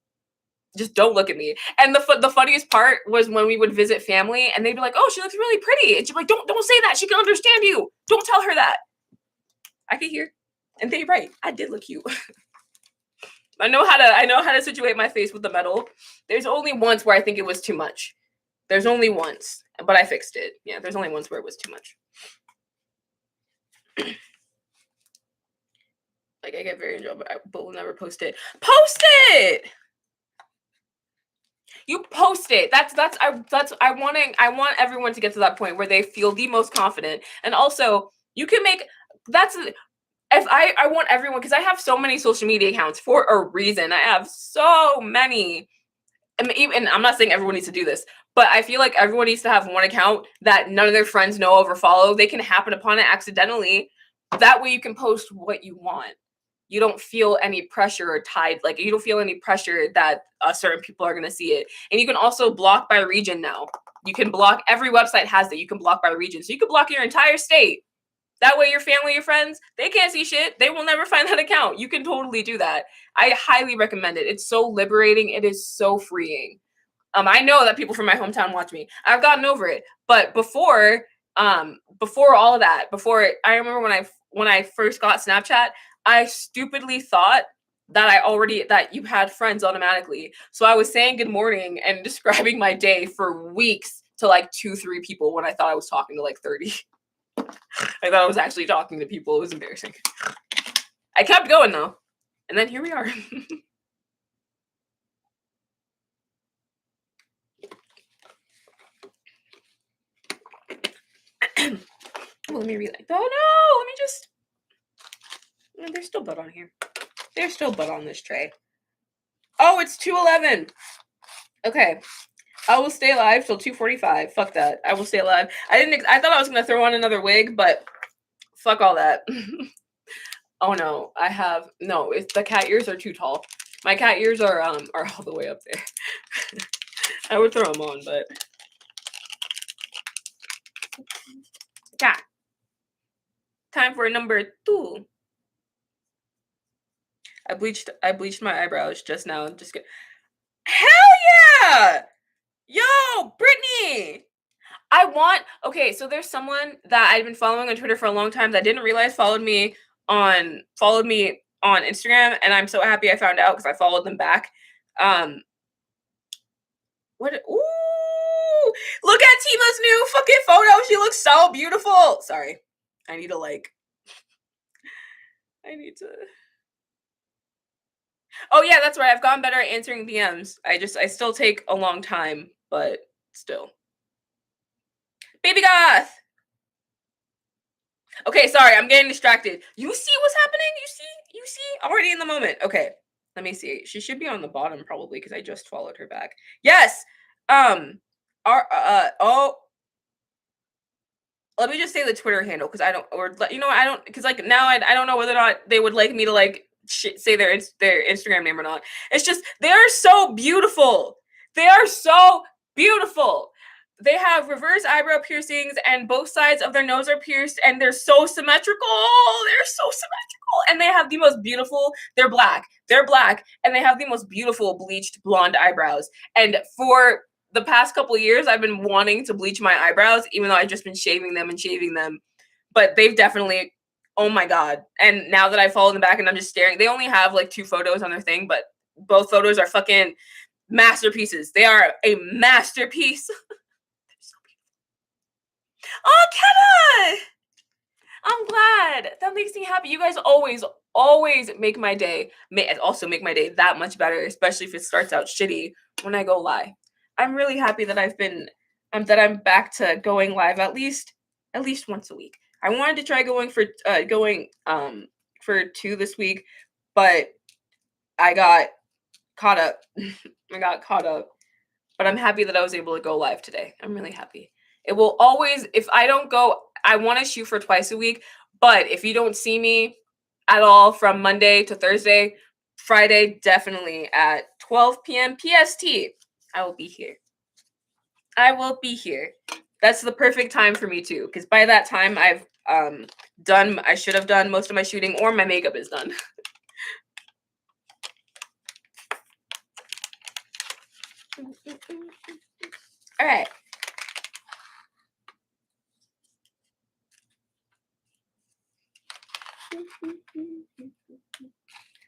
Just don't look at me." And the funniest part was when we would visit family, and they'd be like, "Oh, she looks really pretty," and she'd be like, "Don't say that. She can understand you. Don't tell her that." I could hear, and they're right. I did look cute. I know how to situate my face with the metal. There's only once where I think it was too much. There's only once, but I fixed it. Yeah, there's only once where it was too much. Like, I get very enjoyed, but will never post it. Post it. You post it. I want everyone to get to that point where they feel the most confident. And also, you can make that's if I want everyone, because I have so many social media accounts for a reason. I have so many. and I'm not saying everyone needs to do this, but I feel like everyone needs to have one account that none of their friends know of or follow. They can happen upon it accidentally. That way you can post what you want. You don't feel any pressure or tied, like you don't feel any pressure that certain people are going to see it. And you can also block by region now. You can block, every website has that. You can block by region. So you can block your entire state. That way your family, your friends, they can't see shit. They will never find that account. You can totally do that. I highly recommend it. It's so liberating. It is so freeing. I know that people from my hometown watch me. I've gotten over it. But before all of that, before I remember when I first got Snapchat, I stupidly thought that you had friends automatically. So I was saying good morning and describing my day for weeks to like 2-3 people when I thought I was talking to like 30. I thought I was actually talking to people. It was embarrassing. I kept going though. And then here we are. Let me read. Oh no! Let me just. There's still butt on here. There's still butt on this tray. Oh, it's 2:11. Okay. I will stay alive till 2:45. Fuck that. I will stay alive. I thought I was gonna throw on another wig, but fuck all that. Oh no, it's the cat ears are too tall. My cat ears are all the way up there. I would throw them on, but cat. Time for number 2. I bleached my eyebrows just now. Just get. Hell yeah! Yo, Brittany! Okay, so there's someone that I've been following on Twitter for a long time that I didn't realize followed me on Instagram, and I'm so happy I found out because I followed them back. Ooh, look at Tima's new fucking photo. She looks so beautiful. Sorry. I need to Oh yeah, that's right. I've gotten better at answering DMs. I still take a long time, but still. Baby Goth. Okay, sorry, I'm getting distracted. You see what's happening? You see? Already in the moment. Okay, let me see. She should be on the bottom probably because I just followed her back. Yes. Let me just say the Twitter handle because I don't, or I don't, because like now I don't know whether or not they would like me to like say their Instagram name or not. It's just they are so beautiful. They are so beautiful. They have reverse eyebrow piercings and both sides of their nose are pierced and they're so symmetrical. They're so symmetrical. And they have the most beautiful, they're black and they have the most beautiful bleached blonde eyebrows. And for the past couple of years, I've been wanting to bleach my eyebrows, even though I've just been shaving them. But they've definitely, oh my God. And now that I follow them back and I'm just staring, they only have like 2 photos on their thing, but both photos are fucking masterpieces. They are a masterpiece. Oh, Kenna! I'm glad. That makes me happy. You guys always make my day. Also make my day that much better, especially if it starts out shitty when I go live. I'm really happy that I'm back to going live at least once a week. I wanted to try going for 2 this week, but I got caught up. But I'm happy that I was able to go live today. I'm really happy. It will always, if I don't go, I want to shoot for twice a week, but if you don't see me at all from Monday to Thursday, Friday, definitely at 12 p.m. PST, I will be here. That's the perfect time for me too, because by that time I should have done most of my shooting or my makeup is done. All right.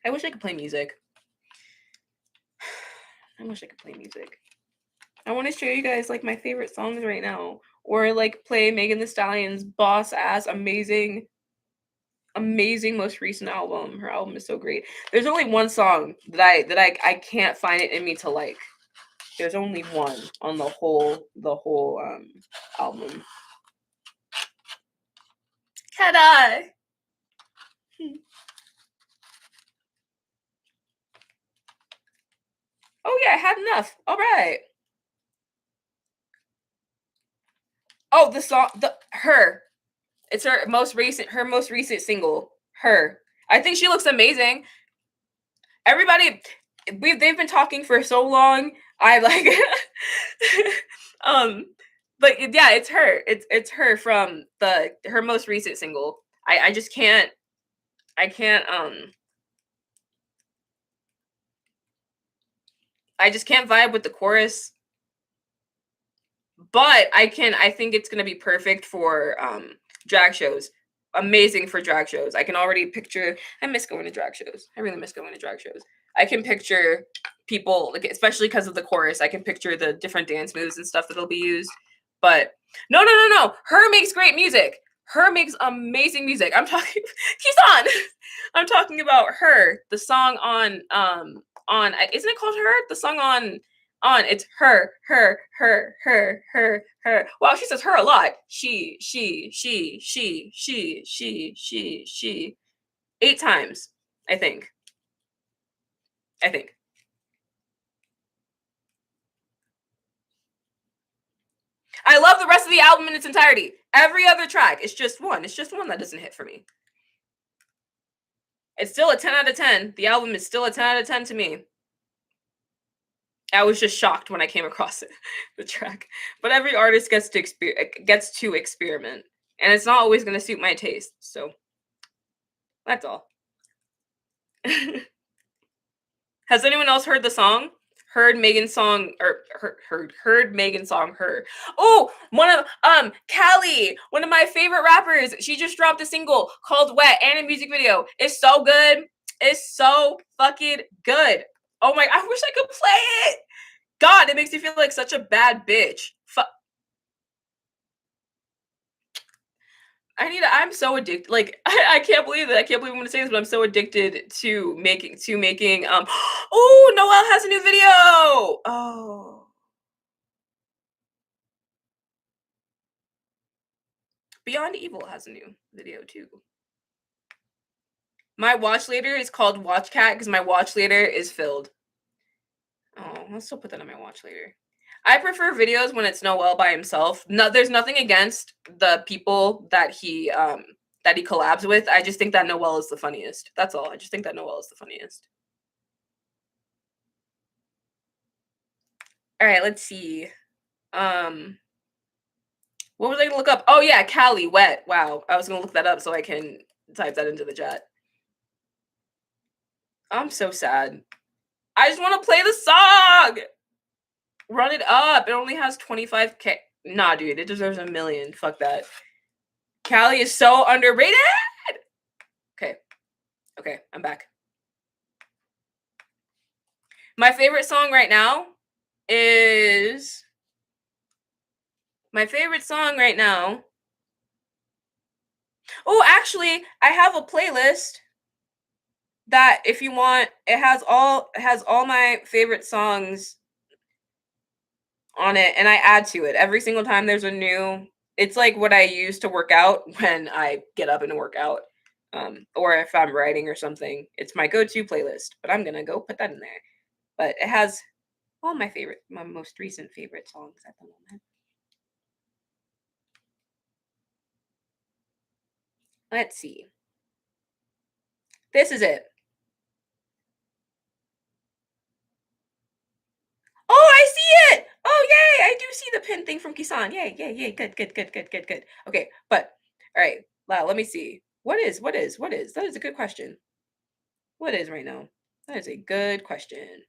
I wish I could play music. I want to show you guys like my favorite songs right now, or like play Megan Thee Stallion's boss ass amazing most recent album. Her album is so great. There's only one song that I can't find it in me to like. There's only one on the whole album. Can I? Oh yeah, I had enough. All right. Oh, the song, the her. It's her most recent single. Her. I think she looks amazing. Everybody, they've been talking for so long. I like, um, but yeah, it's her. It's her from the her most recent single. I just can't. I can't. I just can't vibe with the chorus. But I think it's gonna be perfect for drag shows. Amazing for drag shows. I can already picture. I miss going to drag shows. I really miss going to drag shows. I can picture people, like, especially because of the chorus. I can picture the different dance moves and stuff that'll be used. But no, no, no, no. Her makes great music. Her makes amazing music. I'm talking Kisan. I'm talking about her. The song on isn't it called Her? The song on it's her. Wow, she says her a lot. She 8 times, I think. I think. I love the rest of the album in its entirety. Every other track, it's just one. It's just one that doesn't hit for me. It's still a 10 out of 10. The album is still a 10 out of 10 to me. I was just shocked when I came across it, the track. But every artist gets to experiment, and it's not always going to suit my taste. So that's all. Has anyone else heard the song? Heard Megan's song or heard Megan's song Her. Oh, one of Callie, one of my favorite rappers. She just dropped a single called Wet and a music video. It's so good. It's so fucking good. Oh my, I wish I could play it. God, it makes me feel like such a bad bitch. I'm so addicted. Like, I can't believe it. I can't believe I'm gonna say this, but I'm so addicted to making oh, Noelle has a new video. Oh. Beyond Evil has a new video too. My watch later is called Watch Cat because my watch later is filled. Oh, I'll still put that on my watch later. I prefer videos when it's Noelle by himself. No, there's nothing against the people that he collabs with. I just think that Noelle is the funniest. That's all. I just think that Noelle is the funniest. All right, let's see. What was I gonna look up? Oh yeah, Cali Wet. Wow, I was gonna look that up so I can type that into the chat. I'm so sad. I just want to play the song. Run it up. It only has 25K. Nah, dude, it deserves 1,000,000. Fuck that. Cali is so underrated. Okay. Okay, I'm back. My favorite song right now is Oh, actually, I have a playlist that if you want, it has all my favorite songs on it, and I add to it every single time there's a new. It's like what I use to work out when I get up and work out, or if I'm writing or something. It's my go-to playlist, but I'm gonna go put that in there. But it has all my most recent favorite songs at the moment. Let's see. This is it. Oh, I see it. Oh, yay. I do see the pin thing from Kisan. Yay, yay, yay. Good, good, good, good, good, good. Okay, but all right. Wow, let me see. What is? That is a good question. What is right now? That is a good question.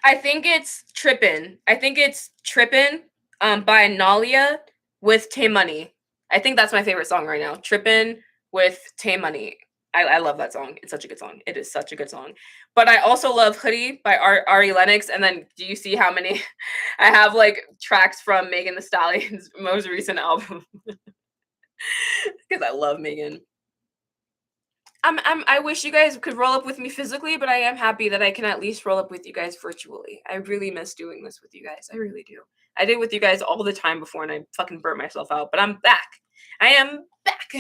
I think it's Trippin'. I think it's Trippin' by Nalia with Tay Money. I think that's my favorite song right now. Trippin' with Tay Money. I love that song. It's such a good song. It is such a good song. But I also love Hoodie by Ari Lennox. And then do you see how many I have like tracks from Megan Thee Stallion's most recent album? Because I love Megan. I wish you guys could roll up with me physically, but I am happy that I can at least roll up with you guys virtually. I really miss doing this with you guys. I really do. I did with you guys all the time before and I fucking burnt myself out, but I'm back. I am back.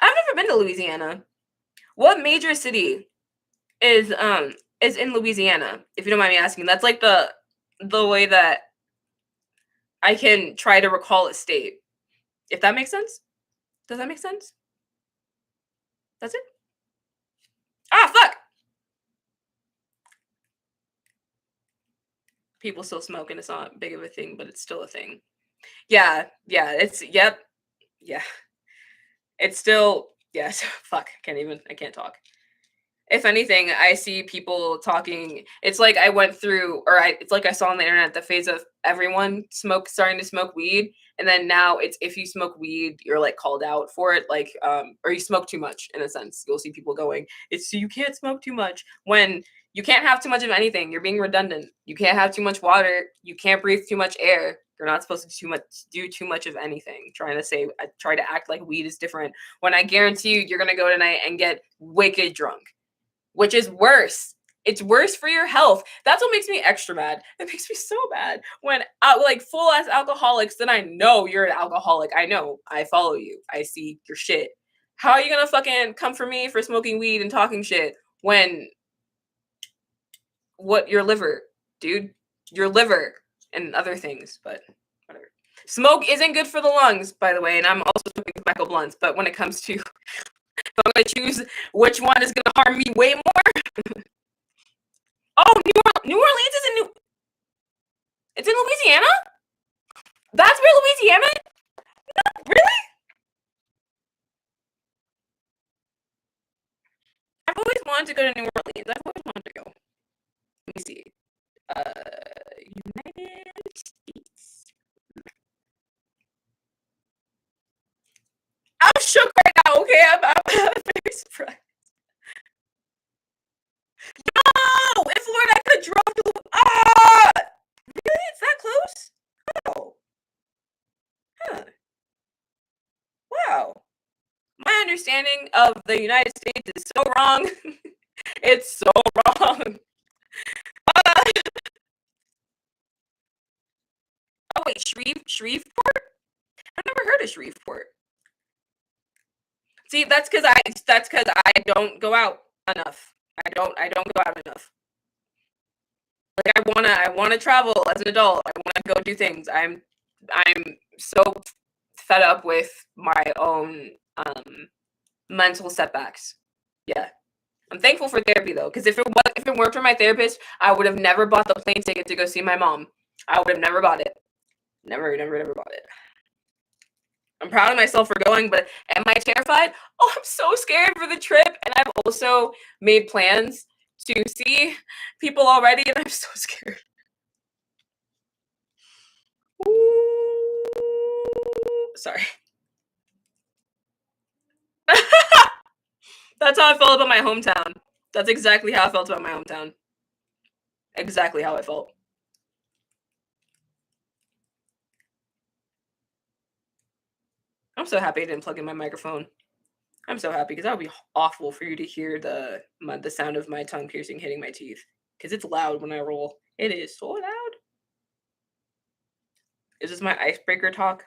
I've never been to Louisiana. What major city is in Louisiana? If you don't mind me asking, that's like the way that I can try to recall a state. If that makes sense? Does that make sense? That's it? Ah, fuck! People still smoke and it's not big of a thing, but it's still a thing. Yeah, yeah, it's, yep, yeah. It's still, yes, fuck, I can't talk. If anything, I see people talking. It's like I went through, it's like I saw on the internet the phase of everyone starting to smoke weed, and then now it's if you smoke weed, you're like called out for it, like or you smoke too much. In a sense, you'll see people going, "It's you can't smoke too much." When you can't have too much of anything, you're being redundant. You can't have too much water. You can't breathe too much air. You're not supposed to do too much of anything. Trying to say, I try to act like weed is different when I guarantee you, you're gonna go tonight and get wicked drunk, which is worse. It's worse for your health. That's what makes me extra mad. It makes me so mad when like full ass alcoholics. Then I know you're an alcoholic. I know. I follow you. I see your shit. How are you gonna fucking come for me for smoking weed and talking shit when what your liver, dude? Your liver and other things, but whatever. Smoke isn't good for the lungs, by the way, and I'm also smoking tobacco blunts. But when it comes to, if I'm gonna choose which one is gonna harm me way more. Oh, New Orleans is in It's in Louisiana? That's where Louisiana? Really? I've always wanted to go to New Orleans. I've always wanted to go. Let me see. United States. I'm shook right now. Okay, I'm very surprised. No, in Florida, I could drove to. Ah, really? It's that close? Oh, huh. Wow. My understanding of the United States is so wrong. It's so wrong. Oh wait, Shreveport? I've never heard of Shreveport. See, that's because I don't go out enough. I don't go out enough. Like I wanna travel as an adult. I wanna go do things. I'm so fed up with my own mental setbacks. Yeah. I'm thankful for therapy though, because if it weren't for my therapist, I would have never bought the plane ticket to go see my mom. I would have never bought it. Never bought it. I'm proud of myself for going, but am I terrified? Oh, I'm so scared for the trip. And I've also made plans to see people already, and I'm so scared. Ooh. Sorry. That's how I felt about my hometown. That's exactly how I felt about my hometown. Exactly how I felt. I'm so happy I didn't plug in my microphone. I'm so happy because that would be awful for you to hear the sound of my tongue piercing hitting my teeth because it's loud when I roll. It is so loud. Is this my icebreaker talk?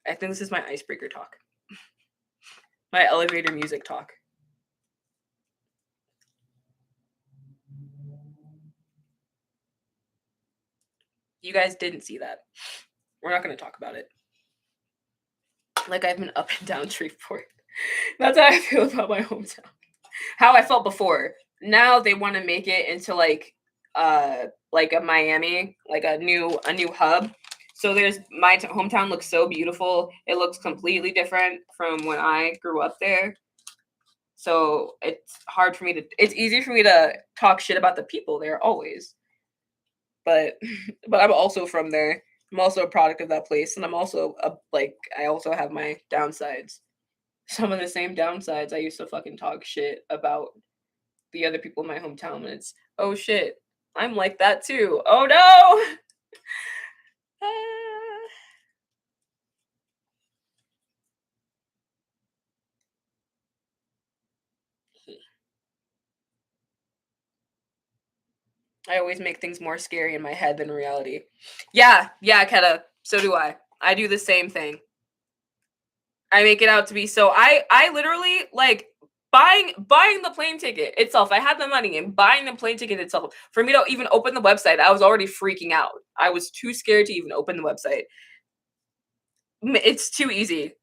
I think this is my icebreaker talk. My elevator music talk. You guys didn't see that. We're not going to talk about it. Like I've been up and down Shreveport. That's how I feel about my hometown. How I felt before. Now they want to make it into like a Miami, like a new hub. So there's my hometown looks so beautiful. It looks completely different from when I grew up there. So it's easy for me to talk shit about the people there always. But but I'm also from there. I'm also a product of that place, and I'm also I also have my downsides. Some of the same downsides. I used to fucking talk shit about the other people in my hometown, and it's oh shit, I'm like that too. Oh no. I always make things more scary in my head than reality. Yeah, Keta. So do I. I do the same thing. I make it out to be so I literally like buying the plane ticket itself. I had the money and buying the plane ticket itself. For me to even open the website, I was already freaking out. I was too scared to even open the website. It's too easy.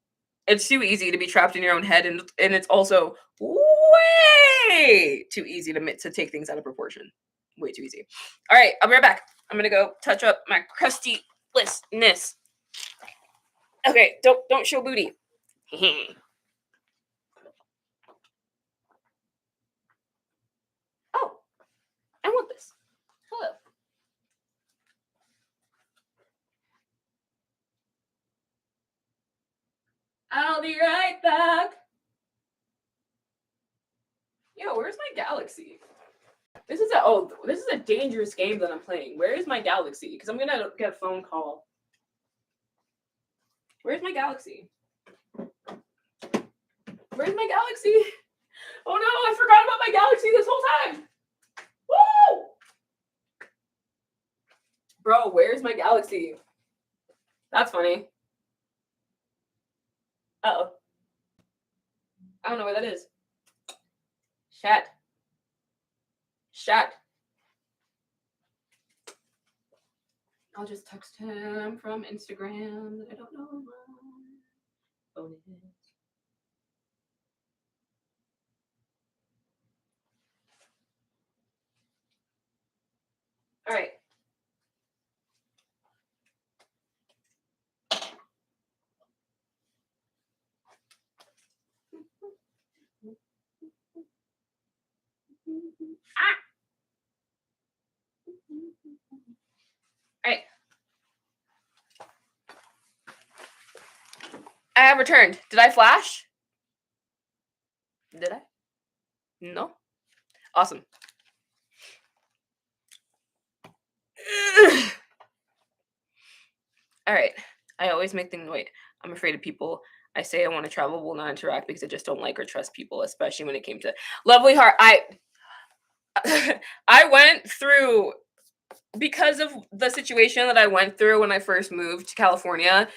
It's too easy to be trapped in your own head, and it's also way too easy to take things out of proportion. Way too easy. All right, I'll be right back. I'm gonna go touch up my crusty listness. Okay, don't show booty. Oh, I want this. Hello. I'll be right back. Yo, where's my galaxy? This is a dangerous game that I'm playing. Where is my galaxy? Because I'm gonna get a phone call. Where's my galaxy? Where's my galaxy? Oh no, I forgot about my galaxy this whole time. Woo! Bro, where's my galaxy? That's funny. Uh-oh. I don't know where that is. Chat. I'll just text him from Instagram. I don't know my phone is. All right. All right. I have returned. Did I flash? Did I? No. Awesome. All right. I always make things wait. I'm afraid of people. I say I want to travel, will not interact because I just don't like or trust people, especially when it came to Lovely Heart. I went through because of the situation that I went through when I first moved to California,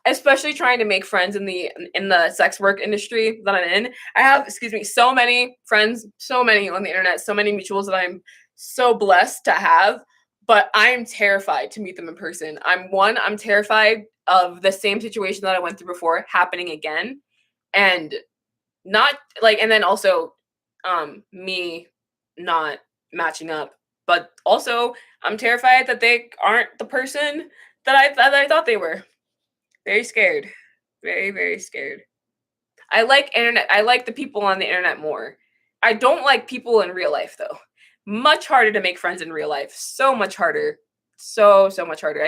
especially trying to make friends in the sex work industry that I'm in. I have, so many friends, so many on the internet, so many mutuals that I'm so blessed to have, but I'm terrified to meet them in person. I'm terrified of the same situation that I went through before happening again, and not like, and then also me not matching up, but also I'm terrified that they aren't the person that I thought they were. Very scared. Very, very scared. I like the people on the internet more. I don't like people in real life though. Much harder to make friends in real life. So much harder. So much harder.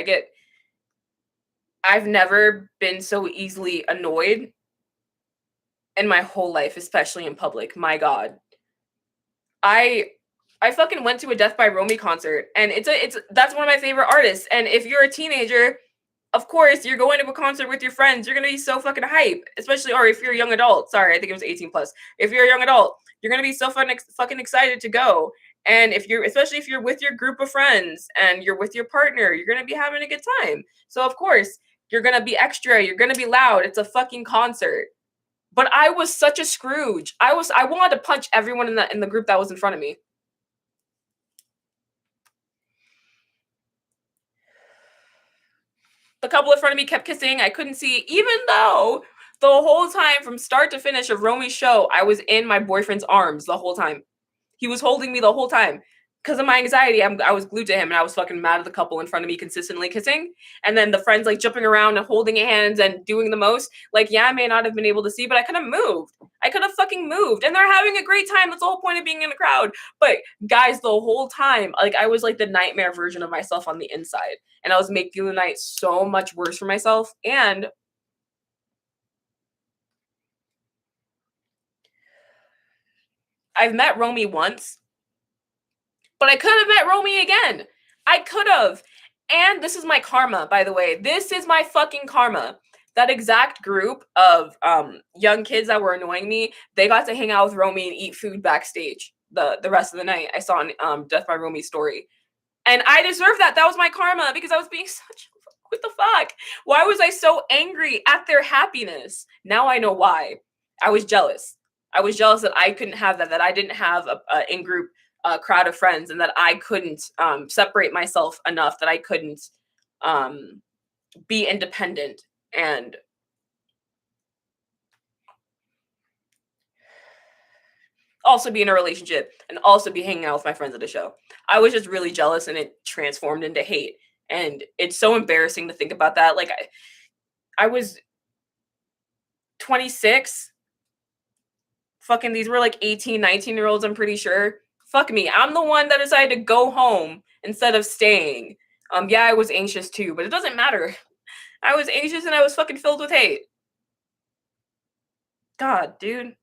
I've never been so easily annoyed in my whole life, especially in public. My God. I fucking went to a Death by Romy concert, and that's one of my favorite artists. And if you're a teenager, of course, you're going to a concert with your friends. You're gonna be so fucking hype, especially, or if you're a young adult. Sorry, I think it was 18 plus. If you're a young adult, you're gonna be so fucking excited to go. And especially if you're with your group of friends and you're with your partner, you're gonna be having a good time. So of course, you're gonna be extra. You're gonna be loud. It's a fucking concert. But I was such a Scrooge. I wanted to punch everyone in the group that was in front of me. The couple in front of me kept kissing. I couldn't see, even though the whole time from start to finish of Romy's show, I was in my boyfriend's arms the whole time. He was holding me the whole time. Because of my anxiety, I was glued to him, and I was fucking mad at the couple in front of me consistently kissing. And then the friends like jumping around and holding hands and doing the most. Like, yeah, I may not have been able to see, but I could have moved. I could have fucking moved. And they're having a great time. That's the whole point of being in a crowd. But guys, the whole time, like, I was like the nightmare version of myself on the inside. And I was making the night so much worse for myself. And I've met Romy once, but I could have met Romy again. I could have. And this is my karma, by the way. This is my fucking karma. That exact group of young kids that were annoying me, they got to hang out with Romy and eat food backstage the rest of the night. I saw on Death by Romy's story. And I deserve that. That was my karma because I was being such, what the fuck? Why was I so angry at their happiness? Now I know why. I was jealous. I was jealous that I couldn't have that I didn't have a in-group crowd of friends, and that I couldn't separate myself enough, that I couldn't be independent and also be in a relationship and also be hanging out with my friends at a show. I was just really jealous, and it transformed into hate. And it's so embarrassing to think about that. Like I was 26. Fucking these were like 18, 19-year-olds, I'm pretty sure. Fuck me. I'm the one that decided to go home instead of staying. Yeah, I was anxious too, but it doesn't matter. I was anxious and I was fucking filled with hate. God, dude.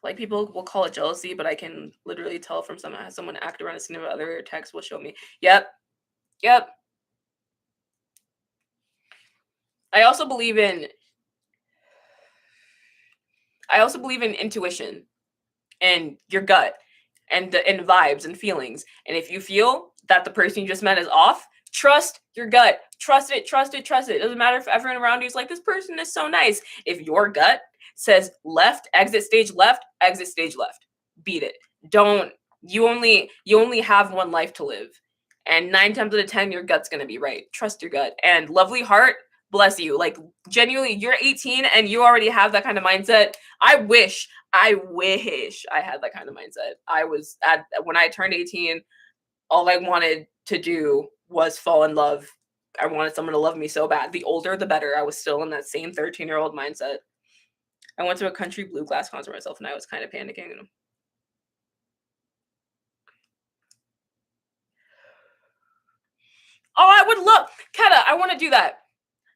Like, people will call it jealousy, but I can literally tell from someone act around a significant other text will show me. Yep. I also believe in intuition and your gut and vibes and feelings. And if you feel that the person you just met is off, trust your gut. Trust it. It doesn't matter if everyone around you is like, this person is so nice. If your gut says left, exit stage left, beat it. Don't, you only have one life to live. And 9 times out of 10, your gut's gonna be right. Trust your gut. And lovely heart, bless you. Like, genuinely, you're 18 and you already have that kind of mindset. I wish I had that kind of mindset. When I turned 18, all I wanted to do was fall in love. I wanted someone to love me so bad. The older, the better. I was still in that same 13-year-old mindset. I went to a country bluegrass concert myself, and I was kind of panicking. Oh, I would love, Keta, I want to do that.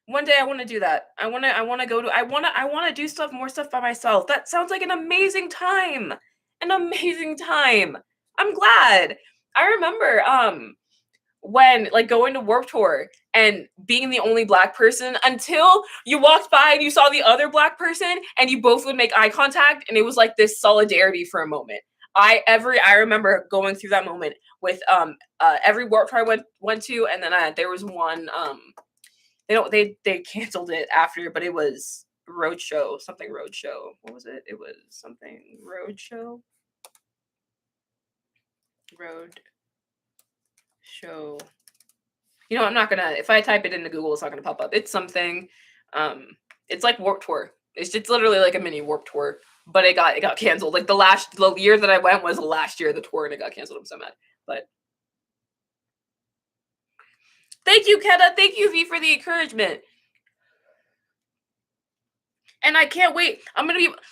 One day I want to do that. I want to do more stuff by myself. That sounds like an amazing time. I'm glad. I remember when, like, going to Warped Tour and being the only Black person until you walked by and you saw the other Black person and you both would make eye contact, and it was like this solidarity for a moment. I remember going through that moment with every Warped Tour I went to, and then there was one they canceled it after, but it was Roadshow. What was it? It was something Roadshow. You know, I'm not gonna, if I type it into Google, it's not gonna pop up. It's something, it's like Warped Tour. It's literally like a mini Warped Tour, but it got canceled. Like, the year that I went was the last year of the tour, and it got canceled. I'm so mad. But thank you, Keta. Thank you, V, for the encouragement. And I can't wait. I'm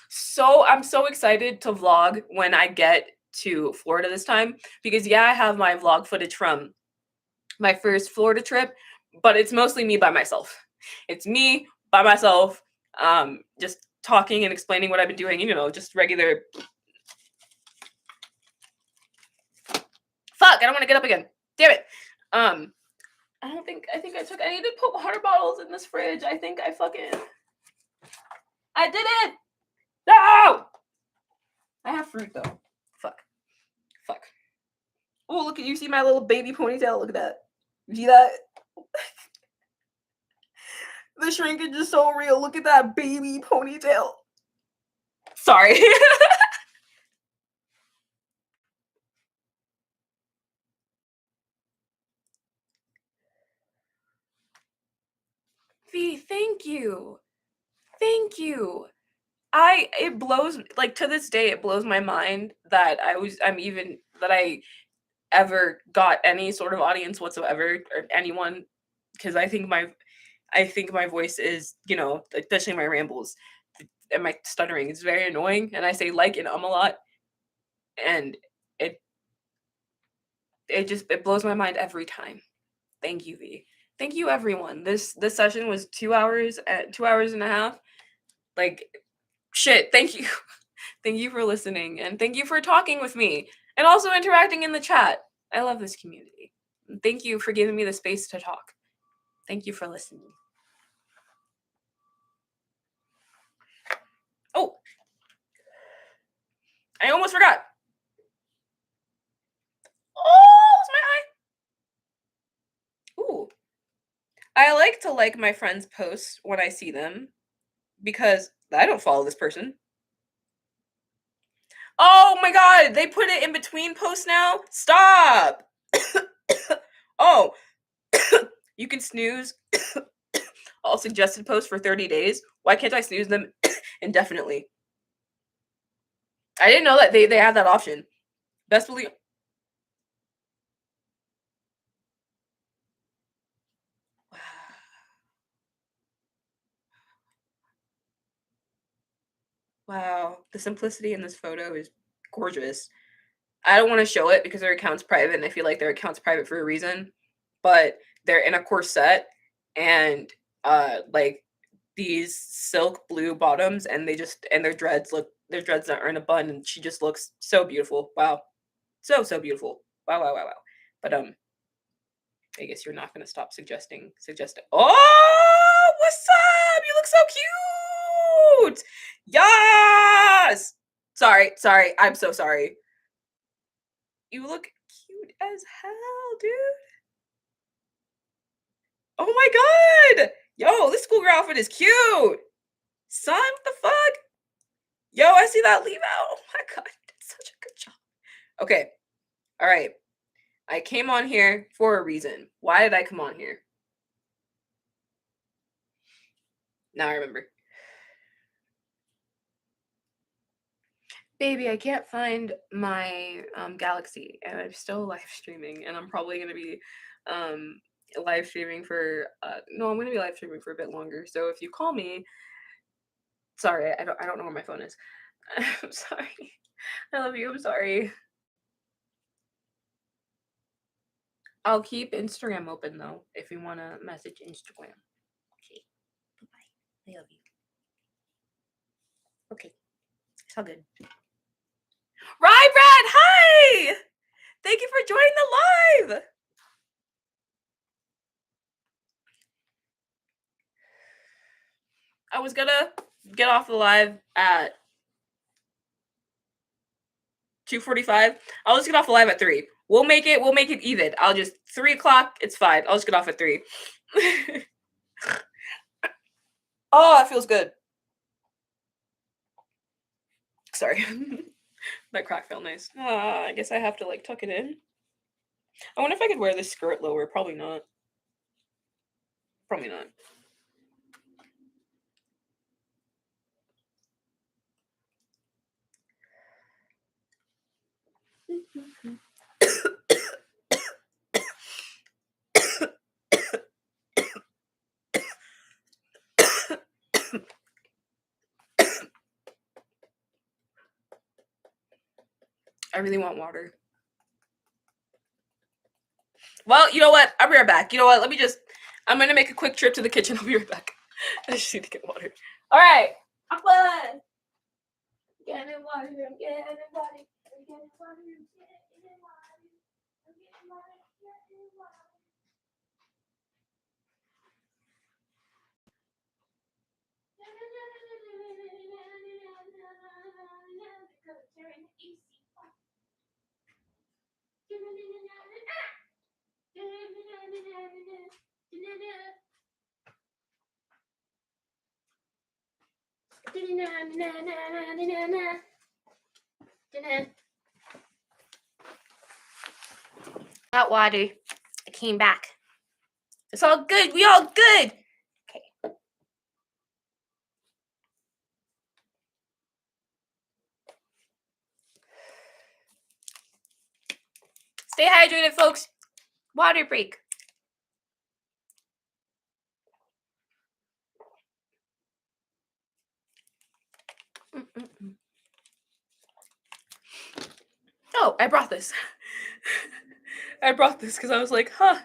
so excited to vlog when I get to Florida this time, because yeah, I have my vlog footage from my first Florida trip, but it's mostly me by myself. It's me by myself, just talking and explaining what I've been doing, just regular. Fuck, I don't want to get up again. Damn it. I think I need to put water bottles in this fridge. I did it. No! I have fruit though. Fuck. Oh, look at you! See my little baby ponytail? Look at that. You see that? The shrinkage is so real. Look at that baby ponytail. Sorry. V, thank you. It blows, like, to this day, it blows my mind that I ever got any sort of audience whatsoever, or anyone, because I think my voice is, especially my rambles and my stuttering is very annoying, and I say like and a lot, and it blows my mind every time. Thank you, V. Thank you, everyone. This session was 2 hours and a half. Like, shit, thank you. Thank you for listening, and thank you for talking with me, and also interacting in the chat. I love this community. Thank you for giving me the space to talk. Thank you for listening. Oh, I almost forgot. like to like my friends' posts when I see them because I don't follow this person. Oh my god, they put it in between posts now? Stop! Oh, you can snooze all suggested posts for 30 days. Why can't I snooze them indefinitely? I didn't know that they have that option. Best believe. Wow, the simplicity in this photo is gorgeous. I don't want to show it because their account's private and I feel like their account's private for a reason. But they're in a corset and like these silk blue bottoms and their dreads are in a bun and she just looks so beautiful. Wow. So beautiful. Wow. But I guess you're not gonna stop suggesting. Oh, what's up? You look so cute. Yes. Sorry. I'm so sorry. You look cute as hell, dude. Oh my god. Yo, this schoolgirl outfit is cute. Son, what the fuck? Yo, I see that leave out. Oh my god, you did such a good job. Okay. All right. I came on here for a reason. Why did I come on here? Now I remember. Baby, I can't find my Galaxy and I'm still live streaming and I'm probably going to be live streaming for no, I'm going to be live streaming for a bit longer. So if you call me, sorry, I don't know where my phone is. I'm sorry. I love you. I'm sorry. I'll keep Instagram open though if you want to message Instagram. Okay. Bye-bye. I love you. Okay. It's all good. Rye Brad, hi! Thank you for joining the live. I was gonna get off the live at 2:45. I'll just get off the live at 3. We'll make it even. I'll just 3 o'clock, it's fine. I'll just get off at 3. Oh, that feels good. Sorry. That crack felt nice. I guess I have to like tuck it in. I wonder if I could wear this skirt lower. Probably not. Probably not. I really want water. Well, you know what? I'll be right back. You know what? I'm going to make a quick trip to the kitchen. I'll be right back. I just need to get water. All right. I'm fine. Getting water. I'm getting water. I'm getting water. I'm getting water. I'm getting water. Getting water. Turn the AC on. Hot water. I came back. It's all good. We all good. Okay. Stay hydrated, folks. Water break. Oh, I brought this. I brought this because I was like, huh.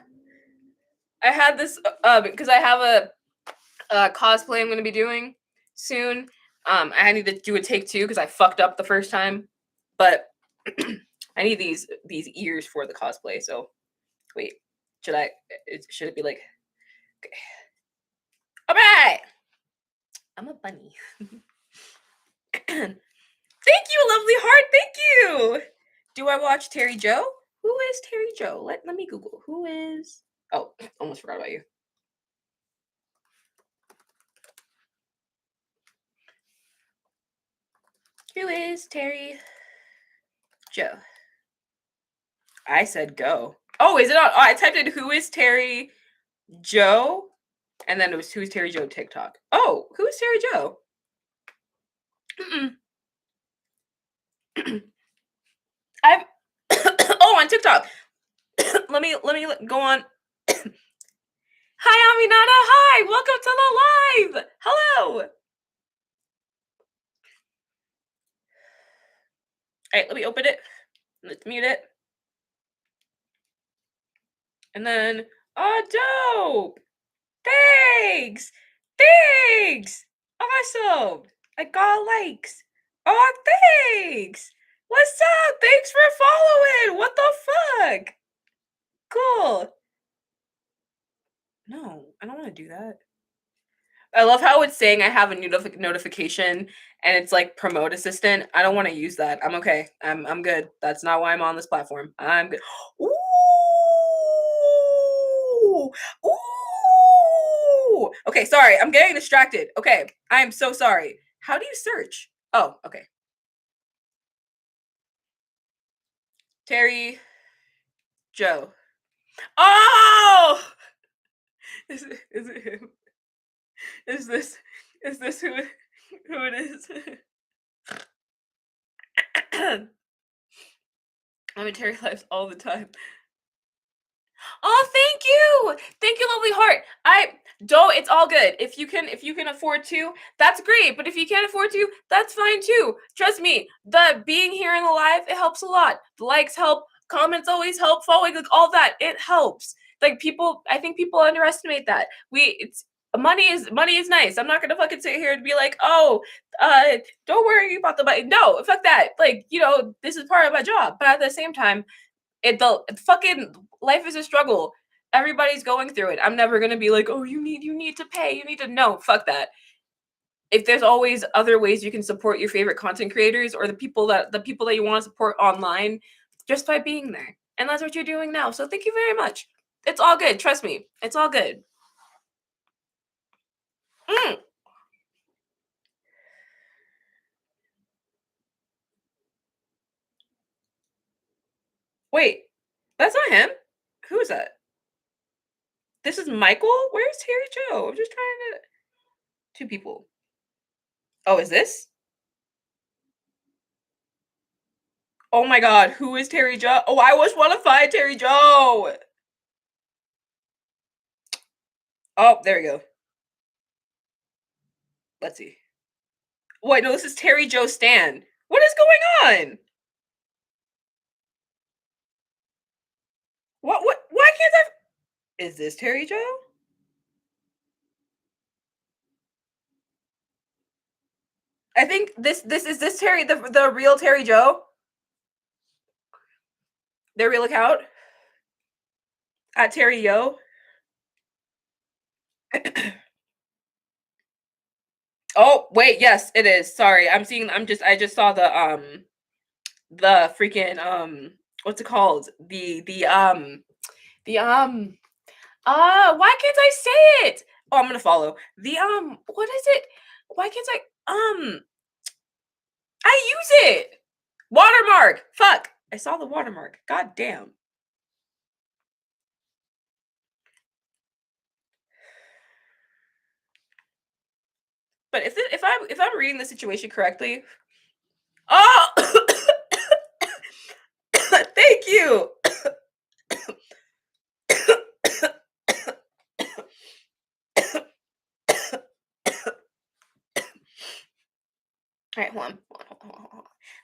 I had this because I have a cosplay I'm going to be doing soon. I need to do a take 2 because I fucked up the first time, but I need these ears for the cosplay. So wait, should it be like? Okay. All right, I'm a bunny. Thank you, lovely heart. Thank you. Do I watch Terry Joe? Who is Terry Joe? Let me Google. Who is? Oh, almost forgot about you. Who is Terry Joe? I said go. Oh, is it on? Oh, I typed in who is Terry Joe, and then it was who's Terry Joe TikTok. Oh, who's Terry Joe? I've oh, on TikTok. let me go on. Hi, Aminata. Hi, welcome to the live. Hello. All right, let me open it. Let's mute it. And then, oh, dope. Thanks. Thanks. Awesome. I got likes. Oh, thanks. What's up? Thanks for following. What the fuck? Cool. No, I don't want to do that. I love how it's saying I have a new notification and it's like promote assistant. I don't want to use that. I'm okay. I'm good. That's not why I'm on this platform. I'm good. Ooh. Ooh. Okay, sorry. I'm getting distracted. Okay. I'm so sorry. How do you search? Oh, okay. Terry Joe. Oh! Is it him? Is this who it is? I'm in Terry lives all the time. Oh, thank you. Thank you, lovely heart. It's all good. If you can afford to, that's great. But if you can't afford to, that's fine too. Trust me, the being here in the live, it helps a lot. The likes help, comments always help, following, like all that, it helps. Like I think people underestimate that. Money is nice. I'm not gonna fucking sit here and be like, oh, don't worry about the money. No, fuck that. Like, this is part of my job. But at the same time, the fucking life is a struggle. Everybody's going through it. I'm never gonna be like, oh, you need to pay. You need to no, fuck that. If there's always other ways you can support your favorite content creators or the people that you want to support online, just by being there. And that's what you're doing now. So thank you very much. It's all good. Trust me. It's all good. Mm. Wait, that's not him. Who is that? This is Michael? Where's Terry Joe? I'm just trying to. Two people. Oh, is this? Oh my god, who is Terry Joe? Oh, I just want to find Terry Joe. Oh, there we go. Let's see. Wait, no, this is Terry Joe Stan. What is going on? Why can't I? Is this Terry Joe? I think this is this Terry, the real Terry Joe? Their real account? At Terry Yo? Oh, wait, yes, it is. Sorry. I just saw the freaking what's it called? Why can't I say it? Oh, I'm gonna follow. What is it? Why can't I use it? Watermark. Fuck. I saw the watermark. God damn. But if I'm reading the situation correctly, oh, thank you. All right, hold on.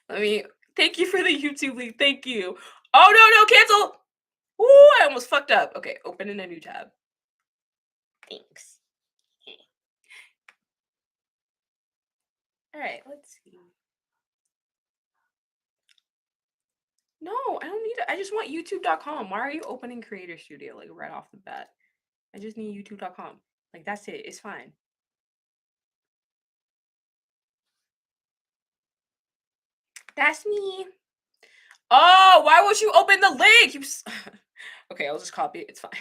Let me. Thank you for the YouTube link. Thank you. Oh no, cancel. Ooh, I almost fucked up. Okay, open in a new tab. Thanks. All right, let's see. No, I don't need it. I just want youtube.com. Why are you opening Creator Studio like right off the bat? I just need youtube.com. Like that's it. It's fine. That's me. Oh, why won't you open the link? Okay, I'll just copy it. It's fine.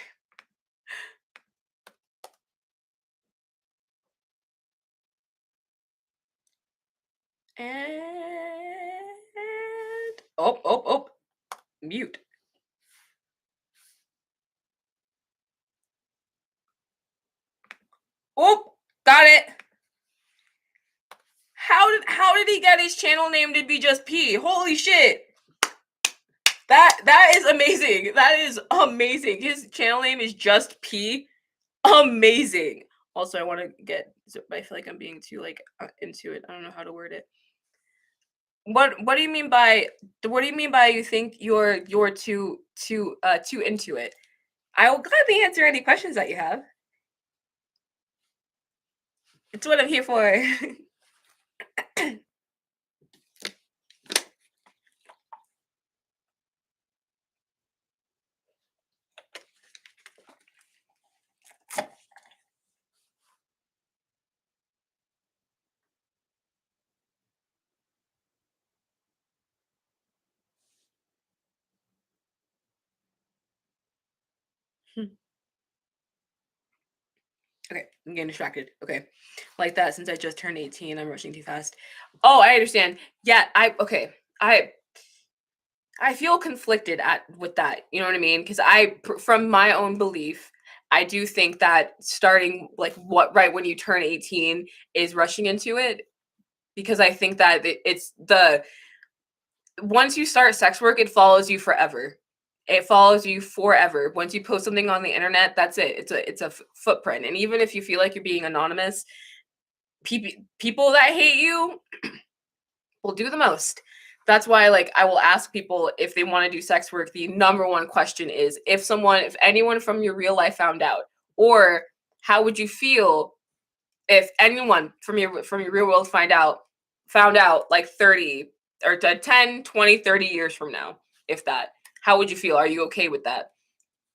And Oh, mute. Oh, got it. How did he get his channel name to be just P? Holy shit. That is amazing. That is amazing. His channel name is just P. Amazing. Also, I want to get. I feel like I'm being too like into it. I don't know how to word it. What do you mean by you think you're too into it? I will gladly answer any questions that you have. It's what I'm here for. Okay, I'm getting distracted. Okay. Like that since I just turned 18, I'm rushing too fast. Oh, I understand. Yeah, I feel conflicted at with that. You know what I mean? Because from my own belief, I do think that starting like what right when you turn 18 is rushing into it because I think that it's the once you start sex work, it follows you forever. It follows you forever. Once you post something on the internet, that's it. It's a footprint. And even if you feel like you're being anonymous, people that hate you will do the most. That's why like I will ask people if they want to do sex work. The number one question is if anyone from your real life found out, or how would you feel if anyone from your real world found out like 30 or 10, 20, 30 years from now, if that. How would you feel? Are you okay with that?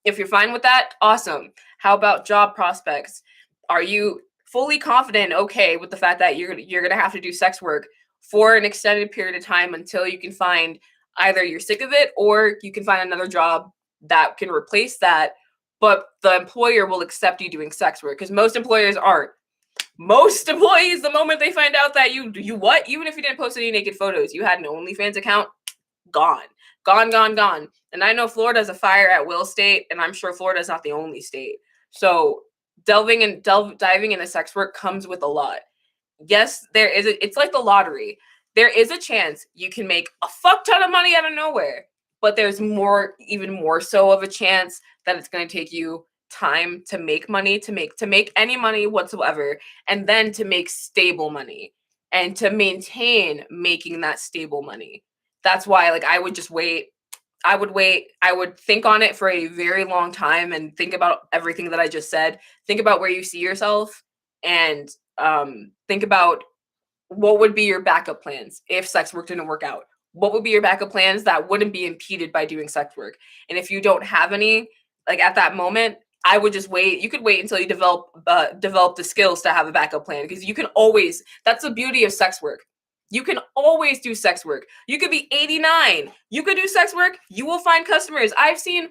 If you're fine with that, awesome. How about job prospects? Are you fully confident, okay, with the fact that you're gonna have to do sex work for an extended period of time until you can find either you're sick of it or you can find another job that can replace that, but the employer will accept you doing sex work because most employers aren't. Most employees, the moment they find out that you what, even if you didn't post any naked photos, you had an OnlyFans account, gone, gone. And I know Florida's a fire at will state, and I'm sure Florida's not the only state. So diving into sex work comes with a lot. Yes, it's like the lottery. There is a chance you can make a fuck ton of money out of nowhere, but there's even more so of a chance that it's going to take you time to make money, to make any money whatsoever, and then to make stable money and to maintain making that stable money. That's why like I would just wait. I would think on it for a very long time and think about everything that I just said. Think about where you see yourself and think about what would be your backup plans if sex work didn't work out. What would be your backup plans that wouldn't be impeded by doing sex work? And if you don't have any, like at that moment, I would just wait. You could wait until you develop the skills to have a backup plan because you can always. That's the beauty of sex work. You can always do sex work. You could be 89. You could do sex work. You will find customers. I've seen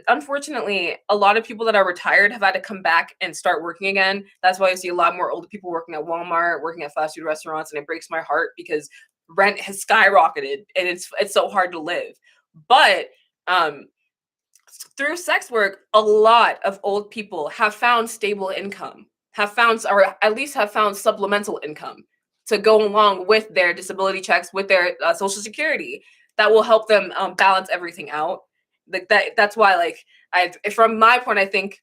unfortunately a lot of people that are retired have had to come back and start working again. That's why I see a lot more older people working at Walmart, working at fast food restaurants, and it breaks my heart because rent has skyrocketed and it's so hard to live. But through sex work, a lot of old people have found stable income, have found, or at least have found supplemental income to go along with their disability checks, with their social security that will help them balance everything out. Like that's why, like, from my point, I think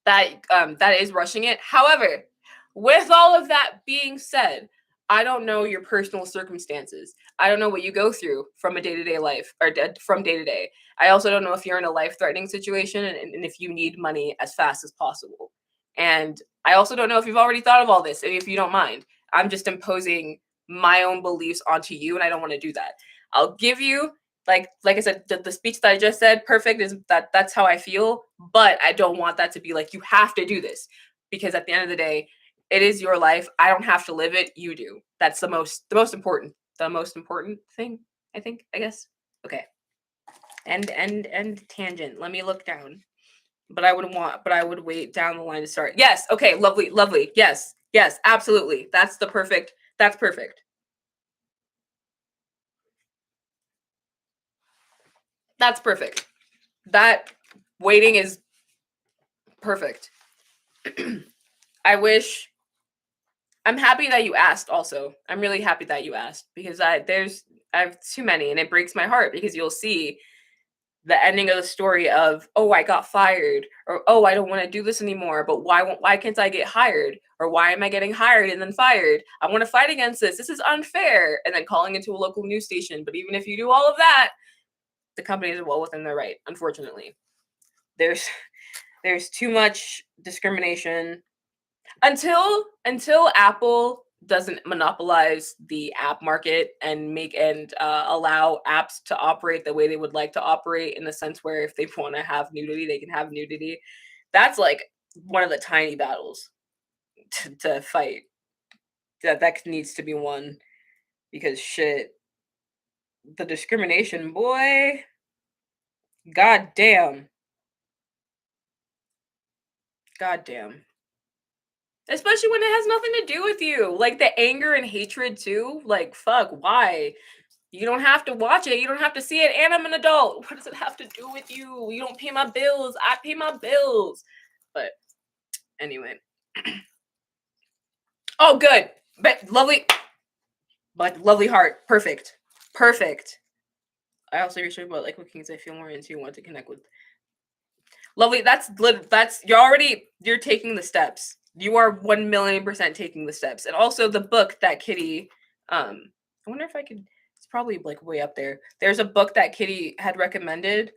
that is rushing it. However, with all of that being said, I don't know your personal circumstances. I don't know what you go through from a day-to-day life or from day to day. I also don't know if you're in a life-threatening situation and if you need money as fast as possible. And I also don't know if you've already thought of all this. And if you don't mind, I'm just imposing my own beliefs onto you, and I don't want to do that. I'll give you like I said, the speech that I just said, perfect is that's how I feel, but I don't want that to be like you have to do this because at the end of the day, it is your life. I don't have to live it. You do. That's the most important thing, I think, I guess. Okay. And tangent. Let me look down. But I would wait down the line to start. Yes. Okay. Lovely. Yes. Yes. Absolutely. That's perfect. That's perfect. That waiting is perfect. I wish. I'm happy that you asked. Also, I'm really happy that you asked because I have too many, and it breaks my heart because you'll see the ending of the story of, oh, I got fired, or oh, I don't want to do this anymore, but why can't I get hired, or why am I getting hired and then fired? I want to fight against this is unfair, and then calling into a local news station. But even if you do all of that, the companies are well within their right. Unfortunately, there's too much discrimination until Apple doesn't monopolize the app market and allow apps to operate the way they would like to operate, in the sense where if they want to have nudity, they can have nudity. That's like one of the tiny battles to fight that needs to be won, because shit, the discrimination, boy, god damn. Especially when it has nothing to do with you. Like the anger and hatred too. Like, fuck, why? You don't have to watch it. You don't have to see it. And I'm an adult. What does it have to do with you? You don't pay my bills. I pay my bills. But anyway. Oh, good. But lovely heart. Perfect. I also researched about like what kings I feel more into, want to connect with. Lovely. That's you're taking the steps. You are 1,000,000% taking the steps. And also the book that Kitty, I wonder if I could, it's probably like way up there. There's a book that Kitty had recommended,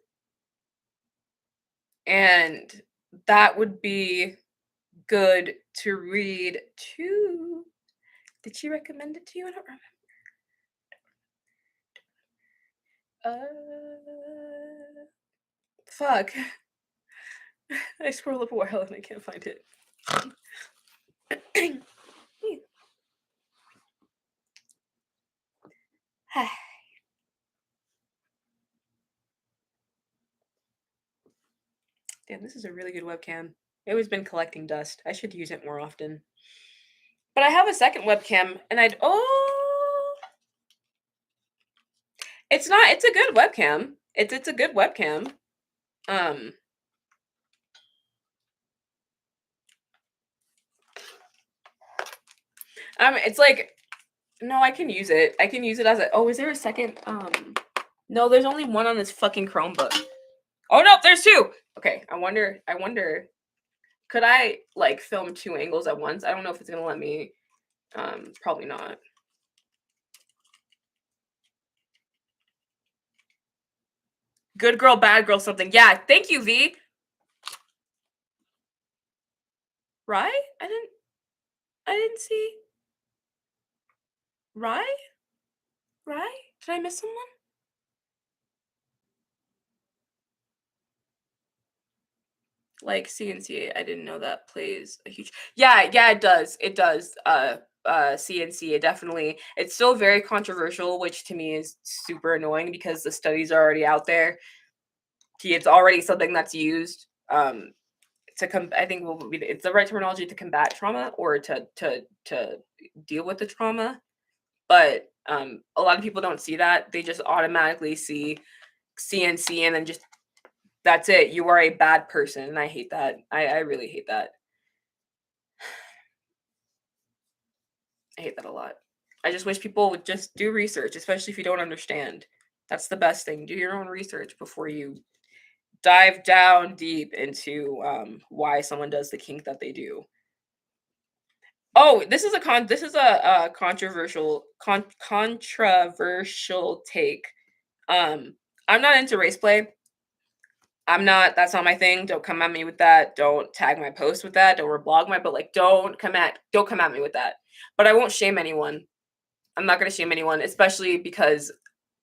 and that would be good to read too. Did she recommend it to you? I don't remember. Fuck. I scroll up a while and I can't find it. Damn, this is a really good webcam. It always been collecting dust. I should use it more often. But I have a second webcam, and it's not. It's a good webcam. It's a good webcam. It's like, no, I can use it. I can use it as a. Oh, is there a second? No, there's only one on this fucking Chromebook. Oh no, there's two. Okay, I wonder. Could I like film two angles at once? I don't know if it's gonna let me. Probably not. Good girl, bad girl, something. Yeah, thank you, V. Right? I didn't see. Right? Right? Did I miss someone? Like CNC, I didn't know that plays a huge. Yeah, it does. It does. CNC, it definitely. It's still very controversial, which to me is super annoying because the studies are already out there. It's already something that's used. I think it's the right terminology to combat trauma or to deal with the trauma. But a lot of people don't see that. They just automatically see CNC and then just that's it. You are a bad person, and I hate that. I really hate that. I hate that a lot. I just wish people would just do research, especially if you don't understand. That's the best thing. Do your own research before you dive down deep into why someone does the kink that they do. Oh, this is a controversial take. I'm not into race play. That's not my thing. Don't come at me with that. Don't tag my post with that. Don't reblog but like don't come at me with that. But I won't shame anyone. I'm not going to shame anyone, especially because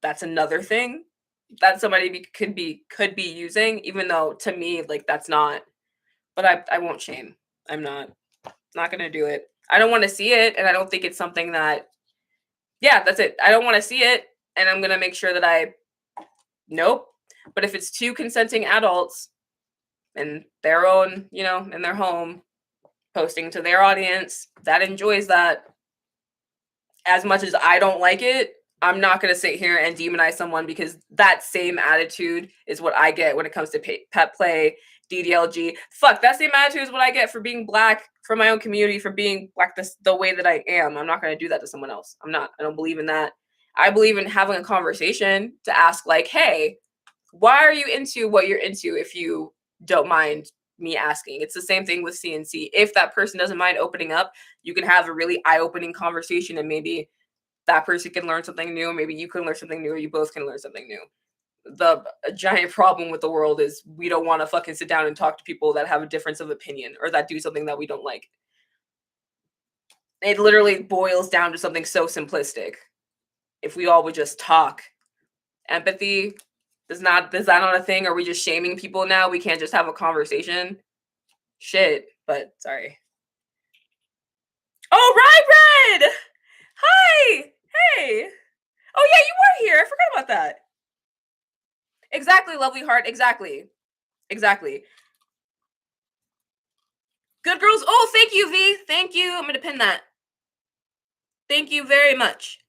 that's another thing that somebody could be using, even though to me like that's not. But I won't shame. I'm not going to do it. I don't want to see it, and I don't think it's something that. Yeah, that's it. I don't want to see it, and I'm going to make sure that nope. But if it's two consenting adults in their own, in their home, posting to their audience that enjoys that as much as I don't like it, I'm not going to sit here and demonize someone because that same attitude is what I get when it comes to pet play, DDLG. Fuck, that same attitude is what I get for being black, for my own community, for being black the way that I am. I'm not going to do that to someone else. I'm not. I don't believe in that. I believe in having a conversation to ask, like, hey, why are you into what you're into if you don't mind me asking? It's the same thing with CNC. If that person doesn't mind opening up, you can have a really eye-opening conversation, and maybe that person can learn something new. Maybe you can learn something new, or you both can learn something new. The giant problem with the world is we don't want to fucking sit down and talk to people that have a difference of opinion or that do something that we don't like. It literally boils down to something so simplistic. If we all would just talk. Empathy is that not a thing? Are we just shaming people now? We can't just have a conversation? Shit, but sorry. Oh, Rye Bread! Hi! Hey! Oh yeah, you were here. I forgot about that. Exactly, lovely heart. Exactly. Exactly. Good girls. Oh, thank you, V. Thank you. I'm going to pin that. Thank you very much.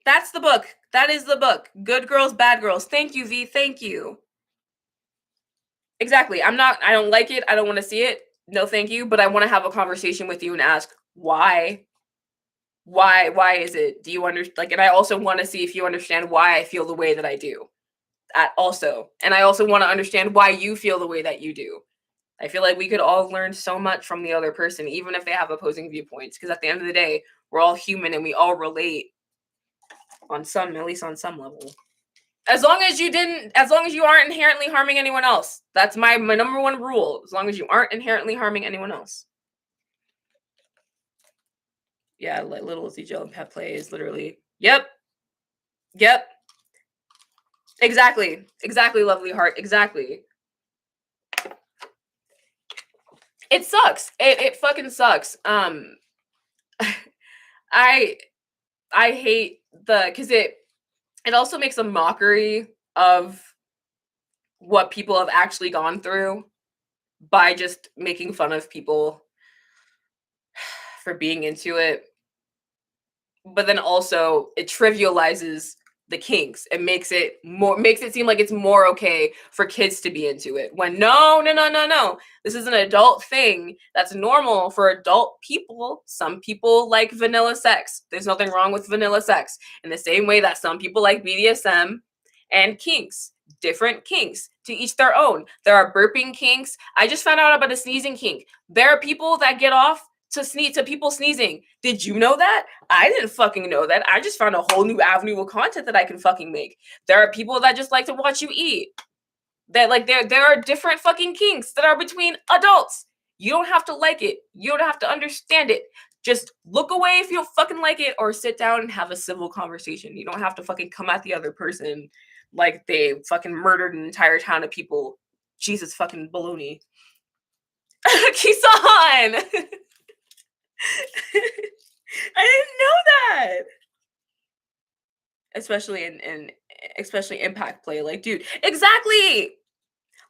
That's the book. That is the book. Good girls, bad girls. Thank you, V. Thank you. Exactly. I don't like it. I don't want to see it. No, thank you. But I want to have a conversation with you and ask why. Why is it? Do you understand? And I also want to see if you understand why I feel the way that I do. And I also want to understand why you feel the way that you do. I feel like we could all learn so much from the other person, even if they have opposing viewpoints. Because at the end of the day, we're all human and we all relate at least on some level. As long as you aren't inherently harming anyone else. That's my number one rule. As long as you aren't inherently harming anyone else. Yeah, like little Zijo and pet play is literally. Yep. Exactly, lovely heart. Exactly. It sucks. It fucking sucks. I hate because it also makes a mockery of what people have actually gone through by just making fun of people for being into it. But then also it trivializes the kinks. It makes it seem like it's more okay for kids to be into it. When no. This is an adult thing that's normal for adult people. Some people like vanilla sex. There's nothing wrong with vanilla sex. In the same way that some people like BDSM and kinks. Different kinks, to each their own. There are burping kinks. I just found out about a sneezing kink. There are people that get off to people sneezing. Did you know that? I didn't fucking know that. I just found a whole new avenue of content that I can fucking make. There are people that just like to watch you eat. That like there are different fucking kinks that are between adults. You don't have to like it. You don't have to understand it. Just look away if you don't fucking like it, or sit down and have a civil conversation. You don't have to fucking come at the other person like they fucking murdered an entire town of people. Jesus fucking baloney. Kisan! I didn't know that. Especially impact play. Like, dude, exactly.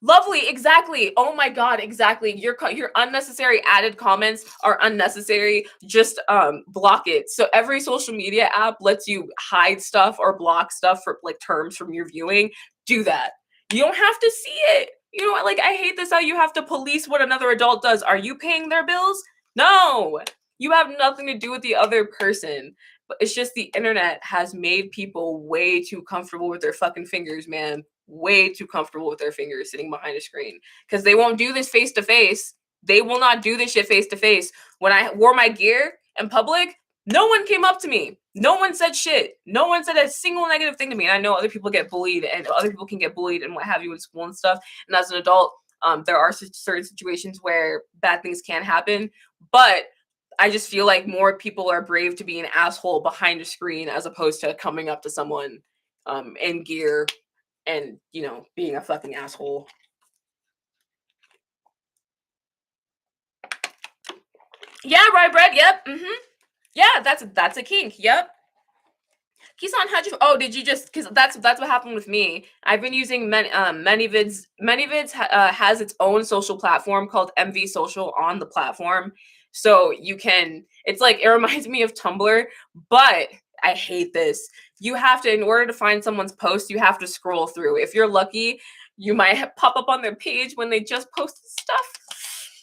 Lovely, exactly. Oh my god, exactly. Your unnecessary added comments are unnecessary. Just block it. So every social media app lets you hide stuff or block stuff for like terms from your viewing. Do that. You don't have to see it. You know what? Like, I hate this how you have to police what another adult does. Are you paying their bills? No. You have nothing to do with the other person. But it's just the internet has made people way too comfortable with their fucking fingers, man. Way too comfortable with their fingers sitting behind a screen. Because they won't do this face to face. They will not do this shit face to face. When I wore my gear in public, no one came up to me. No one said shit. No one said a single negative thing to me. And I know other people get bullied, and other people can get bullied and what have you in school and stuff. And as an adult, there are certain situations where bad things can happen. But I just feel like more people are brave to be an asshole behind a screen as opposed to coming up to someone in gear and, you know, being a fucking asshole. Yeah, rye bread. Yep. Yeah, that's a kink. Yep. Kisan, did you just, because that's what happened with me. I've been using Manyvids. Manyvids has its own social platform called MV Social on the platform. So you can, it's like, it reminds me of Tumblr, but I hate this. You have to, in order to find someone's post, you have to scroll through. If you're lucky, you might pop up on their page when they just posted stuff.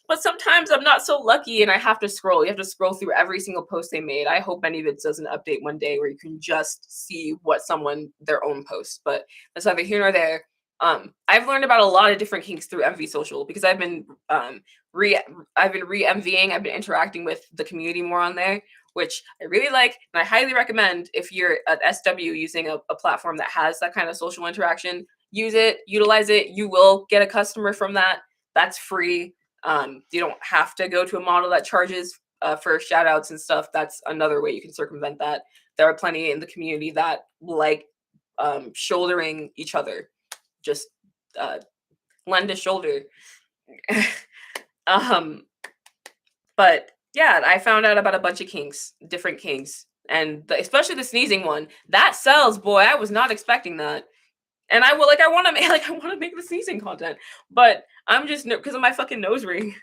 But sometimes I'm not so lucky and I have to scroll. You have to scroll through every single post they made. I hope any of it does an update one day where you can just see what someone, their own posts. But that's neither here nor there. I've learned about a lot of different kinks through MV Social because I've been re-MVing. I've been interacting with the community more on there, which I really like, and I highly recommend if you're at SW using a platform that has that kind of social interaction. Use it, utilize it. You will get a customer from that. That's free. You don't have to go to a model that charges for shout outs and stuff. That's another way you can circumvent that. There are plenty in the community that like shouldering each other. Just lend a shoulder. But yeah, I found out about a bunch of kinks, different kinks, and especially the sneezing one. That sells, boy. I was not expecting that. And I will I want to make the sneezing content, but I'm just because of my fucking nose ring,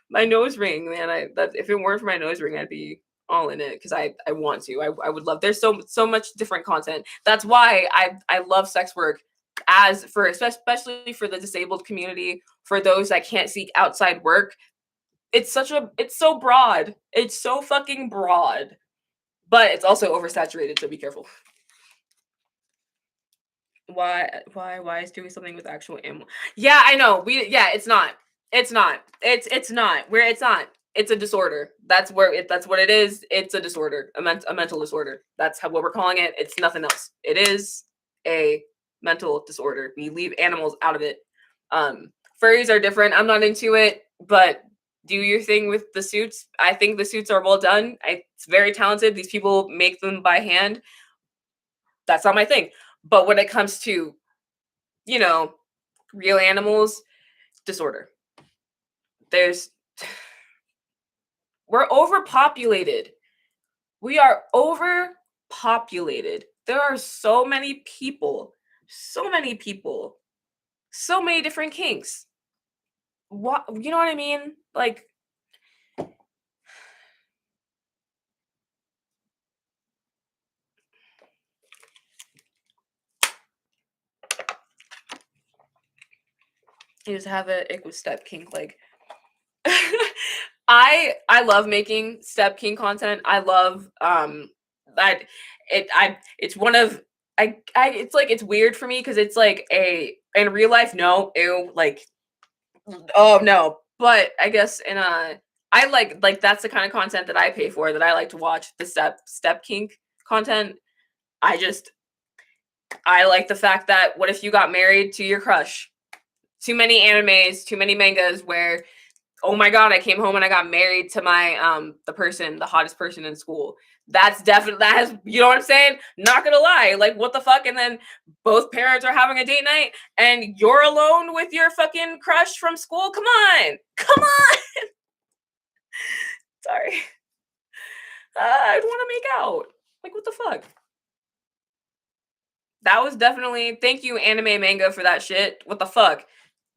my nose ring, man. If it weren't for my nose ring, I'd be all in it because I want to. I would love. There's so much different content. That's why I love sex work, as for especially for the disabled community, for those that can't seek outside work. It's so broad. It's so fucking broad, but it's also oversaturated. So be careful. Why is doing something with actual animal? Yeah, I know. It's not. It's not. It's not. Where it's not. It's a disorder. That's what it is. It's a disorder. A mental disorder. That's what we're calling it. It's nothing else. It is a mental disorder. We leave animals out of it. Furries are different. I'm not into it, but do your thing with the suits. I think the suits are well done. It's very talented. These people make them by hand. That's not my thing. But when it comes to, real animals, disorder. We're overpopulated. We are overpopulated. There are so many people, so many different kinks. What, you know what I mean? Like, you just have it with step kink. Like, I love making step kink content. I love it's one of it's like it's weird for me because it's like in real life, no, ew, like, oh no. But I guess I like that's the kind of content that I pay for, that I like to watch, the step kink content. I like the fact that, what if you got married to your crush? Too many animes, too many mangas where, oh my god, I came home and I got married to my the hottest person in school. That has, you know what I'm saying? Not gonna lie, like, what the fuck? And then both parents are having a date night and you're alone with your fucking crush from school. Come on. Sorry. I'd want to make out. Like, what the fuck? That was definitely, thank you, anime manga, for that shit. What the fuck?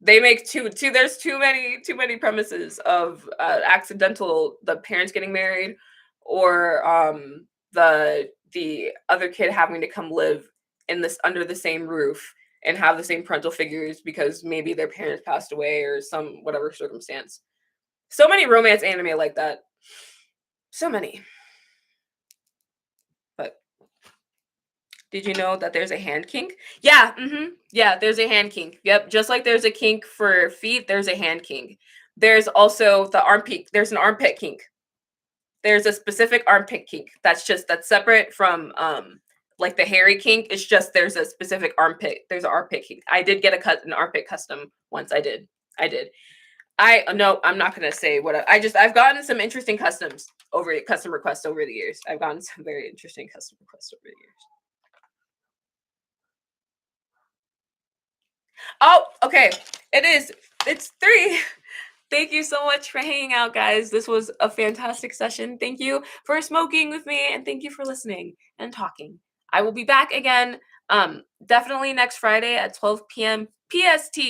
They make two there's too many premises of accidental, the parents getting married, or the other kid having to come live in this under the same roof and have the same parental figures because maybe their parents passed away or some whatever circumstance. So many romance anime like that. So many. But did you know that there's a hand kink? Yeah, yeah, there's a hand kink. Yep, just like there's a kink for feet, there's a hand kink. There's also the armpit. There's an armpit kink. There's a specific armpit kink that's separate from like the hairy kink. It's just there's a specific armpit. There's an armpit kink. I did get an armpit custom once. I did. No, I'm not gonna say what I've gotten some interesting custom requests over the years. I've gotten some very interesting custom requests over the years. Oh, okay. It's 3. Thank you so much for hanging out, guys. This was a fantastic session. Thank you for smoking with me, and thank you for listening and talking. I will be back again, definitely next Friday at 12 p.m. PST.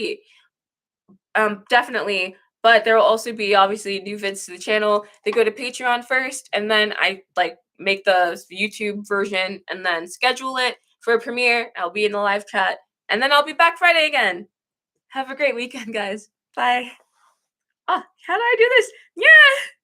Definitely. But there will also be, obviously, new vids to the channel. They go to Patreon first, and then I make the YouTube version and then schedule it for a premiere. I'll be in the live chat, and then I'll be back Friday again. Have a great weekend, guys. Bye. Ah, how do I do this? Yeah.